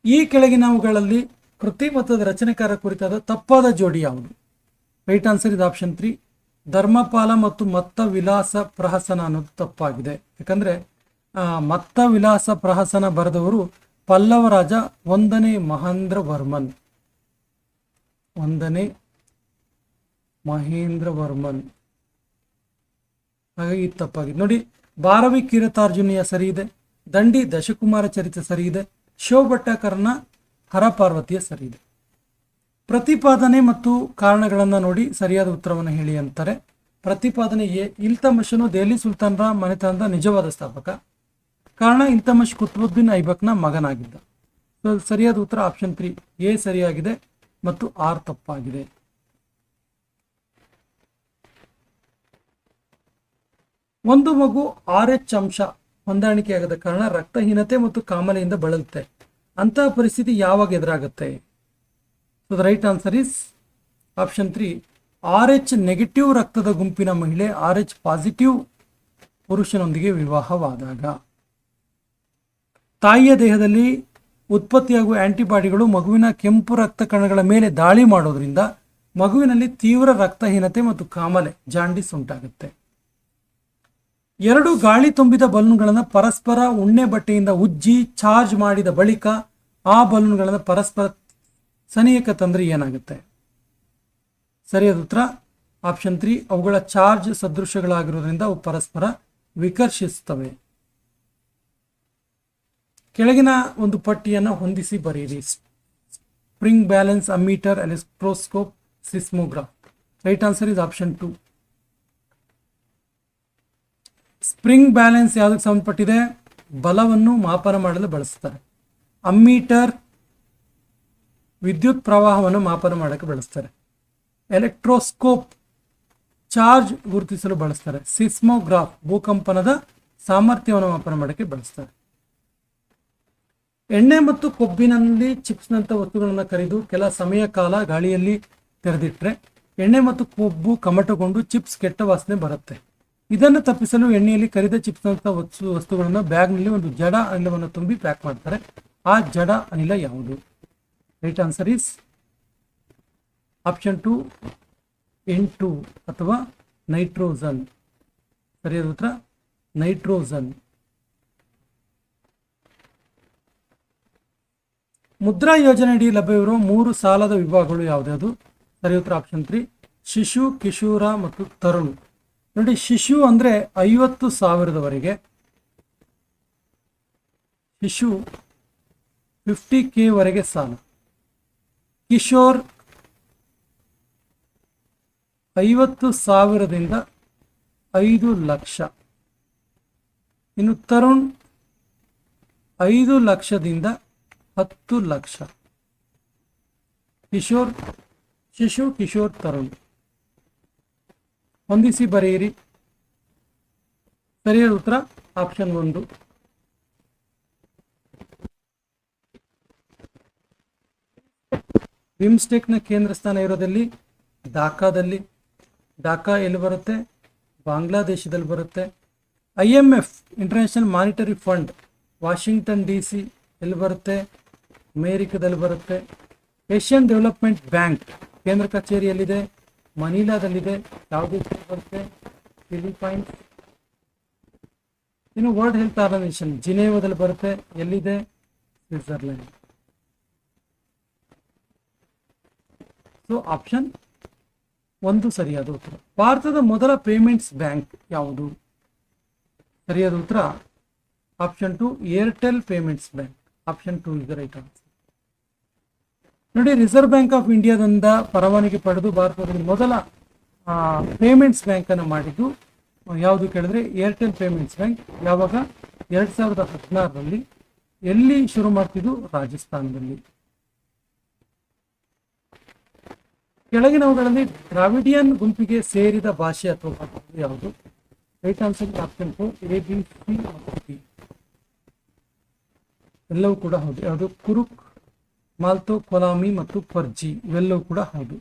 ಈ ಕೆಳಗಿನವುಗಳಲ್ಲಿ ಕೃತಿಮತದ ರಚನೆಕಾರ ಕುರಿತಾದ ತಪ್ಪಾದ ಜೋಡಿ ಯಾವುದು? ರೈಟ್ ಆನ್ಸರ್ ಇದು ಆಪ್ಷನ್ 3, ಧರ್ಮಪಾಲ ಮತ್ತು ಮತ್ತ ವಿಲಾಸ ಪ್ರಹಸನ ಅನ್ನೋದು ತಪ್ಪಾಗಿದೆ. ಯಾಕಂದ್ರೆ ಮತ್ತ ವಿಲಾಸ ಪ್ರಹಸನ ಬರೆದವರು ಪಲ್ಲವ ರಾಜ 1ನೇ ಮಹೇಂದ್ರವರ್ಮನ್. 1ನೇ ಮಹೇಂದ್ರವರ್ಮನ್. ಹಾಗಾಗಿ ಇದು ತಪ್ಪಾಗಿದೆ. ನೋಡಿ, ಭಾರವಿ ಕಿರತಾರ್ಜುನಿಯ ಸರಿ ಇದೆ, ದಂಡಿ ದಶಕುಮಾರ ಚರಿತ್ರೆ ಸರಿ ಇದೆ, ಶಿವಭಟ್ಟಕರ್ನ ಹರಪಾರ್ವತಿಯ ಸರಿ ಇದೆ. ಪ್ರತಿಪಾದನೆ ಮತ್ತು ಕಾರಣಗಳನ್ನು ನೋಡಿ ಸರಿಯಾದ ಉತ್ತರವನ್ನು ಹೇಳಿ ಅಂತಾರೆ. ಪ್ರತಿಪಾದನೆ ಎ, ಇಲ್ತಮಶನು ದೆಹಲಿ ಸುಲ್ತಾನರ ಮನೆತನದ ನಿಜವಾದ ಸ್ಥಾಪಕ. ಕಾರಣ, ಇಲ್ತಮಶ್ ಕುತುಬುದ್ದೀನ್ ಐಬಕ್ನ ಮಗನಾಗಿದ್ದ. ಸರಿಯಾದ ಉತ್ತರ ಆಪ್ಷನ್ 3 ಎ ಸರಿಯಾಗಿದೆ ಮತ್ತು ಆರ್ ತಪ್ಪಾಗಿದೆ. ಒಂದು ಮಗು RH ಅಂಶ ಹೊಂದಾಣಿಕೆಯಾಗದ ಕಾರಣ ರಕ್ತಹೀನತೆ ಮತ್ತು ಕಾಮಲೆಯಿಂದ ಬಳಲುತ್ತೆ. ಅಂತಹ ಪರಿಸ್ಥಿತಿ ಯಾವಾಗ ಎದುರಾಗುತ್ತೆ? So the right answer is option 3, RH negative ರಕ್ತದ ಗುಂಪಿನ ಮಹಿಳೆ RH ಪಾಸಿಟಿವ್ ಪುರುಷನೊಂದಿಗೆ ವಿವಾಹವಾದಾಗ. ತಾಯಿಯ ದೇಹದಲ್ಲಿ ಉತ್ಪತ್ತಿಯಾಗುವ ಆಂಟಿಬಾಡಿಗಳು ಮಗುವಿನ ಕೆಂಪು ರಕ್ತ ಕಣಗಳ ಮೇಲೆ ದಾಳಿ ಮಾಡೋದ್ರಿಂದ ಮಗುವಿನಲ್ಲಿ ತೀವ್ರ ರಕ್ತಹೀನತೆ ಮತ್ತು ಕಾಮಲೆ ಜಾಂಡಿಸ್ ಉಂಟಾಗುತ್ತೆ. 2 ಗಾಳಿ ತುಂಬಿದ ಬಲೂನ್ಗಳನ್ನು ಪರಸ್ಪರ ಉಣ್ಣೆ ಬಟ್ಟೆಯಿಂದ ಉಜ್ಜಿ ಚಾರ್ಜ್ ಮಾಡಿದ ಬಳಿಕ ಆ ಬಲೂನ್ಗಳನ್ನು ಪರಸ್ಪರ ಸನಿಯಕ ತಂದ್ರೆ ಏನಾಗುತ್ತೆ? ಸರಿಯಾದ ಉತ್ತರ ಆಪ್ಷನ್ 3, ಅವುಗಳ ಚಾರ್ಜ್ ಸದೃಶಗಳಾಗಿರೋದ್ರಿಂದ ಅವು ಪರಸ್ಪರ ವಿಕರ್ಷಿಸುತ್ತವೆ. ಕೆಳಗಿನ ಒಂದು ಪಟ್ಟಿಯನ್ನು ಹೊಂದಿಸಿ ಬರೆಯಿರಿ. Spring balance ammeter, electroscope, seismograph. Right answer is option 2. Spring balance ಯಾವುದಕ್ಕೆ ಸಂಬಂಧಪಟ್ಟಿದೆ? ಬಲವನ್ನು ಮಾಪನ ಮಾಡಲು ಬಳಸ್ತಾರೆ. ಅಮ್ಮೀಟರ್ ವಿದ್ಯುತ್ ಪ್ರವಾಹವನ್ನು ಮಾಪನ ಮಾಡೋಕ್ಕೆ ಬಳಸ್ತಾರೆ. ಎಲೆಕ್ಟ್ರೋಸ್ಕೋಪ್ ಚಾರ್ಜ್ ಗುರುತಿಸಲು ಬಳಸ್ತಾರೆ. ಸಿಸ್ಮೋಗ್ರಾಫ್ ಭೂಕಂಪನದ ಸಾಮರ್ಥ್ಯವನ್ನು ಮಾಪನ ಮಾಡೋಕ್ಕೆ ಬಳಸ್ತಾರೆ. ಎಣ್ಣೆ ಮತ್ತು ಕೊಬ್ಬಿನಲ್ಲಿ ಚಿಪ್ಸ್ನಂಥ ವಸ್ತುಗಳನ್ನು ಕರಿದು ಕೆಲ ಸಮಯ ಕಾಲ ಗಾಳಿಯಲ್ಲಿ ತೆರೆದಿಟ್ಟರೆ ಎಣ್ಣೆ ಮತ್ತು ಕೊಬ್ಬು ಕಮಟಗೊಂಡು ಚಿಪ್ಸ್ ಕೆಟ್ಟ ವಾಸನೆ ಬರುತ್ತೆ. ಇದನ್ನು ತಪ್ಪಿಸಲು ಎಣ್ಣೆಯಲ್ಲಿ ಕರಿದ ಚಿಪ್ಸ್ನಂಥ ವಸ್ತುಗಳನ್ನು ಬ್ಯಾಗ್ನಲ್ಲಿ ಒಂದು ಜಡ ಅನಿಲವನ್ನು ತುಂಬಿ ಪ್ಯಾಕ್ ಮಾಡ್ತಾರೆ. ಆ ಜಡ ಅನಿಲ ಯಾವುದು? Right answer is option 2, N2 ಅಥವಾ ನೈಟ್ರೋಜನ್. ಸರಿಯಾದ ಉತ್ತರ ನೈಟ್ರೋಜನ್. ಮುದ್ರಾ ಯೋಜನೆಯಡಿ ಲಭ್ಯವಿರುವ 3 ಸಾಲದ ವಿಭಾಗಗಳು ಯಾವುದ್ಯಾವುದು? ಸರಿಯಾದ ಉತ್ತರ ಆಪ್ಷನ್ 3, ಶಿಶು, ಕಿಶೋರ ಮತ್ತು ತರುಣ್. ನೋಡಿ, ಶಿಶು ಅಂದರೆ 50,000ವರೆಗೆ, ಶಿಶು 50K ವರೆಗೆ ಸಾಲ. ಕಿಶೋರ್ 50,000ದಿಂದ 5 ಲಕ್ಷ. ಇನ್ನು ತರುಣ್ 5 ಲಕ್ಷದಿಂದ 10 ಲಕ್ಷ. ಶಿಶು, ಕಿಶೋರ್, ತರುಣ್ ಹೊಂದಿಸಿ ಬರೆಯಿರಿ. ಸರಿಯಾದ ಉತ್ತರ ಆಪ್ಷನ್ 1. ಬಿಮ್ಸ್ಟೆಕ್ನ ಕೇಂದ್ರ ಸ್ಥಾನ ಇರೋದಲ್ಲಿ ಢಾಕಾದಲ್ಲಿ. ಢಾಕಾ ಎಲ್ಲಿ ಬರುತ್ತೆ? ಬಾಂಗ್ಲಾದೇಶದಲ್ಲಿ ಬರುತ್ತೆ. IMF international monetary fund Washington DC ಎಲ್ಲಿ ಬರುತ್ತೆ? ಅಮೇರಿಕದಲ್ಲಿ ಬರುತ್ತೆ. ಏಷ್ಯನ್ ಡೆವಲಪ್ಮೆಂಟ್ ಬ್ಯಾಂಕ್ ಕೇಂದ್ರ ಕಚೇರಿ ಎಲ್ಲಿದೆ? ಮನಿಲಾದಲ್ಲಿದೆ. ಯಾವುದೇ ಬರುತ್ತೆ? ಫಿಲಿಪೈನ್ಸ್. ಇನ್ನು ವರ್ಲ್ಡ್ ಹೆಲ್ತ್ ಆರ್ಗನೈಸೇಷನ್ ಜಿನೇವಾದಲ್ಲಿ ಬರುತ್ತೆ. ಎಲ್ಲಿದೆ? ಸ್ವಿಟ್ಜರ್ಲೆಂಡ್. ಸೊ ಆಪ್ಷನ್ 1 ಸರಿಯಾದ ಉತ್ತರ. ಭಾರತದ ಮೊದಲ ಪೇಮೆಂಟ್ಸ್ ಬ್ಯಾಂಕ್ ಯಾವುದು? ಸರಿಯಾದ ಉತ್ತರ option 2, Airtel payments bank. Option 2 is the right answer. ನೋಡಿ, ರಿಸರ್ವ್ ಬ್ಯಾಂಕ್ ಆಫ್ ಇಂಡಿಯಾದಿಂದ ಪರವಾನಗಿ ಪಡೆದು ಭಾರತದಲ್ಲಿ ಮೊದಲ ಪೇಮೆಂಟ್ಸ್ ಬ್ಯಾಂಕನ್ನು ಮಾಡಿದ್ದು ಯಾವುದು ಕೇಳಿದ್ರೆ ಏರ್ಟೆಲ್ ಪೇಮೆಂಟ್ಸ್ ಬ್ಯಾಂಕ್. ಯಾವಾಗ? 2016ರಲ್ಲಿ. ಎಲ್ಲಿ ಶುರು ಮಾಡ್ತಿದ್ದು? ರಾಜಸ್ಥಾನದಲ್ಲಿ. ಕೆಳಗಿನವುಗಳಲ್ಲಿ ದ್ರಾವಿಡಿಯನ್ ಗುಂಪಿಗೆ ಸೇರಿದ ಭಾಷೆ ಅಥವಾ ಭಾಷೆ ಯಾವುದು? ರೈಟ್ ಆನ್ಸರ್ ಆಪ್ಷನ್ 4, ABC ಮತ್ತು D ಎಲ್ಲವೂ ಕೂಡ ಹೌದು. ಯಾವುದು? ಕುರುಕ್, ಮಾಲ್ತೋ, ಕೊಲಾಮಿ ಮತ್ತು ಪರ್ಜಿ ಇವೆಲ್ಲವೂ ಕೂಡ ಹೌದು.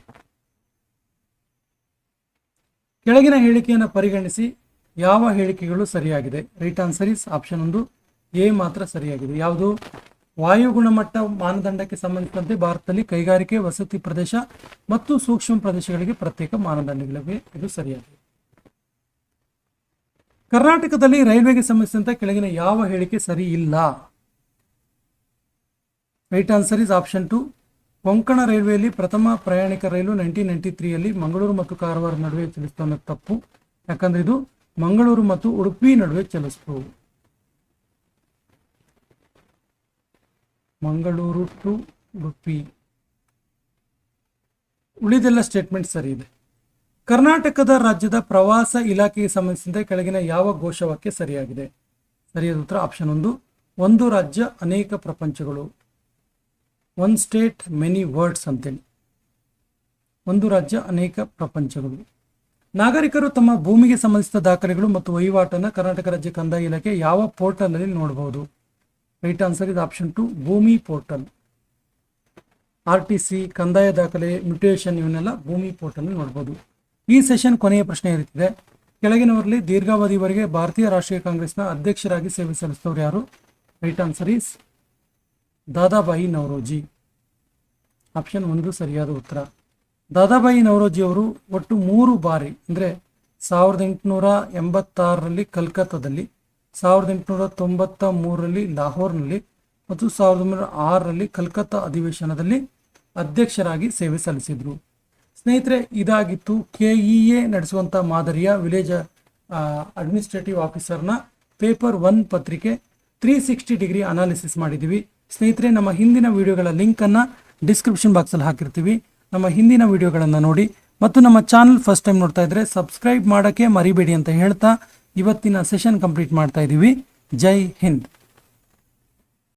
ಕೆಳಗಿನ ಹೇಳಿಕೆಯನ್ನು ಪರಿಗಣಿಸಿ ಯಾವ ಹೇಳಿಕೆಗಳು ಸರಿಯಾಗಿದೆ? Right answer is option 1, A ಮಾತ್ರ ಸರಿಯಾಗಿದೆ. ಯಾವುದು? ವಾಯು ಗುಣಮಟ್ಟ ಮಾನದಂಡಕ್ಕೆ ಸಂಬಂಧಿಸಿದಂತೆ ಭಾರತದಲ್ಲಿ ಕೈಗಾರಿಕೆ, ವಸತಿ ಪ್ರದೇಶ ಮತ್ತು ಸೂಕ್ಷ್ಮ ಪ್ರದೇಶಗಳಿಗೆ ಪ್ರತ್ಯೇಕ ಮಾನದಂಡಗಳಿವೆ. ಇದು ಸರಿಯಾಗಿದೆ. ಕರ್ನಾಟಕದಲ್ಲಿ ರೈಲ್ವೆಗೆ ಸಂಬಂಧಿಸಿದಂತೆ ಕೆಳಗಿನ ಯಾವ ಹೇಳಿಕೆ ಸರಿ ಇಲ್ಲ? Right answer is option 2, Konkan ರೈಲ್ವೆಯಲ್ಲಿ ಪ್ರಥಮ ಪ್ರಯಾಣಿಕ ರೈಲು 1993ರಲ್ಲಿ ಮಂಗಳೂರು ಮತ್ತು ಕಾರವಾರ ನಡುವೆ ಚಲಿಸಿತು ಅನ್ನೋದು ತಪ್ಪು. ಯಾಕಂದ್ರೆ ಇದು ಮಂಗಳೂರು ಮತ್ತು ಉಡುಪಿ ನಡುವೆ ಚಲಿಸಿತು. ಮಂಗಳೂರು ಟು ಉಡುಪಿ. ಉಳಿದೆಲ್ಲ ಸ್ಟೇಟ್ಮೆಂಟ್ ಸರಿ ಇದೆ. ಕರ್ನಾಟಕದ ರಾಜ್ಯದ ಪ್ರವಾಸ ಇಲಾಖೆಗೆ ಸಂಬಂಧಿಸಿದಂತೆ ಕೆಳಗಿನ ಯಾವ ಘೋಷವಾಕ್ಯ ಸರಿಯಾಗಿದೆ? ಸರಿಯಾದ ಉತ್ತರ ಆಪ್ಷನ್ 1, ಒಂದು ರಾಜ್ಯ ಅನೇಕ ಪ್ರಪಂಚಗಳು. ಒನ್ ಸ್ಟೇಟ್ ಮೆನಿ ವರ್ಡ್ಸ್ ಅಂತೇಳಿ. ಒಂದು ರಾಜ್ಯ ಅನೇಕ ಪ್ರಪಂಚಗಳು. ನಾಗರಿಕರು ತಮ್ಮ ಭೂಮಿಗೆ ಸಂಬಂಧಿಸಿದ ದಾಖಲೆಗಳು ಮತ್ತು ವಹಿವಾಟನ್ನು ಕರ್ನಾಟಕ ರಾಜ್ಯ ಕಂದಾಯ ಇಲಾಖೆ ಯಾವ ಪೋರ್ಟಲ್ ಅಲ್ಲಿ ನೋಡಬಹುದು? ರೈಟ್ ಆನ್ಸರ್ ಇದು ಆಪ್ಷನ್ 2, ಭೂಮಿ ಪೋರ್ಟಲ್. RTC, ಕಂದಾಯ ದಾಖಲೆ, ಮ್ಯೂಟೇಷನ್ ಇವನ್ನೆಲ್ಲ ಭೂಮಿ ಪೋರ್ಟಲ್ ನೋಡಬಹುದು. ಈ ಸೆಷನ್ ಕೊನೆಯ ಪ್ರಶ್ನೆ ಇರುತ್ತದೆ. ಕೆಳಗಿನವರಲ್ಲಿ ದೀರ್ಘಾವಧಿವರೆಗೆ ಭಾರತೀಯ ರಾಷ್ಟ್ರೀಯ ಕಾಂಗ್ರೆಸ್ನ ಅಧ್ಯಕ್ಷರಾಗಿ ಸೇವೆ ಸಲ್ಲಿಸಿದವರು ಯಾರು? Right answer is Dadabhai Naoroji. Option 1 ಸರಿಯಾದ ಉತ್ತರ. ದಾದಾಬಾಯಿ ನವರೋಜಿ ಅವರು ಒಟ್ಟು 3 ಬಾರಿ ಅಂದರೆ 1886ರಲ್ಲಿ ಕಲ್ಕತ್ತಾದಲ್ಲಿ, 1893ರಲ್ಲಿ ಲಾಹೋರ್ನಲ್ಲಿ ಮತ್ತು 1906ರಲ್ಲಿ ಕಲ್ಕತ್ತಾ ಅಧಿವೇಶನದಲ್ಲಿ ಅಧ್ಯಕ್ಷರಾಗಿ ಸೇವೆ ಸಲ್ಲಿಸಿದರು. ಸ್ನೇಹಿತರೆ, ಇದಾಗಿತ್ತು KEA ನಡೆಸುವಂಥ ಮಾದರಿಯ ವಿಲೇಜ್ ಅಡ್ಮಿನಿಸ್ಟ್ರೇಟಿವ್ ಆಫೀಸರ್ನ ಪೇಪರ್ 1 ಪತ್ರಿಕೆ 360 ಡಿಗ್ರಿ ಅನಾಲಿಸಿಸ್ ಮಾಡಿದ್ದೀವಿ. ಸ್ನೇಹಿತರೆ, ನಮ್ಮ ಹಿಂದಿನ ವಿಡಿಯೋಗಳ ಲಿಂಕನ್ನು ಡಿಸ್ಕ್ರಿಪ್ಷನ್ ಬಾಕ್ಸಲ್ಲಿ ಹಾಕಿರ್ತೀವಿ. ನಮ್ಮ ಹಿಂದಿನ ವಿಡಿಯೋಗಳನ್ನು ನೋಡಿ ಮತ್ತು ನಮ್ಮ ಚಾನಲ್ ಫಸ್ಟ್ ಟೈಮ್ ನೋಡ್ತಾ ಇದ್ದರೆ ಸಬ್ಸ್ಕ್ರೈಬ್ ಮಾಡೋಕ್ಕೆ ಮರಿಬೇಡಿ ಅಂತ ಹೇಳ್ತಾ ಇವತ್ತಿನ ಸೆಷನ್ ಕಂಪ್ಲೀಟ್ ಮಾಡ್ತಾ ಇದ್ದೀವಿ. ಜೈ ಹಿಂದ್.